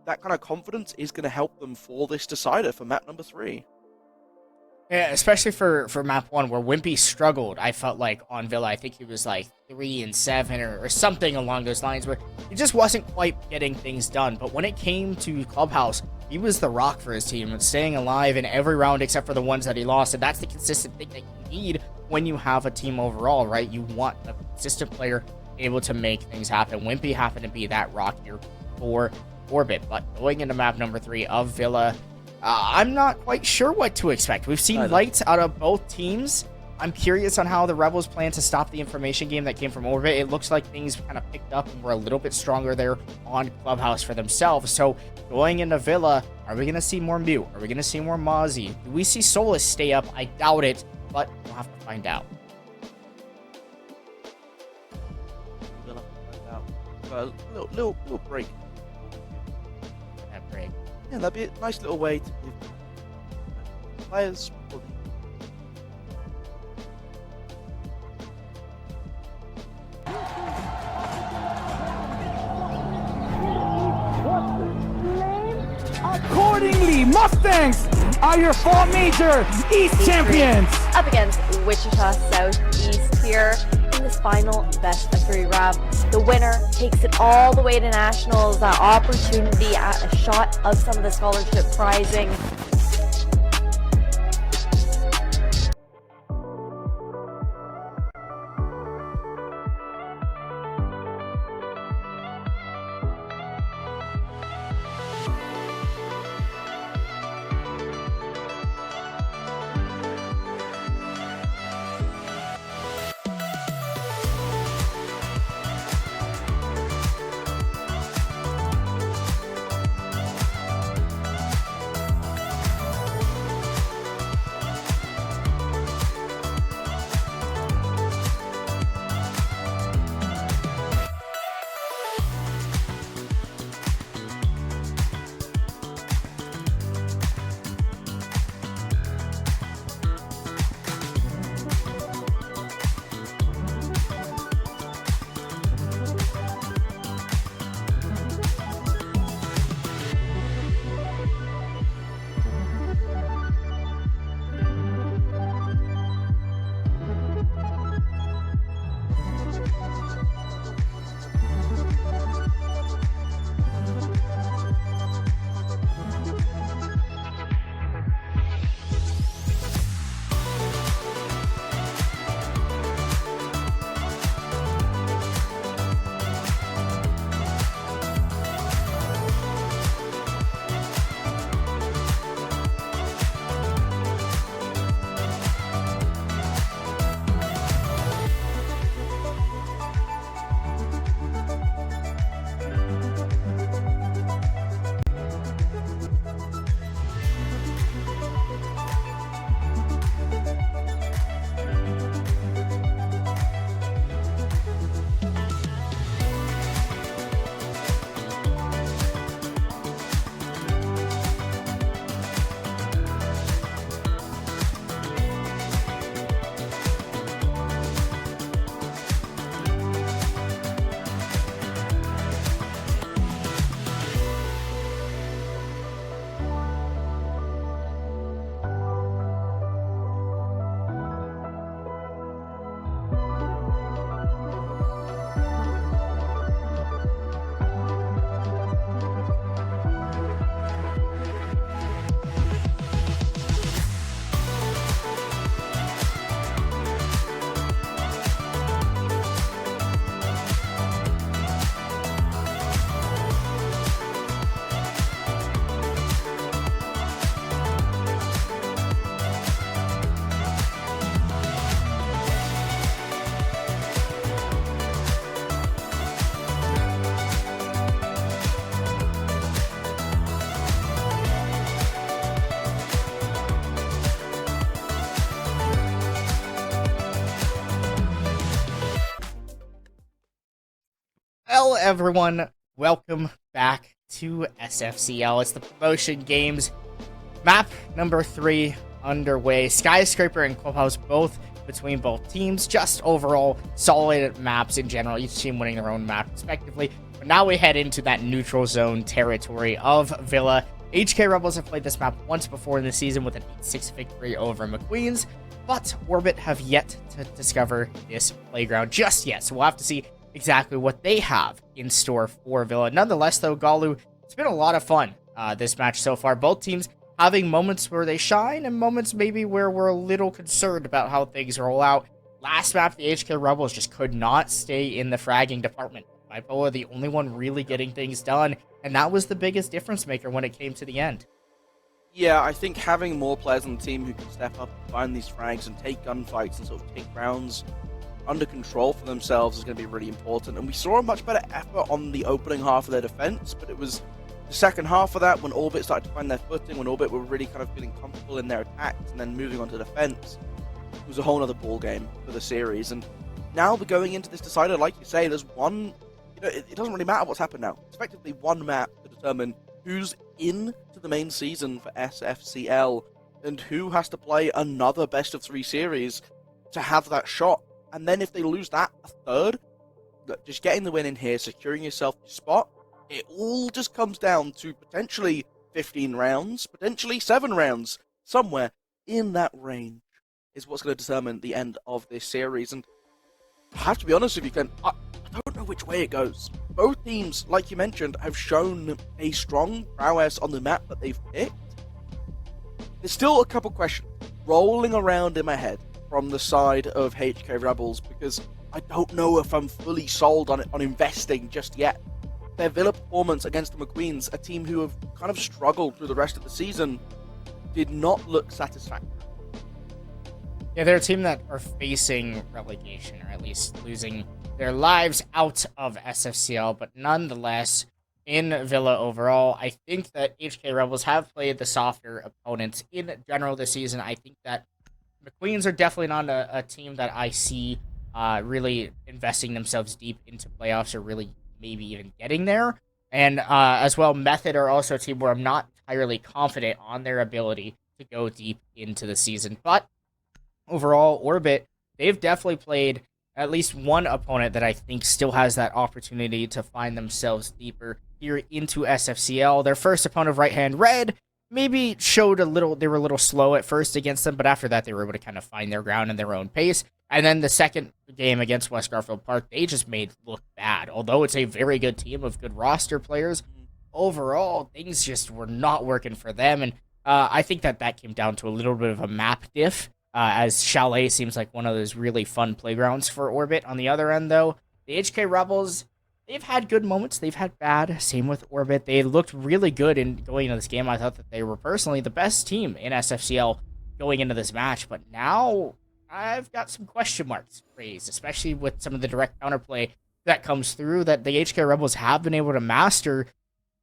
that kind of confidence is going to help them for this decider for map number 3. Yeah, especially for map 1, where Wimpy struggled, I felt like, on Villa. I think he was like 3-7 or something along those lines, where he just wasn't quite getting things done. But when it came to Clubhouse, he was the rock for his team, and staying alive in every round except for the ones that he lost. And that's the consistent thing that you need when you have a team overall, right? You want a consistent player able to make things happen. Wimpy happened to be that rock here for Orbit. But going into map number 3 of Villa, I'm not quite sure what to expect. We've seen lights out of both teams. I'm curious on how the Rebels plan to stop the information game that came from Orbit. It looks like things kind of picked up and were a little bit stronger there on Clubhouse for themselves. So going into Villa, are we going to see more Mew? Are we going to see more Mozzie? Do we see Solus stay up? I doubt it, but we'll have to find out. We'll have to find out. A little break. That break. Yeah, that'd be a nice little way to give players. Accordingly, Mustangs are your fall major East champions. Up against Wichita Southeast here in this final best of 3 wrap. The winner takes it all the way to nationals, that opportunity at a shot of some of the scholarship prizing. Well, everyone, welcome back to SFCL. It's the promotion games. Map number 3 underway. Skyscraper and Clubhouse both between both teams. Just overall solid maps in general. Each team winning their own map respectively. But now we head into that neutral zone territory of Villa. HK Rebels have played this map once before in the season with an 8-6 victory over McQueen's. But Orbit have yet to discover this playground just yet. So we'll have to see exactly what they have in store for Villa. Nonetheless, though, Galu, it's been a lot of fun this match so far. Both teams having moments where they shine and moments maybe where we're a little concerned about how things roll out. Last map, the HK Rebels just could not stay in the fragging department. Bipolar, the only one really getting things done, and that was the biggest difference maker when it came to the end. Yeah, I think having more players on the team who can step up and find these frags and take gunfights and sort of take rounds under control for themselves is going to be really important. And we saw a much better effort on the opening half of their defense, but it was the second half of that when Orbit started to find their footing, when Orbit were really kind of feeling comfortable in their attacks and then moving on to defense. It was a whole other ball game for the series. And now we're going into this decider, like you say, there's one, it doesn't really matter what's happened now. It's effectively one map to determine who's in to the main season for SFCL and who has to play another best of 3 series to have that shot. And then if they lose that, a third, look, just getting the win in here, securing yourself a spot, it all just comes down to potentially 15 rounds, potentially 7 rounds, somewhere in that range is what's going to determine the end of this series. And I have to be honest with you, Ken, I don't know which way it goes. Both teams, like you mentioned, have shown a strong prowess on the map that they've picked. There's still a couple questions rolling around in my head from the side of HK Rebels, because I don't know if I'm fully sold on investing just yet. Their Villa performance against the McQueens, a team who have kind of struggled through the rest of the season, did not look satisfactory. Yeah, they're a team that are facing relegation, or at least losing their lives out of SFCL, but nonetheless, in Villa overall, I think that HK Rebels have played the softer opponents in general this season. I think that McQueens are definitely not a team that I see really investing themselves deep into playoffs or really maybe even getting there. And as well, Method are also a team where I'm not entirely confident on their ability to go deep into the season. But overall, Orbit, they've definitely played at least one opponent that I think still has that opportunity to find themselves deeper here into SFCL. Their first opponent, Right Hand Red, maybe showed they were a little slow at first against them, but after that they were able to kind of find their ground in their own pace. And then the second game against West Garfield Park, they just made look bad. Although it's a very good team of good roster players, overall, things just were not working for them. And I think that came down to a little bit of a map diff, as Chalet seems like one of those really fun playgrounds for Orbit. On the other end, though, the HK Rebels, they've had good moments, they've had bad. Same with Orbit. They looked really good in going into this game. I thought that they were personally the best team in SFCL going into this match, but now I've got some question marks raised, especially with some of the direct counterplay that comes through that the HK Rebels have been able to master.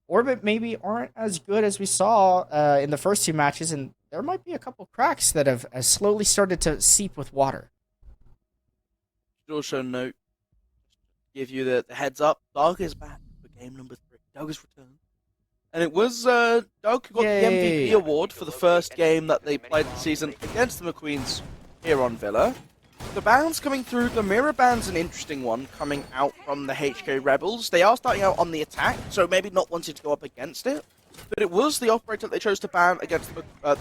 Orbit maybe aren't as good as we saw in the first 2 matches, and there might be a couple cracks that have slowly started to seep with water. Should also note, give you the heads up, Doug is back for game number 3. Doug has returned. And it was Doug who got the MVP award for the first game that they played this season against the McQueens here on Villa. The bans coming through, the mirror ban's an interesting one coming out from the HK Rebels. They are starting out on the attack, so maybe not wanting to go up against it. But it was the operator that they chose to ban against,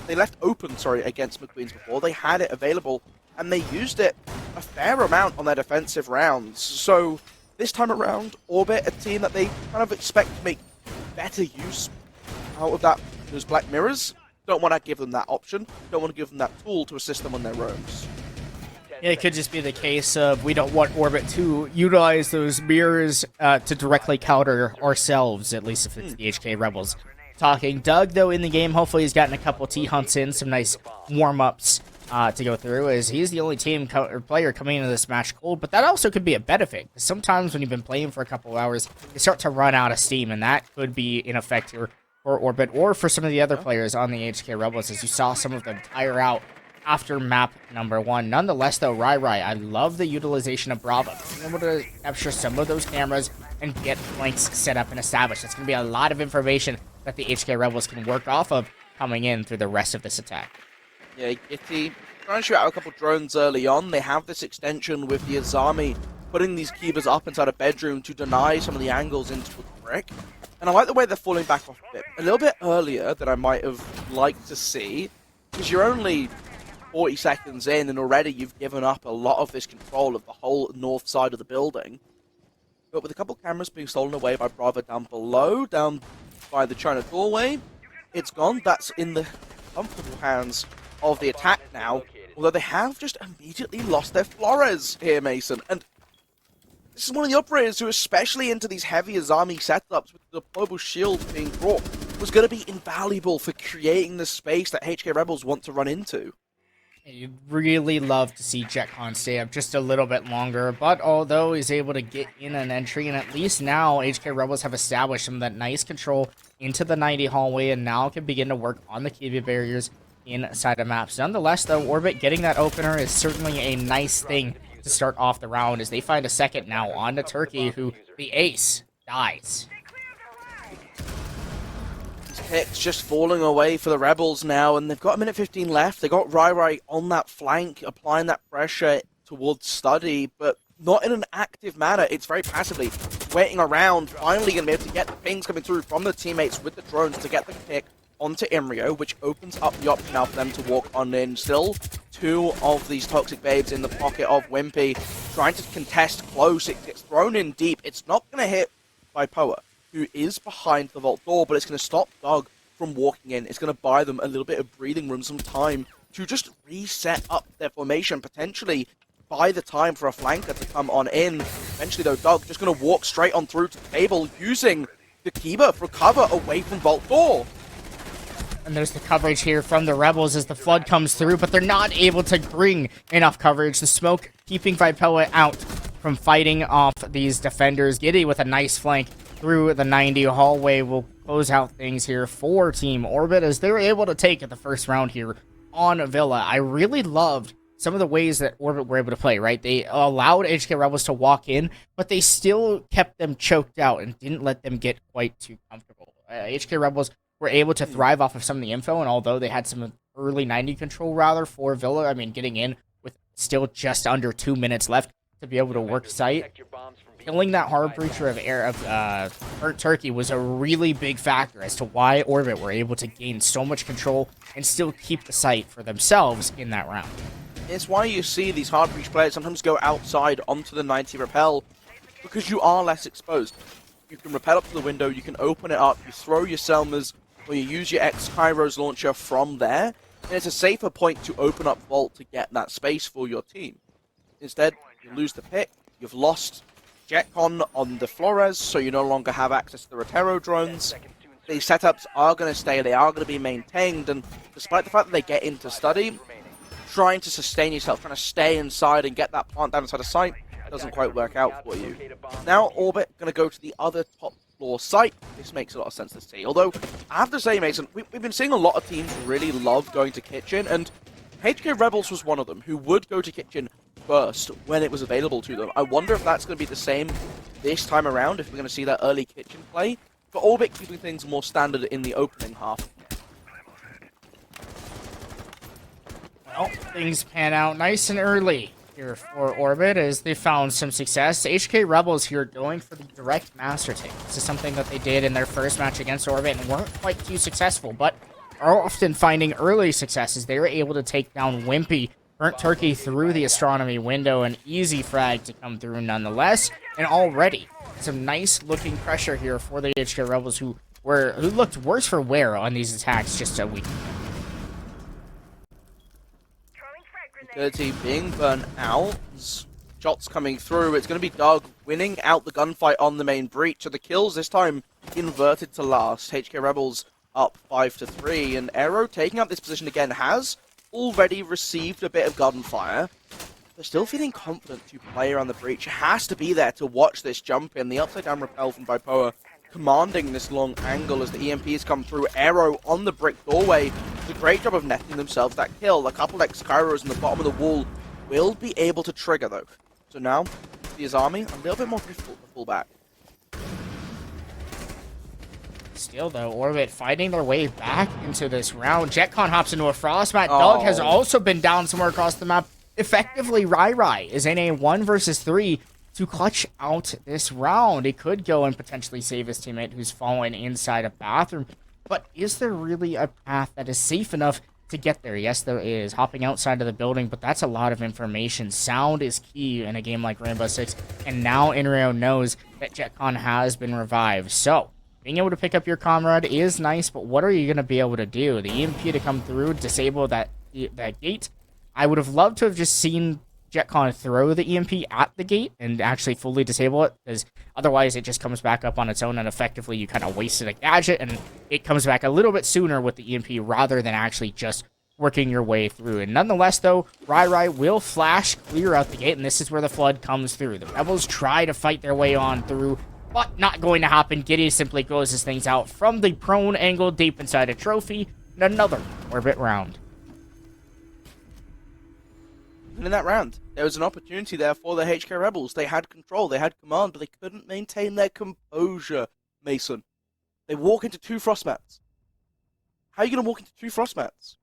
they left open, against McQueens before. They had it available, and they used it a fair amount on their defensive rounds. So this time around, Orbit, a team that they kind of expect to make better use out of those black mirrors, don't want to give them that option, don't want to give them that tool to assist them on their roams. Yeah, it could just be the case of we don't want Orbit to utilize those mirrors to directly counter ourselves, at least if it's the HK Rebels talking. Doug, though, in the game, hopefully he's gotten a couple T-hunts in, some nice warm-ups to go through, as he's the only team or player coming into this match cold, but that also could be a benefit. Sometimes when you've been playing for a couple of hours, you start to run out of steam, and that could be in effect here for Orbit or for some of the other players on the HK Rebels, as you saw some of them tire out after map number 1. Nonetheless, though, Rai, I love the utilization of Bravo. Being able to capture some of those cameras and get flanks set up and established. That's going to be a lot of information that the HK Rebels can work off of coming in through the rest of this attack. Yeah, Gitty trying to shoot out a couple drones early on. They have this extension with the Azami putting these Kivas up inside a bedroom to deny some of the angles into the brick. And I like the way they're falling back off a little bit earlier than I might have liked to see, because you're only 40 seconds in and already you've given up a lot of this control of the whole north side of the building. But with a couple cameras being stolen away by Bravo down below, down by the China doorway, it's gone. That's in the comfortable hands of the attack now, although they have just immediately lost their Flores here, Mason. And this is one of the operators who, especially into these heavy Azami setups with the deployable shield being brought, was going to be invaluable for creating the space that HK Rebels want to run into. You'd really love to see JetCon stay up just a little bit longer, but although he's able to get in an entry, and at least now HK Rebels have established some of that nice control into the 90 hallway, and now can begin to work on the Kiva barriers inside of maps. Nonetheless, though, Orbit getting that opener is certainly a nice thing to start off the round, as they find a second now on to Turkey, who the ace dies. Picks just falling away for the Rebels now, and they've got 1:15 left. They got Rai on that flank, applying that pressure towards Study, but not in an active manner. It's very passively waiting around, finally going to be able to get the pings coming through from the teammates with the drones to get the pick onto Imrio, which opens up the option now for them to walk on in. Still, two of these toxic babes in the pocket of Wimpy, trying to contest close. It gets thrown in deep. It's not going to hit by Poa, who is behind the vault door, but it's going to stop Doug from walking in. It's going to buy them a little bit of breathing room, some time to just reset up their formation, potentially buy the time for a flanker to come on in. Eventually, though, Doug just going to walk straight on through to the table, using the Kiba for cover away from vault door. And there's the coverage here from the Rebels as the flood comes through, but they're not able to bring enough coverage. The smoke keeping Vipella out from fighting off these defenders. Giddy with a nice flank through the 90 hallway will close out things here for Team Orbit, as they were able to take the first round here on Villa. I really loved some of the ways that Orbit were able to play, right? They allowed HK Rebels to walk in, but they still kept them choked out and didn't let them get quite too comfortable. HK Rebels were able to thrive off of some of the info, and although they had some early 90 control rather for Villa, I mean, getting in with still just under 2 minutes left to be able to work site, killing that hard breacher of Turkey was a really big factor as to why Orbit were able to gain so much control and still keep the site for themselves in that round. It's why you see these hard breach players sometimes go outside onto the 90 rappel, because you are less exposed. You can rappel up to the window, you can open it up, you throw your Selmas, or you use your X-Kairos launcher from there, and it's a safer point to open up Vault to get that space for your team. Instead, you lose the pick, you've lost JetCon on the Flores, so you no longer have access to the Rotero drones. These setups are going to stay, they are going to be maintained, and despite the fact that they get into study, trying to sustain yourself, trying to stay inside and get that plant down inside of sight, doesn't quite work out for you. Now Orbit going to go to the other top floor site. This makes a lot of sense to see. Although, I have to say, Mason, we've been seeing a lot of teams really love going to Kitchen, and HK Rebels was one of them who would go to Kitchen first when it was available to them. I wonder if that's going to be the same this time around, if we're going to see that early Kitchen play, but Orbit keeping things more standard in the opening half. Well, things pan out nice and early here for Orbit as they found some success. HK Rebels here going for the direct master take. This is something that they did in their first match against Orbit and weren't quite too successful, but are often finding early successes. They were able to take down Wimpy, Burnt Turkey through the astronomy window, an easy frag to come through nonetheless, and already some nice looking pressure here for the HK Rebels who looked worse for wear on these attacks just a week ago. Dirty being burnt out. Shots coming through. It's going to be Doug winning out the gunfight on the main breach. So the kills this time inverted to last. HK Rebels up 5-3. And Aero taking up this position again has already received a bit of gunfire. They're still feeling confident to play around the breach. Has to be there to watch this jump in. The upside down rappel from Bipoa commanding this long angle as the EMPs come through. Aero on the brick doorway, a great job of netting themselves that kill. A couple of Kairos in the bottom of the wall will be able to trigger, though. So now, his army, a little bit more difficult to pull back. Still, though, Orbit fighting their way back into this round. JetCon hops into a Frostmat. Doug has also been down somewhere across the map. Effectively, Rai is in a 1 versus 3 to clutch out this round. He could go and potentially save his teammate who's fallen inside a bathroom. But is there really a path that is safe enough to get there? Yes, there is. Hopping outside of the building, but that's a lot of information. Sound is key in a game like Rainbow Six, and now Inrio knows that JetCon has been revived. So, being able to pick up your comrade is nice, but what are you going to be able to do? The EMP to come through, disable that gate. I would have loved to have just seen JetCon throw the EMP at the gate and actually fully disable it, because otherwise it just comes back up on its own, and effectively you kind of wasted a gadget, and it comes back a little bit sooner with the EMP rather than actually just working your way through. And nonetheless, though, Rai will flash clear out the gate, and this is where the flood comes through. The Rebels try to fight their way on through, but not going to happen. Giddy simply closes things out from the prone angle deep inside a trophy, and another Orbit round. And in that round, there was an opportunity there for the HK Rebels. They had control, they had command, but they couldn't maintain their composure, Mason. They walk into 2 Frostmats. How are you going to walk into 2 Frostmats?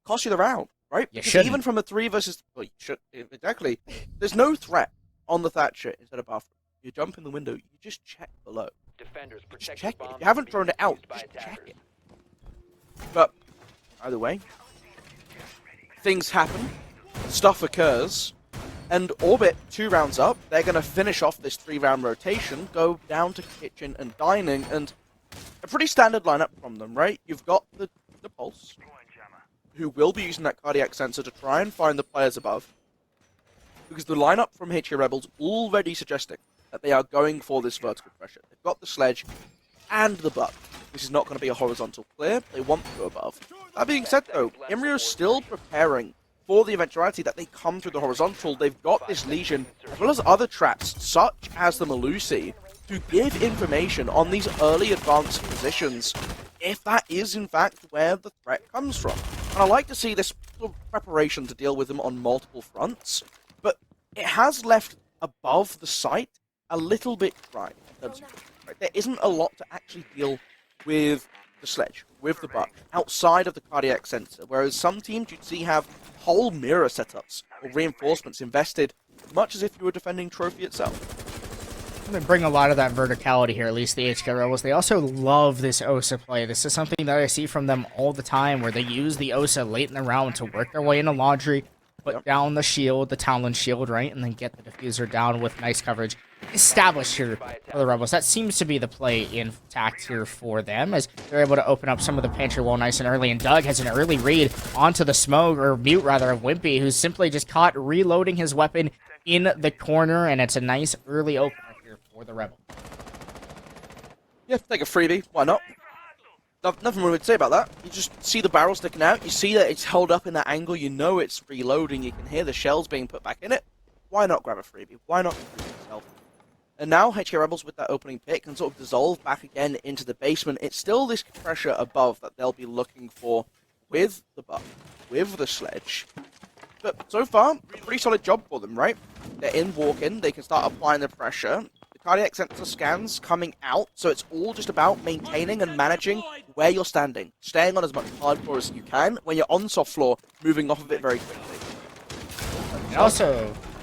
Cost you the round, right? You Because shouldn't. even from a 3 versus... Well, you should, exactly. There's no threat on the Thatcher instead of bathroom. You jump in the window, you just check below. Defenders Just protect check the it. bomb If you haven't from thrown being it out, used by just check attackers. it. But, either way, things happen, stuff occurs, and Orbit, 2 rounds up, they're going to finish off this 3-round rotation, go down to kitchen and dining, and a pretty standard lineup from them, right? You've got the Pulse, who will be using that cardiac sensor to try and find the players above, because the lineup from HK Rebels already suggesting that they are going for this vertical pressure. They've got the sledge and the buck. This is not going to be a horizontal clear. They want to go above. That being said, though, Imrio's still preparing for the eventuality that they come through the horizontal. They've got this Legion, as well as other traps, such as the Malusi, to give information on these early advanced positions, if that is, in fact, where the threat comes from. And I like to see this sort of preparation to deal with them on multiple fronts, but it has left above the site a little bit dry. Right? There isn't a lot to actually deal with the sledge, with the buck, outside of the cardiac sensor, whereas some teams you'd see have whole mirror setups or reinforcements invested, much as if you were defending Trophy itself. They bring a lot of that verticality here, at least the HK Rebels. They also love this OSA play. This is something that I see from them all the time, where they use the OSA late in the round to work their way into Laundry, put down the shield, the Talon shield, right, and then get the diffuser down with nice coverage. Established here for the Rebels. That seems to be the play in tact here for them, as they're able to open up some of the pantry wall nice and early, and Doug has an early read onto the smoke, or mute rather, of Wimpy, who's simply just caught reloading his weapon in the corner, and it's a nice early opener here for the Rebels. Yeah, take a freebie, why not? Nothing more to say about that. You just see the barrel sticking out, you see that it's held up in that angle, you know it's reloading, you can hear the shells being put back in it. Why not grab a freebie? Why not do it yourself? And now HK Rebels with that opening pick can sort of dissolve back again into the basement. It's still this pressure above that they'll be looking for with the buck, with the sledge. But so far, pretty solid job for them, right? They're in walk-in, they can start applying the pressure. The cardiac sensor scans coming out, so it's all just about maintaining and managing where you're standing. Staying on as much hardcore as you can. When you're on soft floor, moving off of it very quickly. And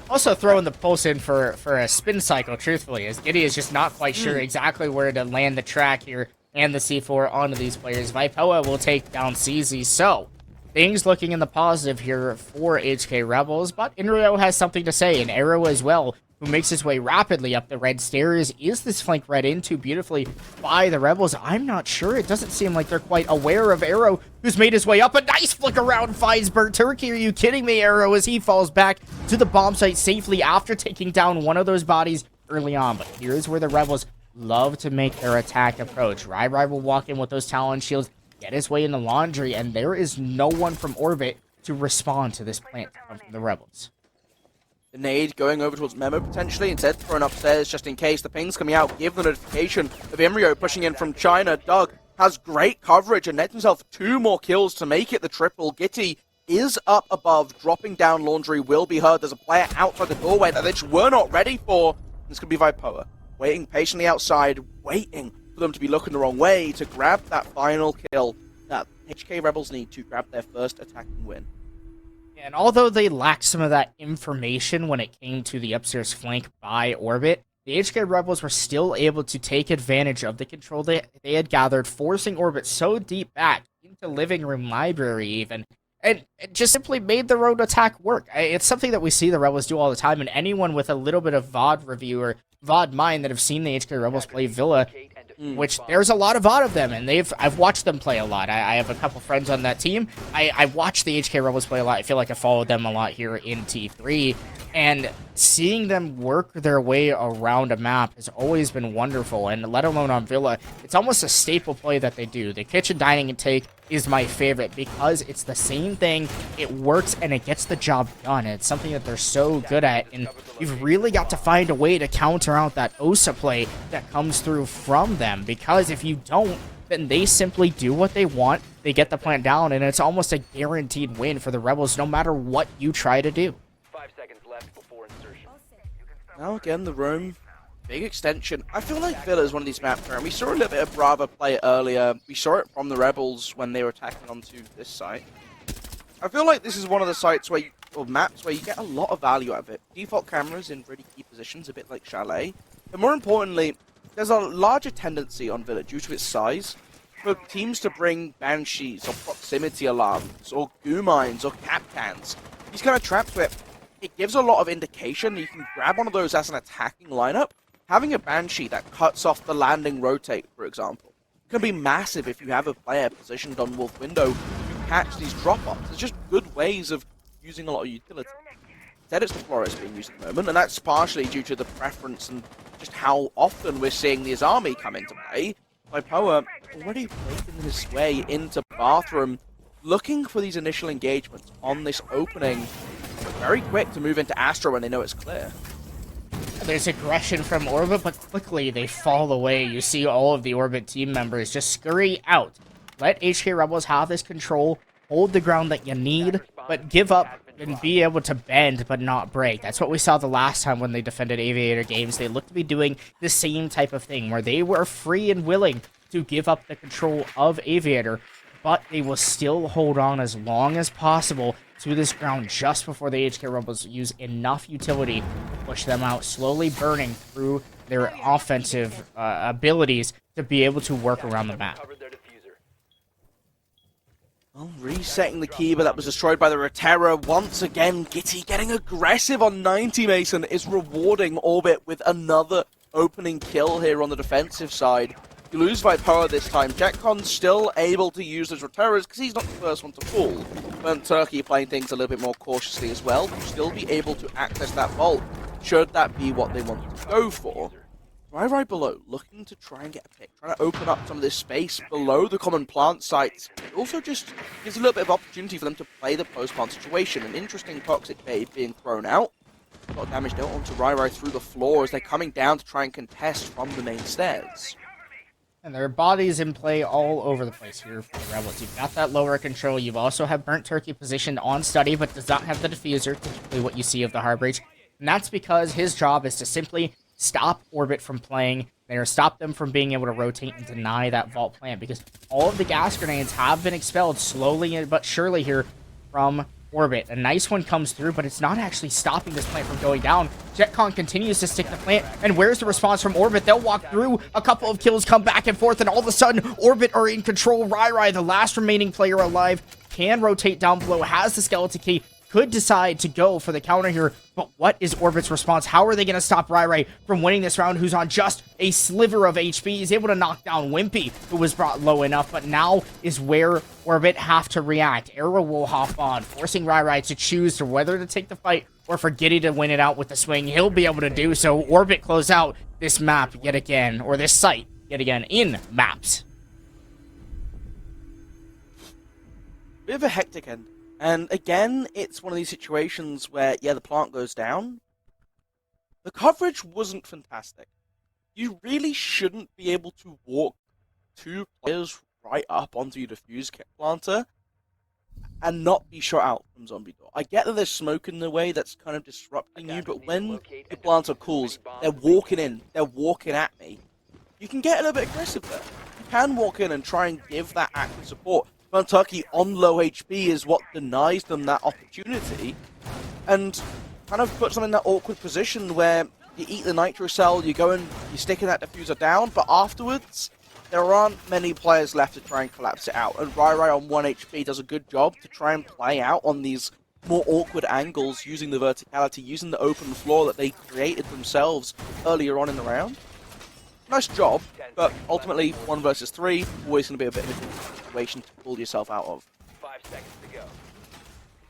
also throwing the pulse in for a spin cycle, truthfully, as Giddy is just not quite sure exactly where to land the track here and the C4 onto these players. Vipella will take down CZ, so things looking in the positive here for HK Rebels, but Inrio has something to say, and Arrow as well, who makes his way rapidly up the red stairs. Is this flank read into beautifully by the Rebels? I'm not sure. It doesn't seem like they're quite aware of Arrow, who's made his way up. A nice flick around finds Burt Turkey. Are you kidding me, Arrow, as he falls back to the bomb site safely after taking down one of those bodies early on. But here's where the Rebels love to make their attack approach. Rai will walk in with those Talon shields, get his way into Laundry, and there is no one from Orbit to respond to this plant from the Rebels. The nade going over towards Memo potentially, instead thrown upstairs just in case. The ping's coming out, give the notification of Imrio pushing in from China. Doug has great coverage and nets himself 2 more kills to make it the triple. Gitty is up above, dropping down Laundry, will be heard. There's a player outside the doorway that they just were not ready for. This could be Vipoa, waiting patiently outside, waiting for them to be looking the wrong way to grab that final kill that HK Rebels need to grab their first attacking win. And although they lacked some of that information when it came to the upstairs flank by Orbit, the HK Rebels were still able to take advantage of the control they had gathered, forcing Orbit so deep back into living room library even, and it just simply made the road attack work. It's something that we see the Rebels do all the time, and anyone with a little bit of VOD review or VOD mind that have seen the HK Rebels play Villa, which there's a lot of VOD of them, and I've watched them play a lot. I have a couple friends on that team. I watch the HK Rebels play a lot. I feel like I followed them a lot here in T3, and seeing them work their way around a map has always been wonderful, and let alone on Villa, it's almost a staple play that they do. The kitchen dining and take is my favorite because it's the same thing, it works, and it gets the job done. It's something that they're so good at, and you've really got to find a way to counter out that Osa play that comes through from them, because if you don't, then they simply do what they want, they get the plant down, and it's almost a guaranteed win for the Rebels no matter what you try to do. 5 seconds left before insertion. Now again, the room, big extension. I feel like Villa is one of these maps where we saw a little bit of Brava play earlier. We saw it from the Rebels when they were attacking onto this site. I feel like this is one of the sites where or maps where you get a lot of value out of it. Default cameras in really key positions, a bit like Chalet. But more importantly, there's a larger tendency on Villa due to its size for teams to bring Banshees or proximity alarms or goo mines or cap cans. These kind of traps where it gives a lot of indication. You can grab one of those as an attacking lineup. Having a Banshee that cuts off the landing rotate, for example, can be massive if you have a player positioned on Wolf Window to catch these drop-offs. There's just good ways of using a lot of utility. Instead, it's the Flores being used at the moment, and that's partially due to the preference and just how often we're seeing the Azami come into play. Vipoa already making his way into Bathroom, looking for these initial engagements on this opening. Very quick to move into Astro when they know it's clear. There's aggression from Orbit, but quickly they fall away. You see all of the Orbit team members just scurry out. Let HK Rebels have this control, hold the ground that you need, but give up and be able to bend but not break. That's what we saw the last time when they defended Aviator Games. They looked to be doing the same type of thing, where they were free and willing to give up the control of Aviator, but they will still hold on as long as possible to this ground just before the HK Rebels use enough utility to push them out, slowly burning through their offensive abilities to be able to work around the map. Covered their diffuser. Well, resetting the Kiba that was destroyed by the Rotera. Once again, Gitty getting aggressive on 90 Mason is rewarding Orbit with another opening kill here on the defensive side. You lose Vipoa this time. Jetcon's still able to use those Roteras because he's not the first one to fall. But Turkey playing things a little bit more cautiously as well, to still be able to access that vault, should that be what they want to go for. Right below, looking to try and get a pick, trying to open up some of this space below the common plant sites. It also just gives a little bit of opportunity for them to play the post-plant situation. An interesting Toxic Babe being thrown out. A lot of damage dealt onto Rai through the floor as they're coming down to try and contest from the main stairs. And there are bodies in play all over the place here for the Rebels. You've got that lower control. You've also have Burnt Turkey positioned on Study, but does not have the diffuser, typically what you see of the Harbreach. And that's because his job is to simply stop Orbit from playing, or stop them from being able to rotate and deny that vault plant, because all of the gas grenades have been expelled slowly but surely here from Orbit. A nice one comes through, but it's not actually stopping this plant from going down. Jetcon continues to stick the plant, and where's the response from Orbit? They'll walk through, a couple of kills come back and forth, and all of a sudden, Orbit are in control. Rai, the last remaining player alive, can rotate down below, has the skeleton key, could decide to go for the counter here, but what is Orbit's response? How are they going to stop Rai from winning this round, who's on just a sliver of HP? He's able to knock down Wimpy, who was brought low enough, but now is where Orbit have to react. Arrow will hop on, forcing Rai to choose to whether to take the fight or for Giddy to win it out with the swing. He'll be able to do so. Orbit close out this map yet again, or this site yet again in maps. Bit of a hectic end. And again, it's one of these situations where, yeah, the plant goes down. The coverage wasn't fantastic. You really shouldn't be able to walk two players right up onto your defuse planter and not be shot out from zombie door. I get that there's smoke in the way that's kind of disrupting you, but when your planter cools, they're walking in, they're walking at me. You can get a little bit aggressive there. You can walk in and try and give that active support. Kentucky on low HP is what denies them that opportunity, and kind of puts them in that awkward position where you eat the nitro cell, you go and you're sticking that diffuser down, but afterwards, there aren't many players left to try and collapse it out. And Rai on 1 HP does a good job to try and play out on these more awkward angles, using the verticality, using the open floor that they created themselves earlier on in the round. Nice job, but ultimately 1 versus 3, always going to be a bit of a difficult situation to pull yourself out of. 5 seconds to go.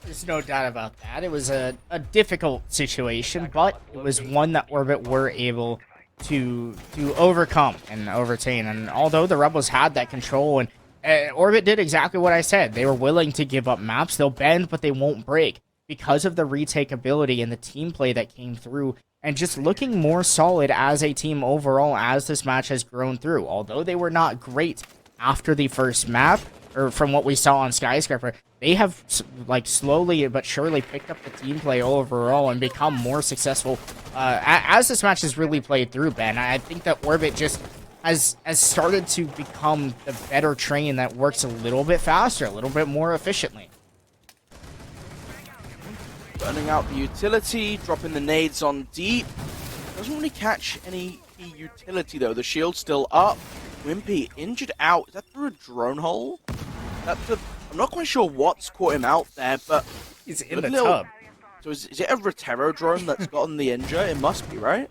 There's no doubt about that. It was a difficult situation, but it was one that Orbit were able to overcome and overtain. And although the Rebels had that control, and Orbit did exactly what I said. They were willing to give up maps. They'll bend, but they won't break because of the retake ability and the team play that came through, and just looking more solid as a team overall as this match has grown through. Although they were not great after the first map, or from what we saw on Skyscraper, they have like slowly but surely picked up the team play overall and become more successful as this match has really played through, Ben. I think that Orbit just has started to become the better train that works a little bit faster, a little bit more efficiently. Burning out the utility, dropping the nades on deep. Doesn't really catch any key utility though. The shield's still up. Wimpy injured out. Is that through a drone hole? I'm not quite sure what's caught him out there, but He's in the tub. So is it a Rotero drone that's gotten the injure? It must be, right?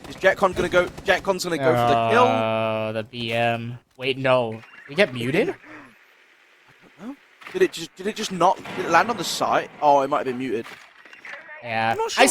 Is Jetcon gonna go? Jetcon's gonna go for the kill. The BM. Wait, no. Did he get muted? I don't know. Did it just not? Did it land on the site? Oh, it might have been muted. Yeah, I'm not sure.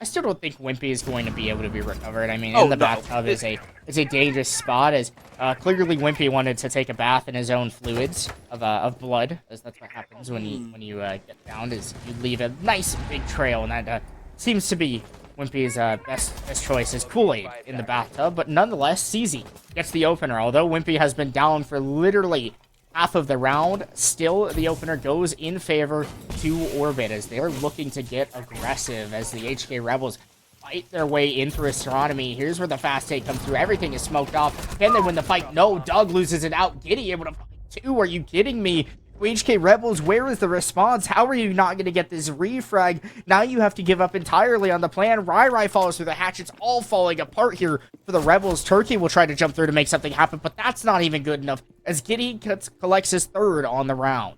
I still don't think Wimpy is going to be able to be recovered. I mean, Oh, in the no. bathtub is a dangerous spot. As clearly Wimpy wanted to take a bath in his own fluids of blood, as that's what happens when you get downed. Is you leave a nice big trail, and that seems to be Wimpy's best choice is Kool-Aid in the bathtub. But nonetheless, CZ gets the opener. Although Wimpy has been down for literally half of the round, still the opener goes in favor to Orbit as they're looking to get aggressive as the HK Rebels fight their way into astronomy. Here's where the fast take comes through. Everything is smoked off. Can they win the fight? No. Doug loses it out. Giddy able to fight too. Are you kidding me? HK Rebels, where is the response? How are you not going to get this refrag? Now you have to give up entirely on the plan. Rai follows through the hatch. It's all falling apart here for the Rebels. Turkey will try to jump through to make something happen, but that's not even good enough as Giddy collects his third on the round.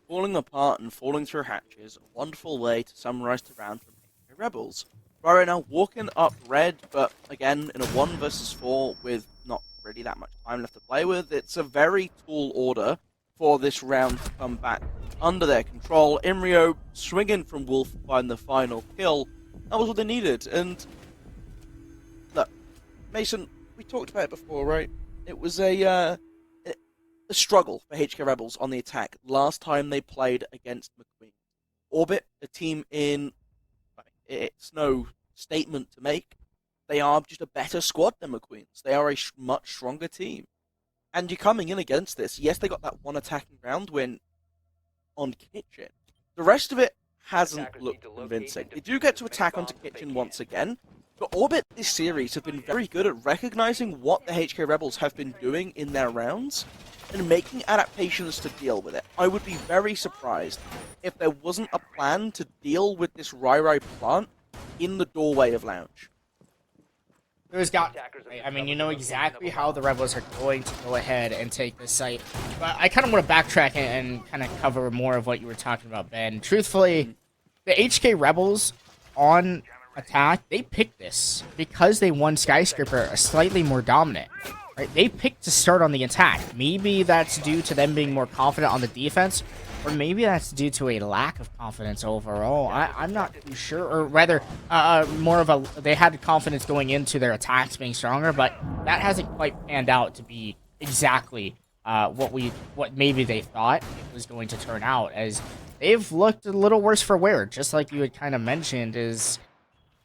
Falling apart and falling through hatches, a wonderful way to summarize the round from HK Rebels. Right now, walking up red, but again, in a 1 versus 4 with not really that much time left to play with, it's a very tall order for this round to come back under their control. Imrio swinging from Wolf find the final kill. That was what they needed. And look, Mason, we talked about it before, right? It was a struggle for HK Rebels on the attack last time they played against McQueen. Orbit, a team in, it's no statement to make. They are just a better squad than McQueen's. They are a much stronger team. And you're coming in against this. Yes, they got that one attacking round win on Kitchen. The rest of it hasn't looked convincing. They do get to attack onto Kitchen once again, but Orbit this series have been very good at recognizing what the HK Rebels have been doing in their rounds and making adaptations to deal with it. I would be very surprised if there wasn't a plan to deal with this Rai plant in the doorway of Lounge. There's got, I mean, you know exactly how the Rebels are going to go ahead and take this site. But I kind of want to backtrack and kind of cover more of what you were talking about, Ben. Truthfully, the HK Rebels on attack, they picked this because they won Skyscraper slightly more dominant. Right? They picked to start on the attack. Maybe that's due to them being more confident on the defense, or maybe that's due to a lack of confidence overall. I'm not too sure, or rather, more of a, they had confidence going into their attacks being stronger, but that hasn't quite panned out to be exactly what maybe they thought it was going to turn out, as they've looked a little worse for wear, just like you had kind of mentioned, is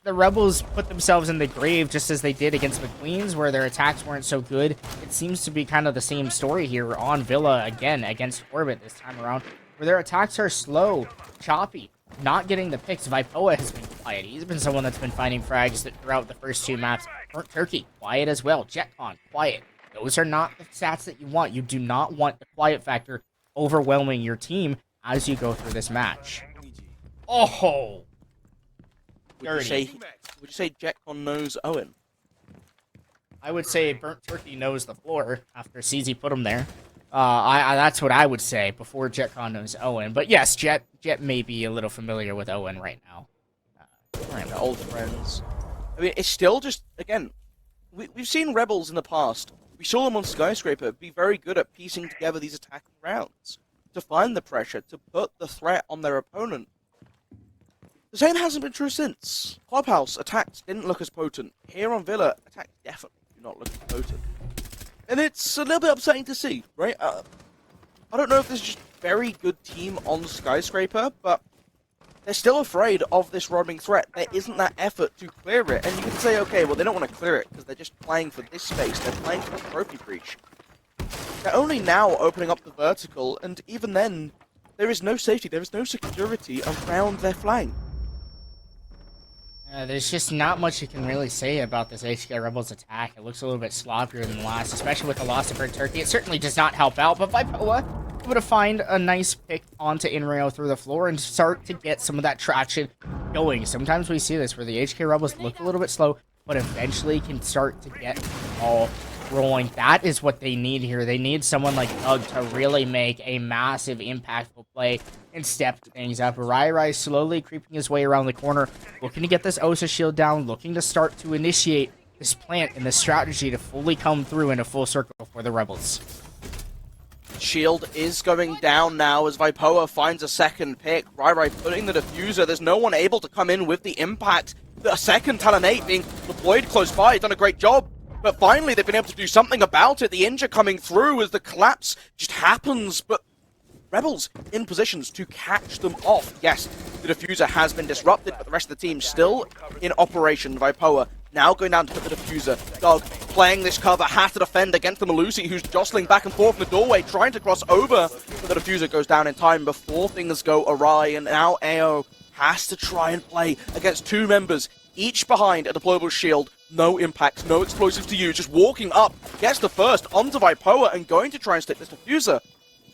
the Rebels put themselves in the grave just as they did against McQueen's, where their attacks weren't so good. It seems to be kind of the same story here on Villa again against Orbit this time around, where their attacks are slow, choppy, not getting the picks. Vipoa has been quiet. He's been someone that's been finding frags throughout the first 2 maps. Burnt Turkey, quiet as well. JetCon, quiet. Those are not the stats that you want. You do not want the quiet factor overwhelming your team as you go through this match. Oh! Would you say JetCon knows Owen? I would say Burnt Turkey knows the floor after CZ put him there. That's what I would say before JetCon knows Owen. But yes, Jet may be a little familiar with Owen right now. They're old friends. I mean, it's still just, again, we've seen Rebels in the past. We saw them on Skyscraper be very good at piecing together these attacking rounds, to find the pressure, to put the threat on their opponent. The same hasn't been true since. Clubhouse attacks didn't look as potent. Here on Villa, attacks definitely do not look as potent. And it's a little bit upsetting to see, right? I don't know if this is just a very good team on Skyscraper, but they're still afraid of this roaming threat. There isn't that effort to clear it. And you can say, okay, well, they don't want to clear it because they're just playing for this space. They're playing for the trophy breach. They're only now opening up the vertical, and even then, there is no safety, there is no security around their flank. There's just not much you can really say about this HK Rebels attack. It looks a little bit sloppier than the last, especially with the loss of Burnt Turkey. It certainly does not help out, but Vipoa able to find a nice pick onto Inrail through the floor and start to get some of that traction going. Sometimes we see this where the HK Rebels look a little bit slow, but eventually can start to get the ball rolling. That is what they need here. They need someone like Doug to really make a massive, impactful play and step things up. Rai slowly creeping his way around the corner, looking to get this Osa shield down, looking to start to initiate this plant and this strategy to fully come through in a full circle for the Rebels. Shield is going down now as Vipoa finds a second pick. Rai putting the diffuser. There's no one able to come in with the impact. The second Talonate being deployed close by. He's done a great job. But finally, they've been able to do something about it. The Inja coming through as the collapse just happens. But Rebels in positions to catch them off. Yes, the diffuser has been disrupted, but the rest of the team still in operation. Vipoa now going down to put the diffuser. Doug playing this cover, has to defend against the Malusi, who's jostling back and forth in the doorway, trying to cross over. But the diffuser goes down in time before things go awry, and now AO has to try and play against 2 members, each behind a deployable shield. No impacts, no explosives to use, just walking up, gets the first onto Vipoa and going to try and stick this diffuser.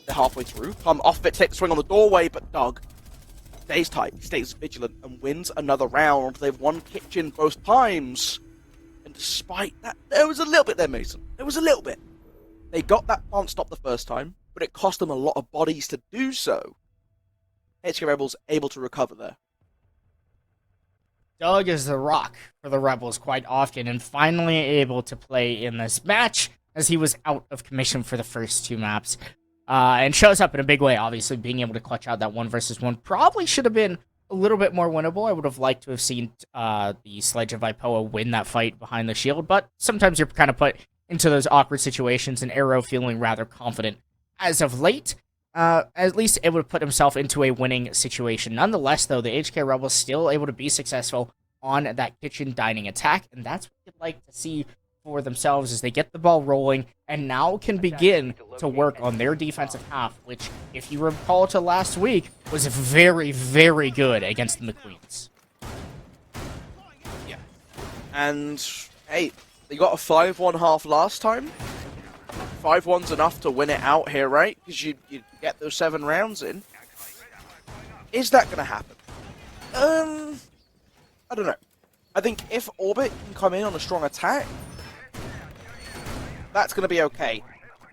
They're halfway through, come off of it, take the swing on the doorway, but Doug stays tight, stays vigilant, and wins another round. They've won Kitchen both times. And despite that, there was a little bit there, Mason. There was a little bit. They got that plant stop the first time, but it cost them a lot of bodies to do so. HK Rebels able to recover there. Doug is the rock for the Rebels quite often, and finally able to play in this match as he was out of commission for the first 2 maps. And shows up in a big way, obviously, being able to clutch out that 1 versus 1. Probably should have been a little bit more winnable. I would have liked to have seen the Sledge of Vipoa win that fight behind the shield, but sometimes you're kind of put into those awkward situations, and Arrow feeling rather confident as of late. At least able to put himself into a winning situation. Nonetheless, though, the HK Rebels still able to be successful on that kitchen dining attack, and that's what you'd like to see for themselves as they get the ball rolling and now can begin to work on their defensive half, which, if you recall to last week, was very, very good against the McQueens. Yeah. And, hey, they got a 5-1 half last time. 5-1's enough to win it out here, right? Because you get those 7 rounds in. Is that going to happen? I don't know. I think if Orbit can come in on a strong attack, that's going to be okay.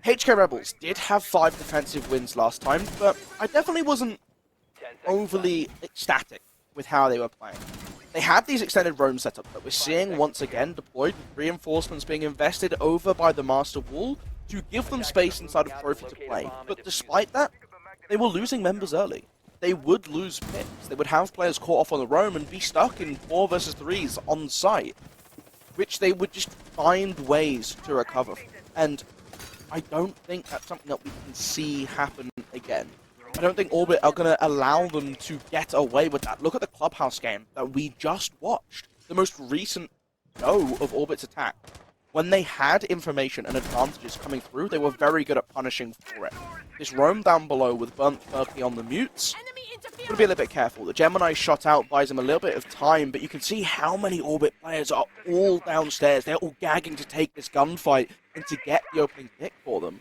HK Rebels did have 5 defensive wins last time, but I definitely wasn't overly ecstatic with how they were playing. They had these extended roam setups that we're seeing once again deployed, with reinforcements being invested over by the Master Wall to give them space inside of Trophy to play. But despite that, they were losing members early. They would lose picks. They would have players caught off on the roam and be stuck in 4 versus 3s on site, which they would just find ways to recover. And I don't think that's something that we can see happen again. I don't think Orbit are going to allow them to get away with that. Look at the Clubhouse game that we just watched. the most recent go of Orbit's attack. When they had information and advantages coming through, they were very good at punishing for it. This roam down below with Burnt Turkey on the mutes, gotta be a little bit careful. The Gemini shot out buys him a little bit of time, but you can see how many Orbit players are all downstairs. They're all gagging to take this gunfight and to get the opening pick for them.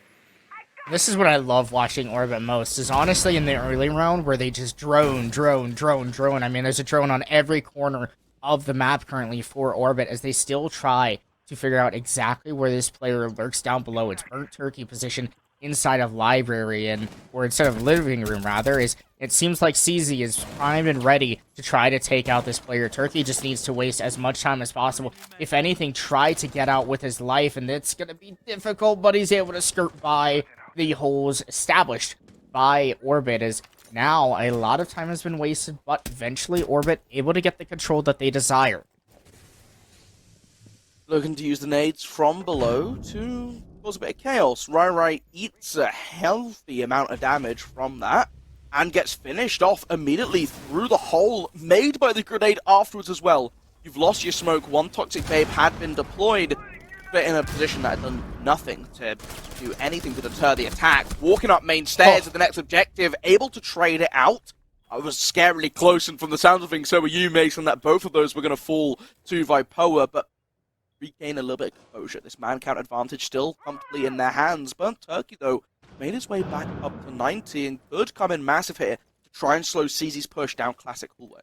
This is what I love watching Orbit most, is honestly in the early round where they just drone. I mean, there's a drone on every corner of the map currently for Orbit as they still try to figure out exactly where this player lurks down below. It's Burnt Turkey position inside of library or instead of living room rather, is it seems like CZ is primed and ready to try to take out this player. Turkey just needs to waste as much time as possible. If anything, try to get out with his life, and it's going to be difficult, but he's able to skirt by the holes established by Orbit, as now a lot of time has been wasted, but eventually Orbit able to get the control that they desire. Looking to use the nades from below to cause a bit of chaos. Rai eats a healthy amount of damage from that and gets finished off immediately through the hole made by the grenade afterwards as well. You've lost your smoke. One Toxic Babe had been deployed, but in a position that had done nothing to do anything to deter the attack. Walking up main stairs to the next objective, able to trade it out. I was scarily close, and from the sounds of things, so were you, Mason, that both of those were going to fall to Vipoa, but regain a little bit of composure. This man count advantage still comfortably in their hands. Burnt Turkey, though, made his way back up to 90 and could come in massive here to try and slow CZ's push down Classic Hallway.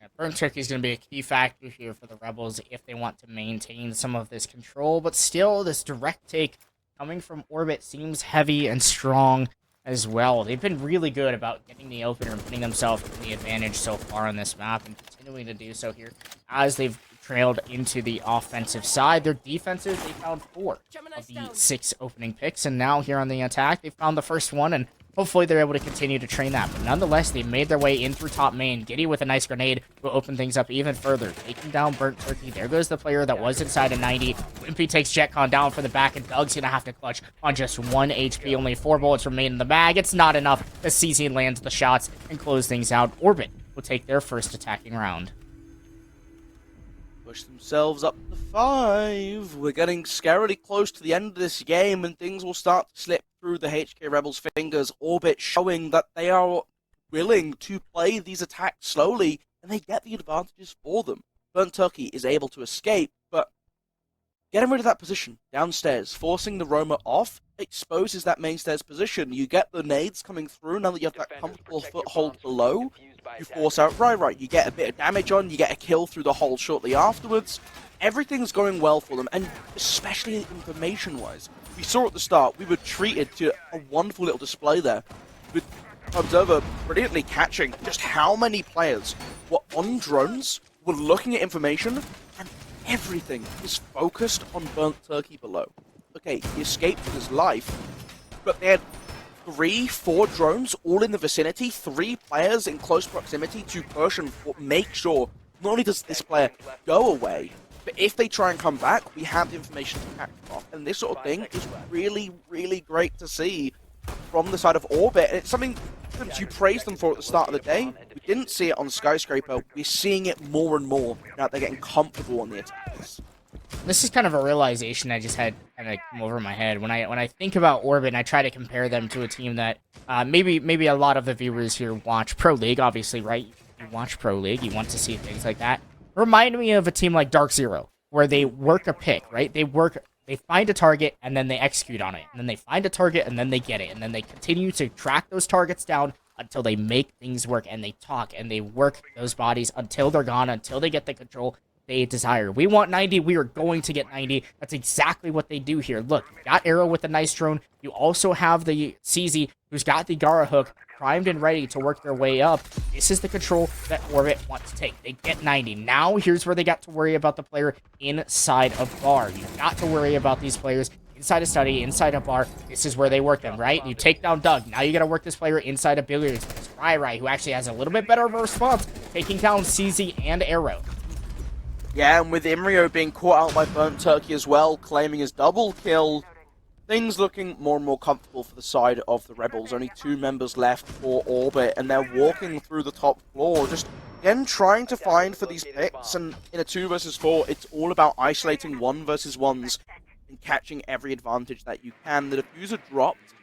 Yeah, Burnt Turkey is going to be a key factor here for the Rebels if they want to maintain some of this control, but still, this direct take coming from Orbit seems heavy and strong as well. They've been really good about getting the opener and putting themselves in the advantage so far on this map, and continuing to do so here as they've trailed into the offensive side. Their defenses, they found 4 of the 6 opening picks, and now here on the attack, they found the first one, and hopefully they're able to continue to train that. But nonetheless, they made their way in through top main. Giddy with a nice grenade will open things up even further, taking down Burnt Turkey. There goes the player that was inside of 90. Wimpy takes Jetcon down for the back, and Doug's gonna have to clutch on just 1 HP. Only 4 bullets remain in the bag. It's not enough as CZ lands the shots and close things out. Orbit will take their first attacking round. Push themselves up to 5. We're getting scarily close to the end of this game, and things will start to slip through the HK Rebels' fingers. Orbit showing that they are willing to play these attacks slowly, and they get the advantages for them. Burnt Turkey is able to escape, but getting rid of that position downstairs, forcing the roamer off, exposes that main stairs position. You get the nades coming through now that you have that comfortable foothold below. You force out right. You get a bit of damage on, you get a kill through the hole shortly afterwards. Everything's going well for them, and especially information-wise. We saw at the start, we were treated to a wonderful little display there, with Observer brilliantly catching just how many players were on drones, were looking at information, and everything is focused on Burnt Turkey below. Okay, he escaped with his life, but they had 3-4 drones all in the vicinity, 3 players in close proximity to push and make sure not only does this player go away, but if they try and come back, we have the information to catch them off. And this sort of thing is really, really great to see from the side of Orbit. And it's something that you praised them for at the start of the day. We didn't see it on Skyscraper. We're seeing it more and more now that they're getting comfortable on the attacks. This is kind of a realization I just had kind of come over my head when I think about Orbit and I try to compare them to a team that maybe a lot of the viewers here watch Pro League, obviously, right? You watch Pro League, you want to see things like that. Remind me of a team like Dark Zero, where they work a pick, right? They find a target and then they execute on it, and then they find a target and then they get it, and then they continue to track those targets down until they make things work, and they talk and they work those bodies until they're gone, until they get the control they desire. We want 90, we are going to get 90. That's exactly what they do here. Look, you got Arrow with a nice drone. You also have the CZ, who's got the Gara hook, primed and ready to work their way up. This is the control that Orbit wants to take. They get 90. Now, here's where they got to worry about the player inside of bar. You got to worry about these players inside a study, inside a bar. This is where they work them, right? You take down Doug. Now you got to work this player inside a billiards. There's Rai, who actually has a little bit better of a response, taking down CZ and Arrow. Yeah, and with Imrio being caught out by Burnt Turkey as well, claiming his double kill, things looking more and more comfortable for the side of the Rebels. Only 2 members left for Orbit, and they're walking through the top floor, just Again, trying to find for these picks, and in a 2 versus 4, it's all about isolating 1 versus 1s and catching every advantage that you can. The diffuser dropped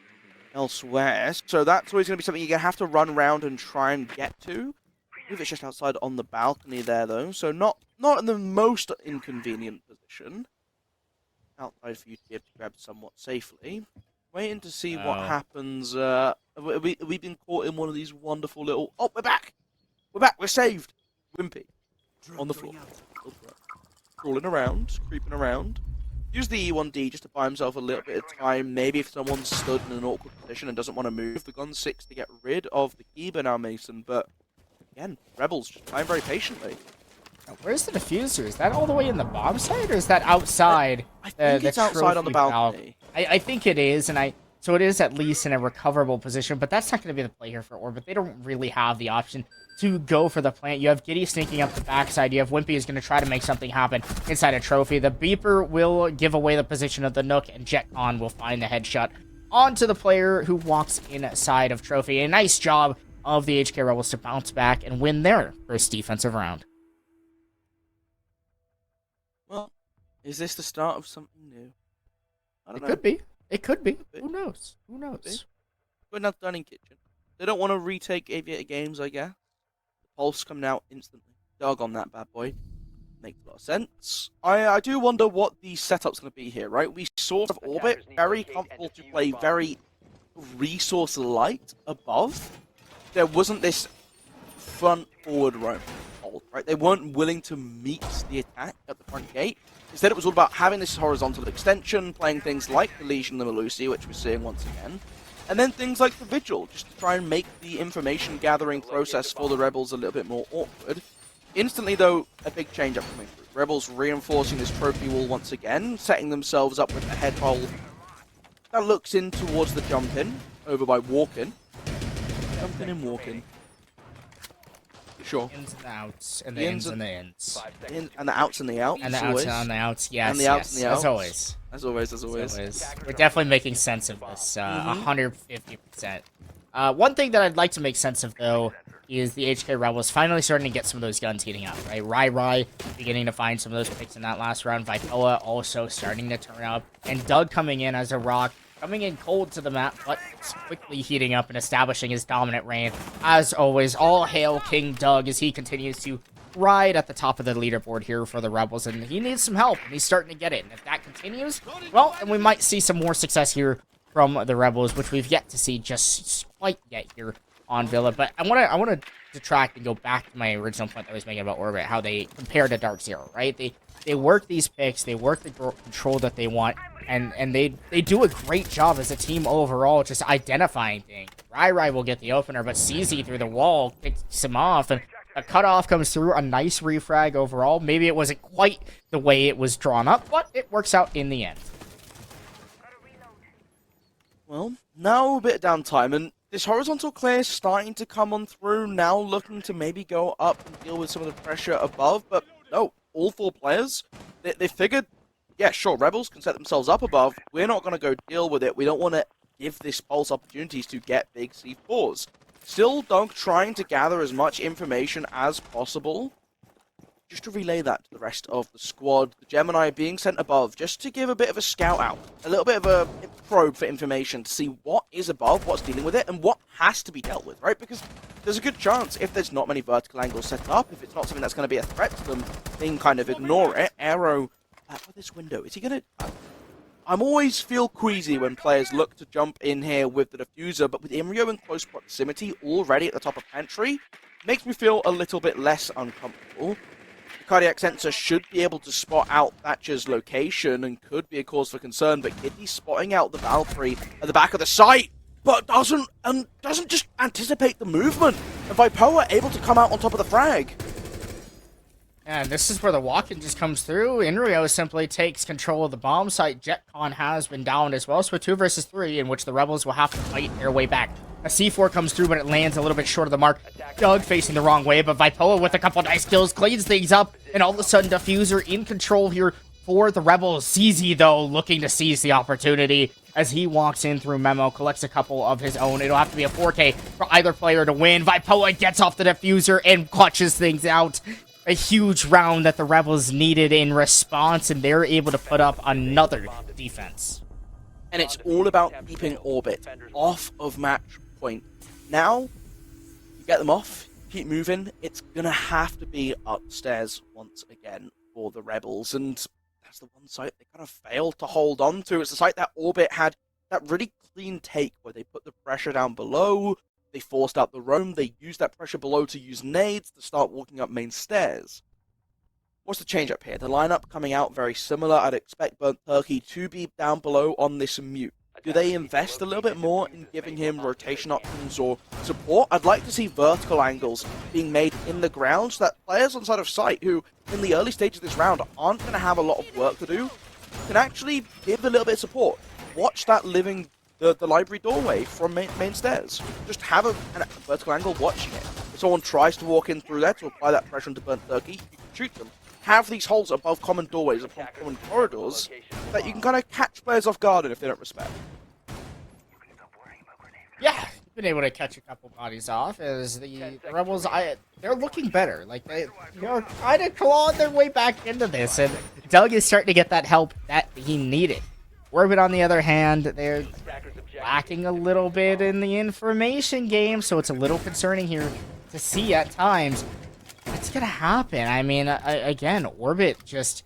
elsewhere, so that's always going to be something you're going to have to run around and try and get to. I believe it's just outside on the balcony there, though, so not in the most inconvenient position. Outside for you to be able to grab somewhat safely. Waiting to see what happens. Have we been caught in one of these wonderful little... Oh, we're back! We're back, we're saved! Wimpy. On the floor. Crawling around, creeping around. Use the E1D just to buy himself a little bit of time. Maybe if someone's stood in an awkward position and doesn't want to move, the gun 6 to get rid of the Kiba now, Mason. But, again, Rebels just playing very patiently. Now, where's the diffuser? Is that all the way in the bomb site, or is that outside? I think it's outside on the balcony. I think it is, so it is at least in a recoverable position, but that's not going to be the play here for Orbit. They don't really have the option to go for the plant. You have Giddy sneaking up the backside. You have Wimpy is going to try to make something happen inside a trophy. The beeper will give away the position of the Nook, and JetCon will find the headshot onto the player who walks inside of trophy. A nice job of the HK Rebels to bounce back and win their first defensive round. Well, is this the start of something new? I don't know. Could be. It could be. Who knows? Who knows? Good enough Dining Kitchen. They don't want to retake Aviator Games, I guess. The Pulse coming out instantly. Dog on that bad boy. Makes a lot of sense. I do wonder what the setup's going to be here, right? We saw Orbit very comfortable to play very resource light above. There wasn't this front forward roam, right? They weren't willing to meet the attack at the front gate. Instead, it was all about having this horizontal extension, playing things like the Legion and the Melusi, which we're seeing once again, and then things like the Vigil, just to try and make the information gathering process for the Rebels a little bit more awkward. Instantly, though, a big change up coming through. Rebels reinforcing this trophy wall once again, setting themselves up with a head hole that looks in towards the jump-in, over by Walk-in. Jump-in and Walk-in. Sure. Ins and the outs, and the ins and the ins. And the outs and the outs. And the outs and the outs, yes, and the outs and the outs. As always. As always, as always. We're definitely making sense of this, 150%. One thing that I'd like to make sense of, though, is the HK Rebels finally starting to get some of those guns heating up, right? Rai beginning to find some of those picks in that last round. Vipoa also starting to turn up. And Doug coming in as a rock. Coming in cold to the map, but quickly heating up and establishing his dominant reign. As always, all hail King Doug as he continues to ride at the top of the leaderboard here for the Rebels, and he needs some help, and he's starting to get it. And if that continues, well, and we might see some more success here from the Rebels, which we've yet to see just quite yet here on Villa. But I want to detract and go back to my original point that I was making about Orbit, how they compare to Dark Zero, right? They work these picks, they work the control that they want, and they do a great job as a team overall, just identifying things. Rai will get the opener, but CZ through the wall kicks him off, and a cutoff comes through, a nice refrag overall. Maybe it wasn't quite the way it was drawn up, but it works out in the end. Well, now a bit of downtime, and this horizontal clear is starting to come on through, now looking to maybe go up and deal with some of the pressure above, but no, all 4 players, they figured, yeah, sure, Rebels can set themselves up above. We're not going to go deal with it. We don't want to give this Pulse opportunities to get big C4s. Still, Doug trying to gather as much information as possible. Just to relay that to the rest of the squad. The Gemini being sent above just to give a bit of a scout out. A little bit of a probe for information to see what is above, what's dealing with it, and what has to be dealt with, right? Because there's a good chance if there's not many vertical angles set up, if it's not something that's going to be a threat to them, they can kind of ignore it. Arrow for this window. Is he going to... I'm always feel queasy when players look to jump in here with the diffuser, but with Imrio in close proximity already at the top of pantry, makes me feel a little bit less uncomfortable. The cardiac sensor should be able to spot out Thatcher's location and could be a cause for concern, but Kitty's spotting out the Valkyrie at the back of the site, but doesn't just anticipate the movement. And Vipoa able to come out on top of the frag. And this is where the walk-in just comes through. Inrio simply takes control of the bomb site. JetCon has been downed as well, so 2 versus 3, in which the Rebels will have to fight their way back. A C4 comes through, but it lands a little bit short of the mark. Doug facing the wrong way, but Vipoa with a couple nice kills cleans things up, and all of a sudden, Diffuser in control here for the Rebels. CZ, though, looking to seize the opportunity as he walks in through Memo, collects a couple of his own. It'll have to be a 4K for either player to win. Vipoa gets off the diffuser and clutches things out. A huge round that the Rebels needed in response, and they're able to put up another defense. And it's all about keeping Orbit off of match point. Now, you get them off, keep moving, it's going to have to be upstairs once again for the Rebels. And that's the one site they kind of failed to hold on to. It's the site that Orbit had that really clean take where they put the pressure down below, they forced out the roam, they used that pressure below to use nades to start walking up main stairs. What's the change up here? The lineup coming out very similar. I'd expect Burnt Turkey to be down below on this mute. Do they invest a little bit more in giving him rotation options or support? I'd like to see vertical angles being made in the ground so that players on side of sight who, in the early stages of this round, aren't going to have a lot of work to do, can actually give a little bit of support. Watch that living the library doorway from main stairs. Just have a vertical angle watching it. If someone tries to walk in through there to apply that pressure into Burnt Turkey, you can shoot them. Have these holes above common doorways, above common corridors, that you can kind of catch players off guard if they don't respect. Yeah, been able to catch a couple bodies off as the Rebels, they're looking better. Like, they're kind of clawing their way back into this, and Doug is starting to get that help that he needed. Orbit, on the other hand, they're lacking a little bit in the information game, so it's a little concerning here to see at times. It's gonna happen. I mean, again, Orbit just,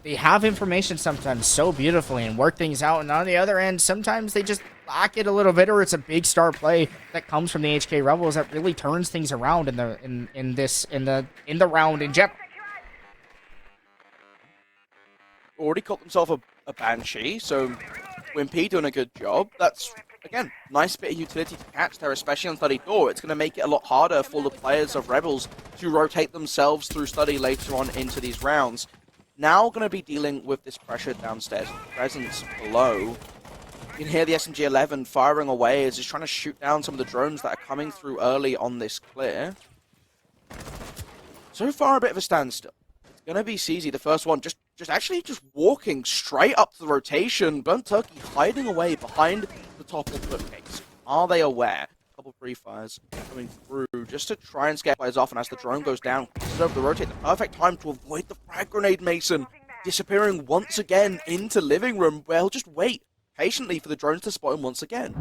they have information sometimes so beautifully and work things out, and on the other end, sometimes they just lack it a little bit, or it's a big star play that comes from the HK Rebels that really turns things around in the round in general. Already caught themselves a Banshee, so Wimpy doing a good job. That's, again, nice bit of utility to catch there, especially on Study Door. It's going to make it a lot harder for the players of Rebels to rotate themselves through Study later on into these rounds. Now going to be dealing with this pressure downstairs, presence below. You can hear the SMG-11 firing away as he's trying to shoot down some of the drones that are coming through early on this clear. So far, a bit of a standstill. It's going to be CZ, the first one, just walking straight up to the rotation. Burnt Turkey hiding away behind the top of the bookcase. Are they aware? A couple pre-fires coming through just to try and scare players off, and as the drone goes down, it's over the rotate, the perfect time to avoid the frag grenade, Mason. Disappearing once again into living room, where he'll just wait patiently for the drones to spot him once again.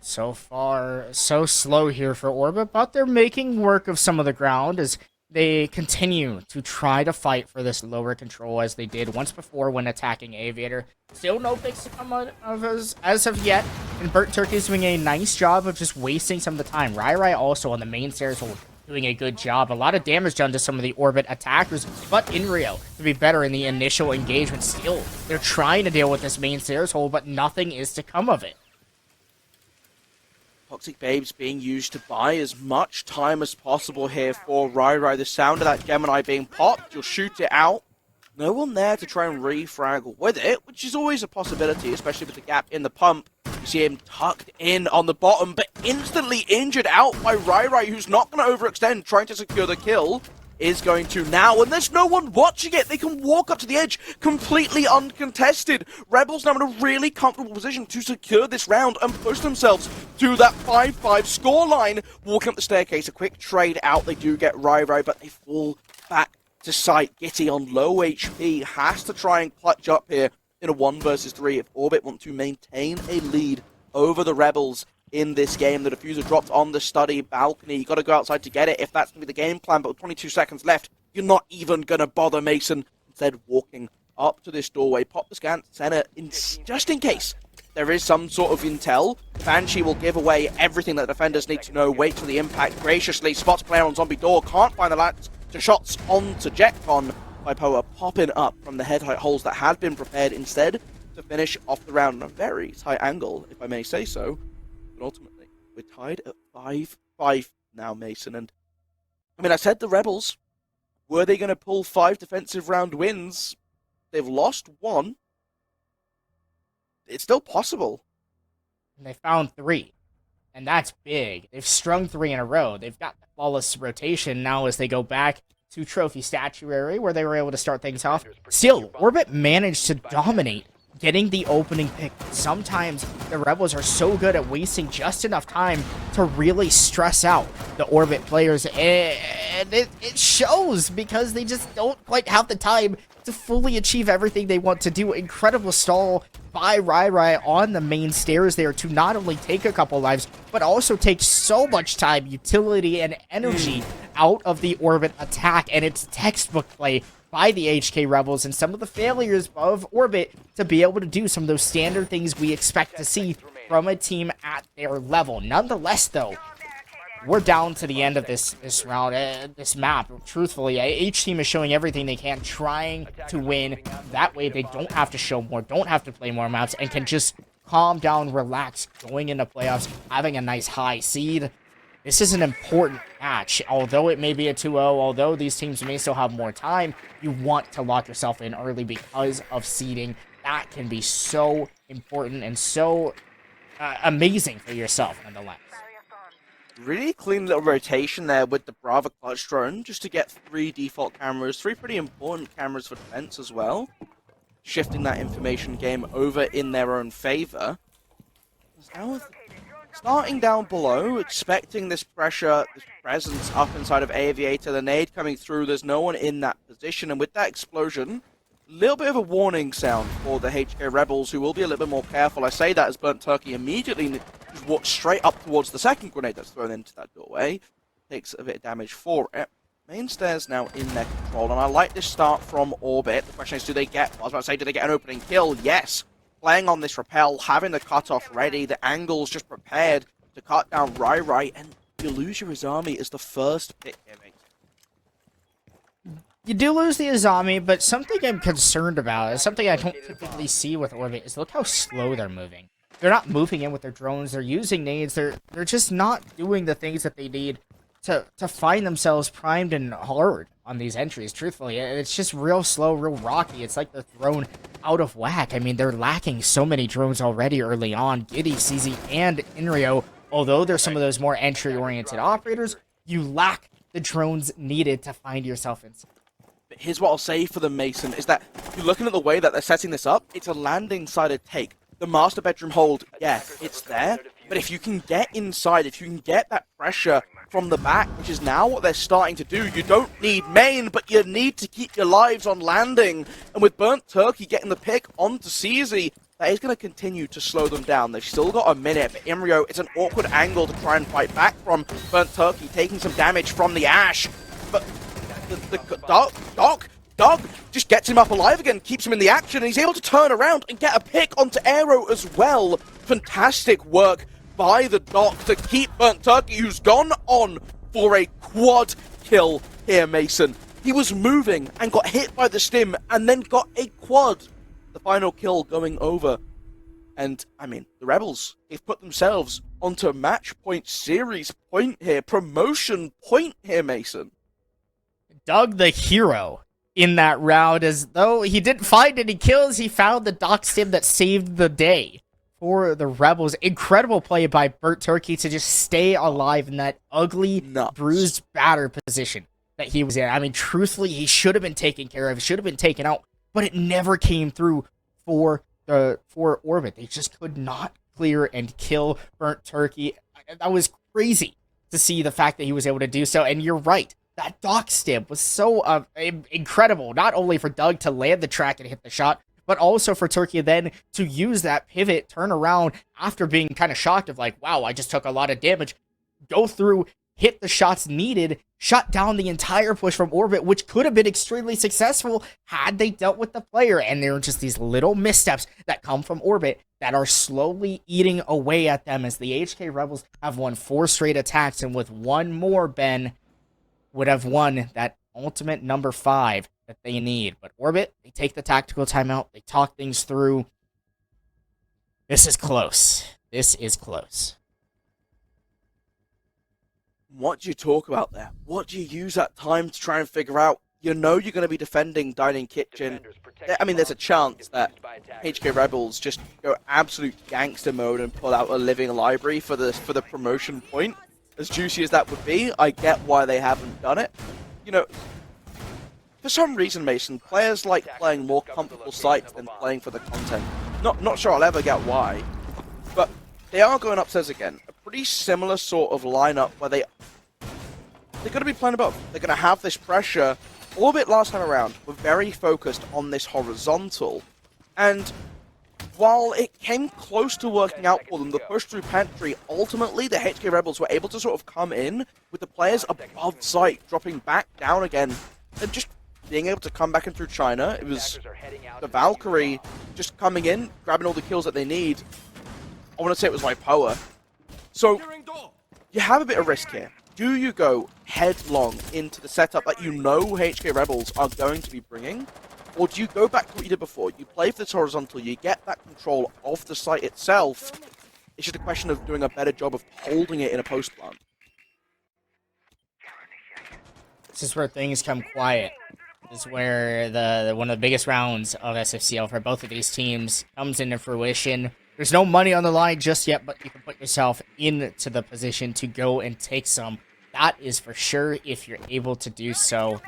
So far, so slow here for Orbit, but they're making work of some of the ground as they continue to try to fight for this lower control as they did once before when attacking Aviator. Still no picks to come out of us as of yet, and Burnt Turkey is doing a nice job of just wasting some of the time. Rai also on the main stairs hole doing a good job. A lot of damage done to some of the Orbit attackers, but in Rio to be better in the initial engagement. Still, they're trying to deal with this main stairs hole, but nothing is to come of it. Toxic Babes being used to buy as much time as possible here for Rai. The sound of that Gemini being popped, you'll shoot it out. No one there to try and refrag with it, which is always a possibility, especially with the gap in the pump. You see him tucked in on the bottom, but instantly injured out by Rai, who's not going to overextend, trying to secure the kill. Is going to now, and there's no one watching it. They can walk up to the edge completely uncontested. Rebels now in a really comfortable position to secure this round and push themselves to that 5-5 scoreline. Walking up the staircase, a quick trade out. They do get Rai, but they fall back to sight. Gitty on low HP has to try and clutch up here in a 1 versus 3 if Orbit want to maintain a lead over the Rebels in this game. The diffuser dropped on the Study balcony. You got to go outside to get it if that's going to be the game plan, but with 22 seconds left, you're not even going to bother Mason. Instead, walking up to this doorway, pop the scan center just in case there is some sort of intel. Banshee will give away everything that defenders need to know. Wait for the impact graciously. Spots player on zombie door. Can't find the latch to shots onto Jetcon. Vipoa popping up from the head height holes that had been prepared instead to finish off the round on a very tight angle, if I may say so. But ultimately, we're tied at 5-5 now, Mason. And I mean, I said the Rebels, were they going to pull 5 defensive round wins? They've lost 1. It's still possible. And they found 3. And that's big. They've strung 3 in a row. They've got flawless rotation now as they go back to trophy statuary, where they were able to start things off. Still, Orbit managed to dominate, getting the opening pick. Sometimes the Rebels are so good at wasting just enough time to really stress out the Orbit players, and it shows because they just don't quite have the time to fully achieve everything they want to do. Incredible stall by Rai on the main stairs there to not only take a couple lives, but also take so much time, utility, and energy out of the Orbit attack, and it's textbook play by the HK Rebels and some of the failures of Orbit to be able to do some of those standard things we expect to see from a team at their level. Nonetheless, though, we're down to the end of this round, this map. Truthfully, each team is showing everything they can, trying to win. That way, they don't have to show more, don't have to play more maps, and can just calm down, relax, going into playoffs, having a nice high seed. This is an important match. Although it may be a 2-0, although these teams may still have more time, you want to lock yourself in early because of seeding. That can be so important and so amazing for yourself, nonetheless. Really clean little rotation there with the Brava clutch drone, just to get 3 default cameras, 3 pretty important cameras for defense as well. Shifting that information game over in their own favor. Now, starting down below, expecting this pressure, this presence up inside of Aviator, the nade coming through, there's no one in that position, and with that explosion, a little bit of a warning sound for the HK Rebels, who will be a little bit more careful. I say that as Burnt Turkey immediately just walks straight up towards the second grenade that's thrown into that doorway. Takes a bit of damage for it. Main stairs now in their control, and I like this start from Orbit. The question is, do they get, I was about to say, do they get an opening kill? Yes. Playing on this rappel, having the cutoff ready, the angles just prepared to cut down Rai, and you lose your Izami as the first pick here, mate. You do lose the Izami, but something I'm concerned about, is something I don't typically see with Orbit, is look how slow they're moving. They're not moving in with their drones, they're using nades, they're just not doing the things that they need to find themselves primed and hard on these entries, truthfully. It's just real slow, real rocky. It's like they're thrown out of whack. I mean, they're lacking so many drones already early on. Giddy, CZ, and Inrio, although they're some of those more entry-oriented operators, you lack the drones needed to find yourself inside. But here's what I'll say for the Mason, is that you're looking at the way that they're setting this up, it's a landing-sided take. The master bedroom hold, yeah, it's there, but if you can get inside, if you can get that pressure from the back, which is now what they're starting to do, you don't need main, but you need to keep your lives on landing. And with Burnt Turkey getting the pick onto CZ, that is going to continue to slow them down. They've still got a minute, but Imrio, it's an awkward angle to try and fight back from. Burnt Turkey taking some damage from the Ash, but the Doc just gets him up alive again, keeps him in the action, and he's able to turn around and get a pick onto Aero as well. Fantastic work by the Doc to keep Burnt Turkey, who's gone on for a quad kill here, Mason. He was moving and got hit by the stim and then got a quad. The final kill going over. And, I mean, the Rebels, they've put themselves onto match point, series point here, promotion point here, Mason. Doug the hero in that round, as though he didn't find any kills, he found the Doc stim that saved the day for the Rebels. Incredible play by Burnt Turkey to just stay alive in that ugly, bruised, battered position that he was in. I mean, truthfully, he should have been taken care of, should have been taken out, but it never came through for Orbit. They just could not clear and kill Burnt Turkey. That was crazy to see the fact that he was able to do so, and you're right. That Doc stim was so incredible, not only for Doug to land the track and hit the shot, but also for Turkey then to use that pivot, turn around after being kind of shocked of like, wow, I just took a lot of damage, go through, hit the shots needed, shut down the entire push from Orbit, which could have been extremely successful had they dealt with the player. And there are just these little missteps that come from Orbit that are slowly eating away at them, as the HK Rebels have won 4 straight attacks, and with one more, Ben would have won that ultimate number 5 that they need. But Orbit, they take the tactical timeout, they talk things through. This is close. This is close. What do you talk about there? What do you use that time to try and figure out? You know you're going to be defending Dining Kitchen. I mean, there's a chance that HK Rebels just go absolute gangster mode and pull out a living library for the promotion point. As juicy as that would be, I get why they haven't done it. You know, for some reason, Mason, players like playing more comfortable sites than playing for the content. Not sure I'll ever get why, but they are going upstairs again. A pretty similar sort of lineup where they're going to be playing above. They're going to have this pressure. Orbit last time around were very focused on this horizontal, and while it came close to working out for them, the push through pantry, ultimately the HK Rebels were able to sort of come in with the players above site, dropping back down again, and just being able to come back in through China. It was the Valkyrie just coming in, grabbing all the kills that they need. I want to say it was Power. So, you have a bit of risk here. Do you go headlong into the setup that you know HK Rebels are going to be bringing? Or do you go back to what you did before? You play for this horizontal, you get that control of the site itself. It's just a question of doing a better job of holding it in a post plant. This is where things come quiet. This is where the one of the biggest rounds of SFCL for both of these teams comes into fruition. There's no money on the line just yet, but you can put yourself into the position to go and take some. That is for sure if you're able to do so.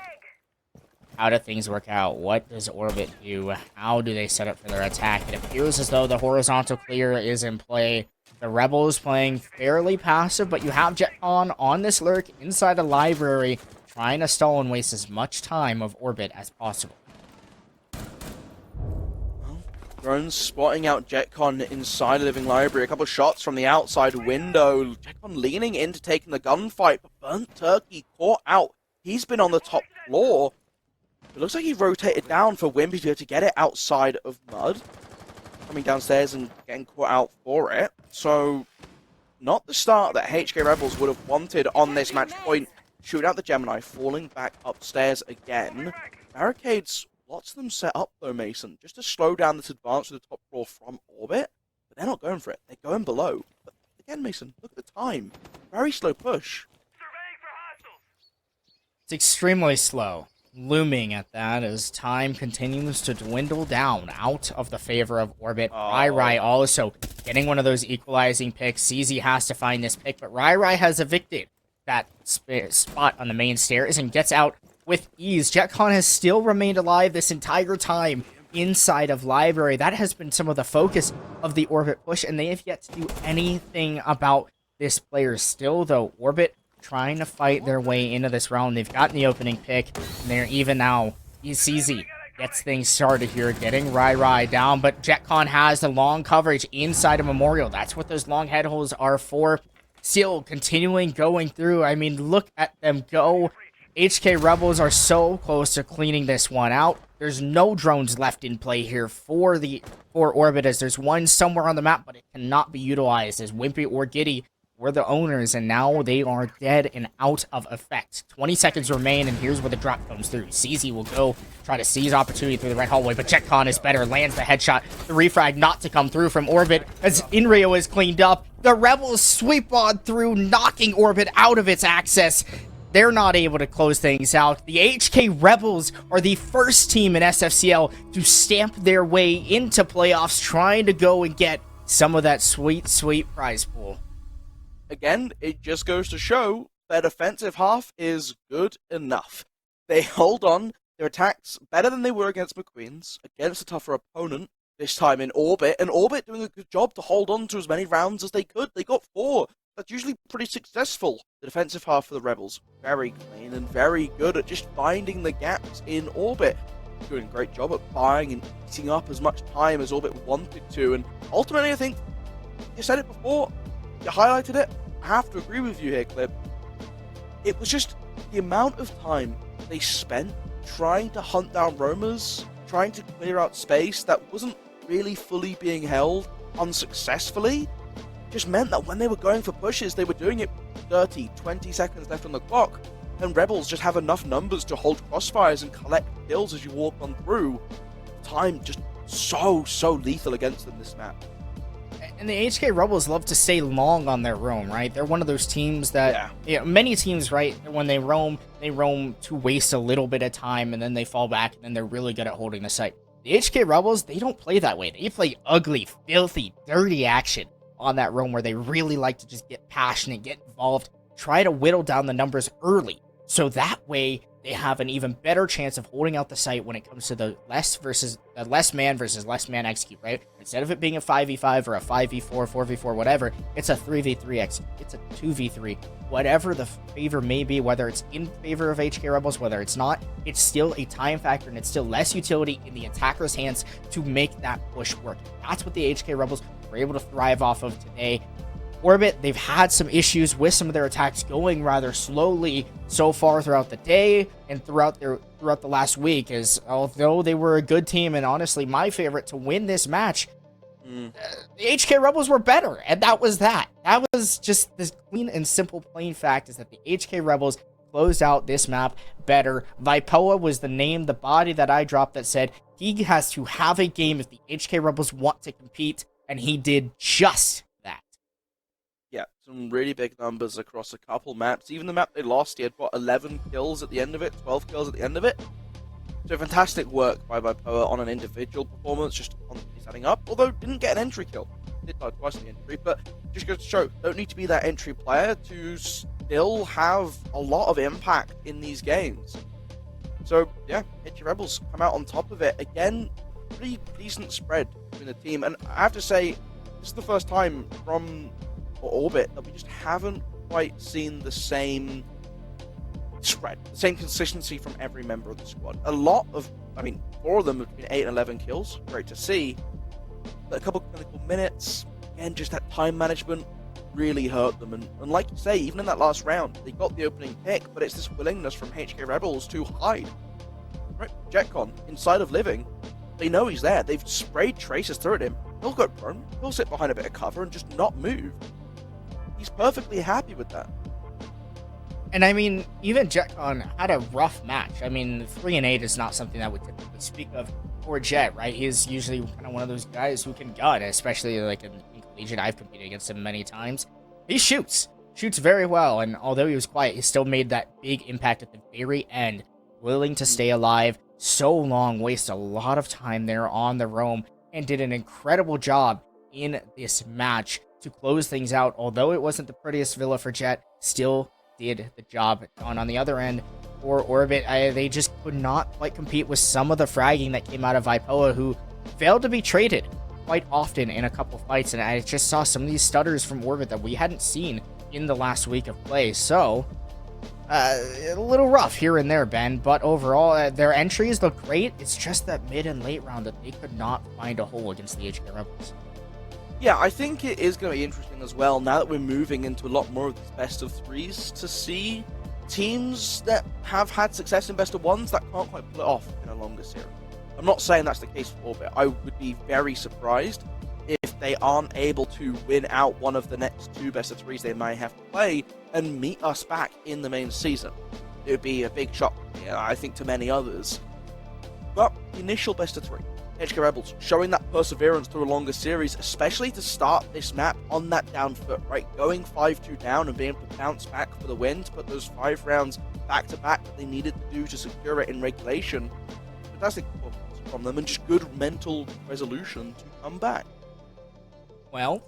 How do things work out? What does Orbit do? How do they set up for their attack? It appears as though the horizontal clear is in play. The Rebels playing fairly passive, but you have JetCon on this lurk inside a library, trying to stall and waste as much time of Orbit as possible. Drones spotting out JetCon inside the living library. A couple of shots from the outside window. JetCon leaning into taking the gunfight, but Burnt Turkey caught out. He's been on the top floor. It looks like he rotated down for Wimpy to be able to get it outside of Mud. Coming downstairs and getting caught out for it. So, not the start that HK Rebels would have wanted on this match point. Shooting out the Gemini, falling back upstairs again. Barricades, lots of them set up though, Mason, just to slow down this advance to the top floor from Orbit. But they're not going for it. They're going below. But again, Mason, look at the time. Very slow push. It's extremely slow. Looming at that as time continues to dwindle down out of the favor of Orbit. Rai also getting one of those equalizing picks. CZ has to find this pick, but Rai has evicted that spot on the main stairs and gets out with ease. JetCon has still remained alive this entire time inside of library. That has been some of the focus of the Orbit push, and they have yet to do anything about this player still, though. Orbit trying to fight their way into this round. They've gotten the opening pick, and they're even now. CZ gets things started here, getting Rai down, but JetCon has the long coverage inside of Memorial. That's what those long head holes are for. Still continuing going through. I mean, look at them go. HK Rebels are so close to cleaning this one out. There's no drones left in play here for Orbit, as there's one somewhere on the map, but it cannot be utilized as Wimpy or Giddy were the owners, and now they are dead and out of effect. 20 seconds remain, and here's where the drop comes through. CZ will go try to seize opportunity through the red hallway, but JetCon is better, lands the headshot. The refrag not to come through from Orbit as Inrio is cleaned up. The Rebels sweep on through, knocking Orbit out of its access. They're not able to close things out. The HK Rebels are the first team in SFCL to stamp their way into playoffs, trying to go and get some of that sweet, sweet prize pool. Again, it just goes to show their defensive half is good enough. They hold on their attacks better than they were against McQueen's, against a tougher opponent, this time in Orbit, and Orbit doing a good job to hold on to as many rounds as they could. They got 4. That's usually pretty successful. The defensive half for the Rebels, very clean and very good at just finding the gaps in Orbit. Doing a great job at buying and eating up as much time as Orbit wanted to, and ultimately I think, you said it before, you highlighted it, I have to agree with you here, Clip. It was just the amount of time they spent trying to hunt down roamers, trying to clear out space that wasn't really fully being held unsuccessfully, just meant that when they were going for pushes, they were doing it 30, 20 seconds left on the clock, and Rebels just have enough numbers to hold crossfires and collect kills as you walk on through. Time just so lethal against them this map. And the HK Rebels love to stay long on their roam, right? They're one of those teams that, many teams, right, when they roam to waste a little bit of time, and then they fall back, and then they're really good at holding the site. The HK Rebels, they don't play that way. They play ugly, filthy, dirty action on that roam, where they really like to just get passionate, get involved, try to whittle down the numbers early. So that way, they have an even better chance of holding out the site when it comes to the less man versus less man execute, right? Instead of it being a 5v5 or a 5v4, 4v4, whatever, it's a 3v3 execute. It's a 2v3. Whatever the favor may be, whether it's in favor of HK Rebels, whether it's not, it's still a time factor and it's still less utility in the attacker's hands to make that push work. That's what the HK Rebels were able to thrive off of today. Orbit, they've had some issues with some of their attacks going rather slowly so far throughout the day and throughout the last week, as although they were a good team and honestly my favorite to win this match, the HK Rebels were better, and that was that. That was just this clean and simple plain fact, is that the HK Rebels closed out this map better. Vipoa was the name, the body that I dropped that said he has to have a game if the HK Rebels want to compete, and he did just that. Yeah, some really big numbers across a couple maps. Even the map they lost, he had, 11 kills at the end of it, 12 kills at the end of it. So fantastic work by Vipoa on an individual performance, just constantly setting up, although didn't get an entry kill. Did die twice in the entry, but just goes to show, don't need to be that entry player to still have a lot of impact in these games. So yeah, HK Rebels come out on top of it. Again, pretty decent spread between the team, and I have to say, this is the first time from Orbit that we just haven't quite seen the same spread, the same consistency from every member of the squad. A lot of, 4 of them have been 8 and 11 kills, great to see. But a couple of clinical minutes, again, just that time management really hurt them. And like you say, even in that last round, they got the opening pick, but it's this willingness from HK Rebels to hide. Right, Jetcon, inside of Living, they know he's there. They've sprayed traces through at him. He'll go prone, he'll sit behind a bit of cover and just not move. He's perfectly happy with that. And even Jetcon had a rough match. 3-8 is not something that we typically speak of for Jet, right? He's usually kind of one of those guys who can gun, especially like in Collegiate. I've competed against him many times. He shoots very well, and although he was quiet, he still made that big impact at the very end, willing to stay alive so long, waste a lot of time there on the roam, and did an incredible job in this match to close things out. Although it wasn't the prettiest villa for Jet, still did the job. On the other end, for Orbit, they just could not quite compete with some of the fragging that came out of Vipoa, who failed to be traded quite often in a couple fights, and I just saw some of these stutters from Orbit that we hadn't seen in the last week of play. So a little rough here and there, Ben, but overall their entries look great. It's just that mid and late round that they could not find a hole against the HK Rebels. Yeah, I think it is going to be interesting as well, now that we're moving into a lot more of these best of threes, to see teams that have had success in best of ones that can't quite pull it off in a longer series. I'm not saying that's the case for Orbit. I would be very surprised if they aren't able to win out one of the next 2 best of threes they might have to play and meet us back in the main season. It would be a big shock, I think, to many others. But the initial best of 3, HK Rebels showing that perseverance through a longer series, especially to start this map on that down foot, right? Going 5-2 down and being able to bounce back for the win, to put those 5 rounds back to back that they needed to do to secure it in regulation. Fantastic performance from them, and just good mental resolution to come back. Well,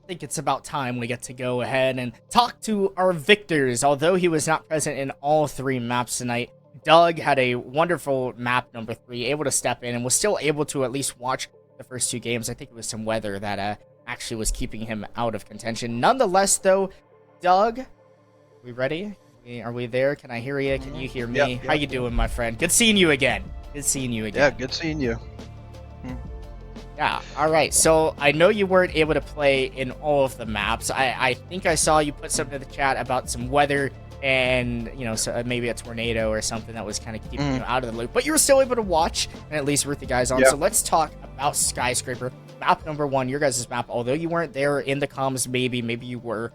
I think it's about time we get to go ahead and talk to our victors. Although he was not present in all 3 maps tonight, Doug had a wonderful map number 3, able to step in and was still able to at least watch the first 2 games. I think it was some weather that actually was keeping him out of contention. Nonetheless, though, Doug, we ready? Are we there? Can I hear you? Can you hear me? Yep. How you doing, my friend? Good seeing you again. Good seeing you again. Yeah, good seeing you. Yeah, alright, so I know you weren't able to play in all of the maps. I think I saw you put something in the chat about some weather and, so maybe a tornado or something that was kind of keeping you out of the loop. But you were still able to watch and at least root the guys on. Yeah. So let's talk about Skyscraper. Map number 1, your guys' map. Although you weren't there in the comms, maybe you were,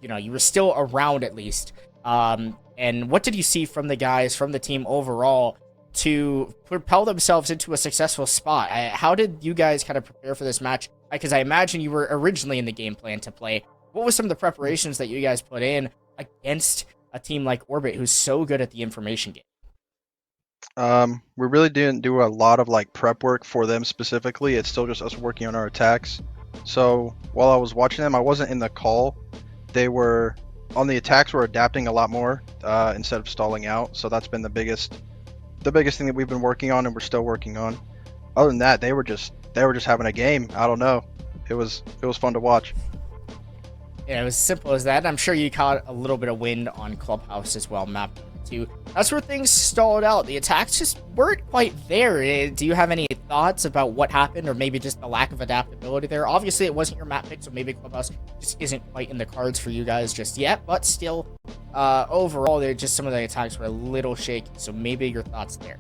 you were still around at least. And what did you see from the guys, from the team overall, to propel themselves into a successful spot? How did you guys kind of prepare for this match? Because I imagine you were originally in the game plan to play. What was some of the preparations that you guys put in against a team like Orbit, who's so good at the information game? We really didn't do a lot of prep work for them specifically. It's still just us working on our attacks. So while I was watching them, I wasn't in the call. They were on the attacks, we're adapting a lot more instead of stalling out. So that's been the biggest thing that we've been working on, and we're still working on. Other than that, they were just having a game. I don't know. It was fun to watch. Yeah, it was simple as that. I'm sure you caught a little bit of wind on Clubhouse as well, map 2. That's where things stalled out. The attacks just weren't quite there. Do you have any thoughts about what happened, or maybe just the lack of adaptability there? Obviously, it wasn't your map pick, so maybe Clubhouse just isn't quite in the cards for you guys just yet. But still, overall, some of the attacks were a little shaky. So maybe your thoughts there.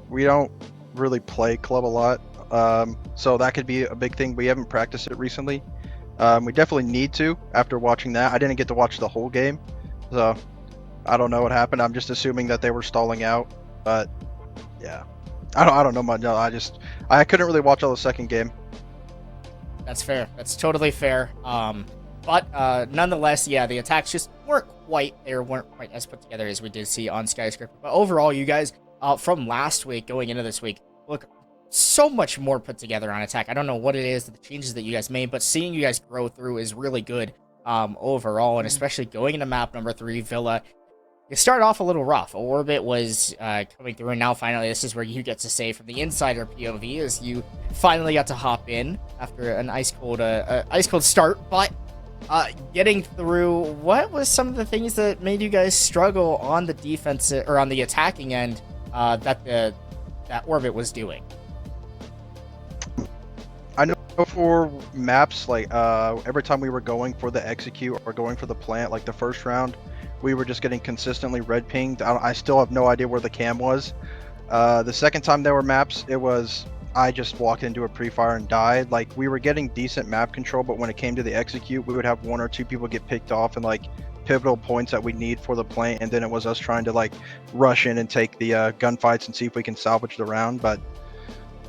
We don't really play club a lot, so that could be a big thing. We haven't practiced it recently. We definitely need to after watching that. I didn't get to watch the whole game, so I don't know what happened. I'm just assuming that they were stalling out, but yeah, I don't know much. No, I couldn't really watch all the second game. That's fair. That's totally fair. But nonetheless, yeah, the attacks just weren't quite as put together as we did see on Skyscraper. But overall, you guys, from last week going into this week, look so much more put together on attack. I don't know what it is, the changes that you guys made, but seeing you guys grow through is really good overall, and especially going into map number 3, Villa. It started off a little rough. Orbit was coming through, and now finally this is where you get to say from the insider POV as you finally got to hop in after an ice cold start. But getting through, what was some of the things that made you guys struggle on the defensive or on the attacking end that Orbit was doing? I know for maps, like every time we were going for the execute or going for the plant, like the first round, we were just getting consistently red pinged. I still have no idea where the cam was. The second time there were maps, it was I just walked into a pre-fire and died. Like, we were getting decent map control, but when it came to the execute, we would have 1 or 2 people get picked off in like pivotal points that we need for the plant, and then it was us trying to like rush in and take the gunfights and see if we can salvage the round. But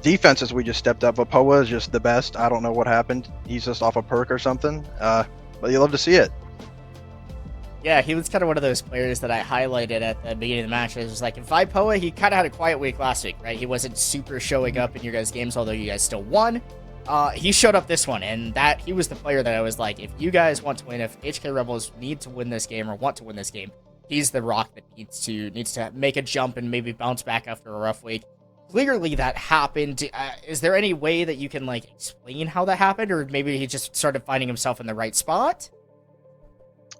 defenses, we just stepped up. Vapoa is just the best. I don't know what happened. He's just off a perk or something. But you love to see it. Yeah, he was kind of one of those players that I highlighted at the beginning of the match. It was like, in Vipoa, he kind of had a quiet week last week, right? He wasn't super showing up in your guys' games, although you guys still won. He showed up this one, and he was the player that I was like, if you guys want to win, if HK Rebels need to win this game or want to win this game, he's the rock that needs to make a jump and maybe bounce back after a rough week. Clearly that happened. Is there any way that you can like explain how that happened, or maybe he just started finding himself in the right spot?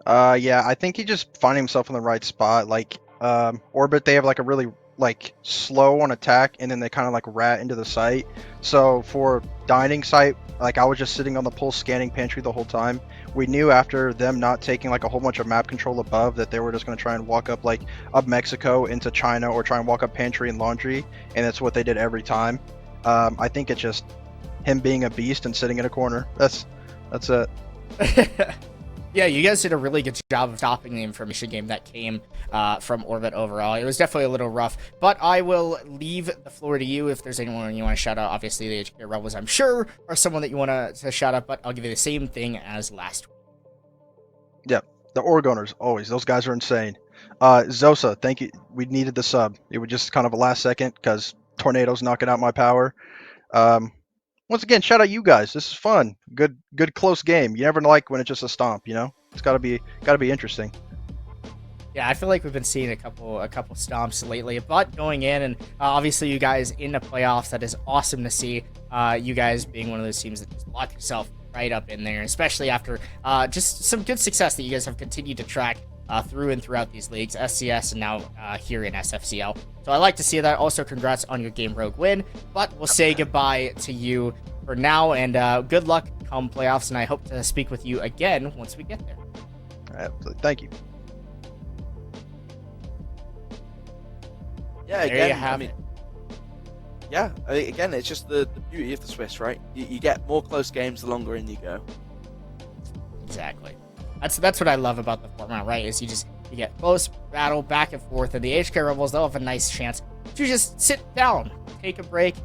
Yeah, I think he just finding himself in the right spot. Like, Orbit, they have like a really like slow on attack, and then they kind of like rat into the site. So for dining site, like I was just sitting on the pulse scanning pantry the whole time. We knew after them not taking like a whole bunch of map control above that they were just going to try and walk up like up Mexico into China, or try and walk up pantry and laundry, and that's what they did every time. I think it's just him being a beast and sitting in a corner. That's it. Yeah, you guys did a really good job of stopping the information game that came from Orbit overall. It was definitely a little rough, but I will leave the floor to you if there's anyone you want to shout out. Obviously, the HK Rebels, I'm sure, are someone that you want to shout out, but I'll give you the same thing as last week. Yep, the Oregoners, always. Those guys are insane. Zosa, thank you. We needed the sub. It was just kind of a last second because Tornado's knocking out my power. Once again, shout out you guys. This is fun. Good close game. You never like when it's just a stomp, you know? It's gotta be interesting. Yeah, I feel like we've been seeing a couple stomps lately, but going in and obviously you guys in the playoffs, that is awesome to see. You guys being one of those teams that just lock yourself right up in there, especially after just some good success that you guys have continued to track through and throughout these leagues, SCS and now here in SFCL. So I like to see that. Also, congrats on your Game Rogue win, but we'll say goodbye to you for now, and good luck come playoffs, and I hope to speak with you again once we get there. Absolutely. Thank you. Yeah, There again, you have I mean, it. yeah, again, it's just the beauty of the Swiss, right? You get more close games the longer in you go. Exactly. That's what I love about the format, right? Is you get close battle back and forth, and the HK Rebels, they'll have a nice chance to just sit down, take a break,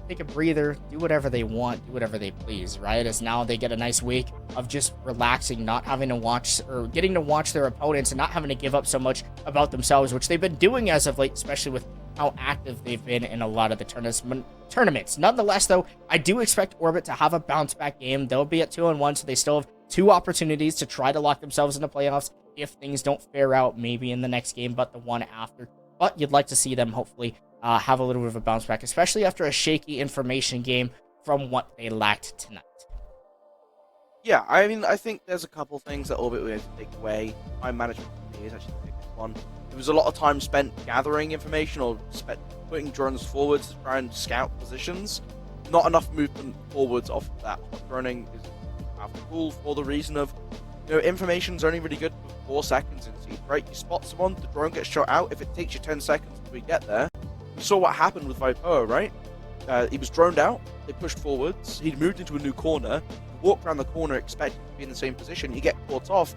take a breather, do whatever they want, do whatever they please, right? As now they get a nice week of just relaxing, not having to watch, or getting to watch their opponents and not having to give up so much about themselves, which they've been doing as of late, especially with how active they've been in a lot of the tournaments. Nonetheless, though, I do expect Orbit to have a bounce-back game. They'll be at 2-1, so they still have 2 opportunities to try to lock themselves in the playoffs if things don't fare out, maybe in the next game, but the one after. But you'd like to see them hopefully have a little bit of a bounce back, especially after a shaky information game from what they lacked tonight. Yeah, I mean, I think there's a couple things that Orbit will have to take away. Time management for me is actually the biggest one. There was a lot of time spent gathering information or putting drones forwards to try and scout positions. Not enough movement forwards off of that. Hot droning is powerful for the reason of, information's only really good for 4 seconds in Siege, right? You spot someone, the drone gets shot out. If it takes you 10 seconds until we get there, you saw what happened with Viper, right? He was droned out, they pushed forwards, he moved into a new corner, walked around the corner expecting to be in the same position, you get caught off.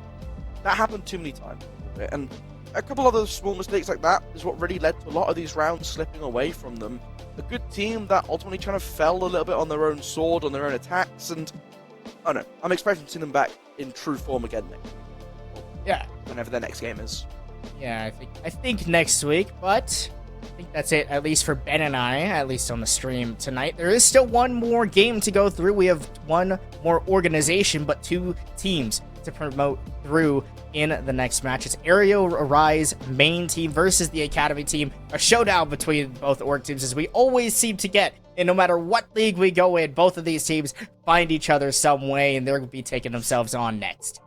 That happened too many times. And a couple other small mistakes like that is what really led to a lot of these rounds slipping away from them. A good team that ultimately kind of fell a little bit on their own sword, on their own attacks, and I don't know, I'm expecting to see them back in true form again next week. Yeah. Whenever their next game is. Yeah, I think next week, but I think that's it, at least for Ben and I, at least on the stream tonight. There is still one more game to go through. We have one more organization, but 2 teams to promote through in the next match. It's Aerial Arise main team versus the Academy team. A showdown between both org teams, as we always seem to get. And no matter what league we go in, both of these teams find each other some way, and they'll be taking themselves on next.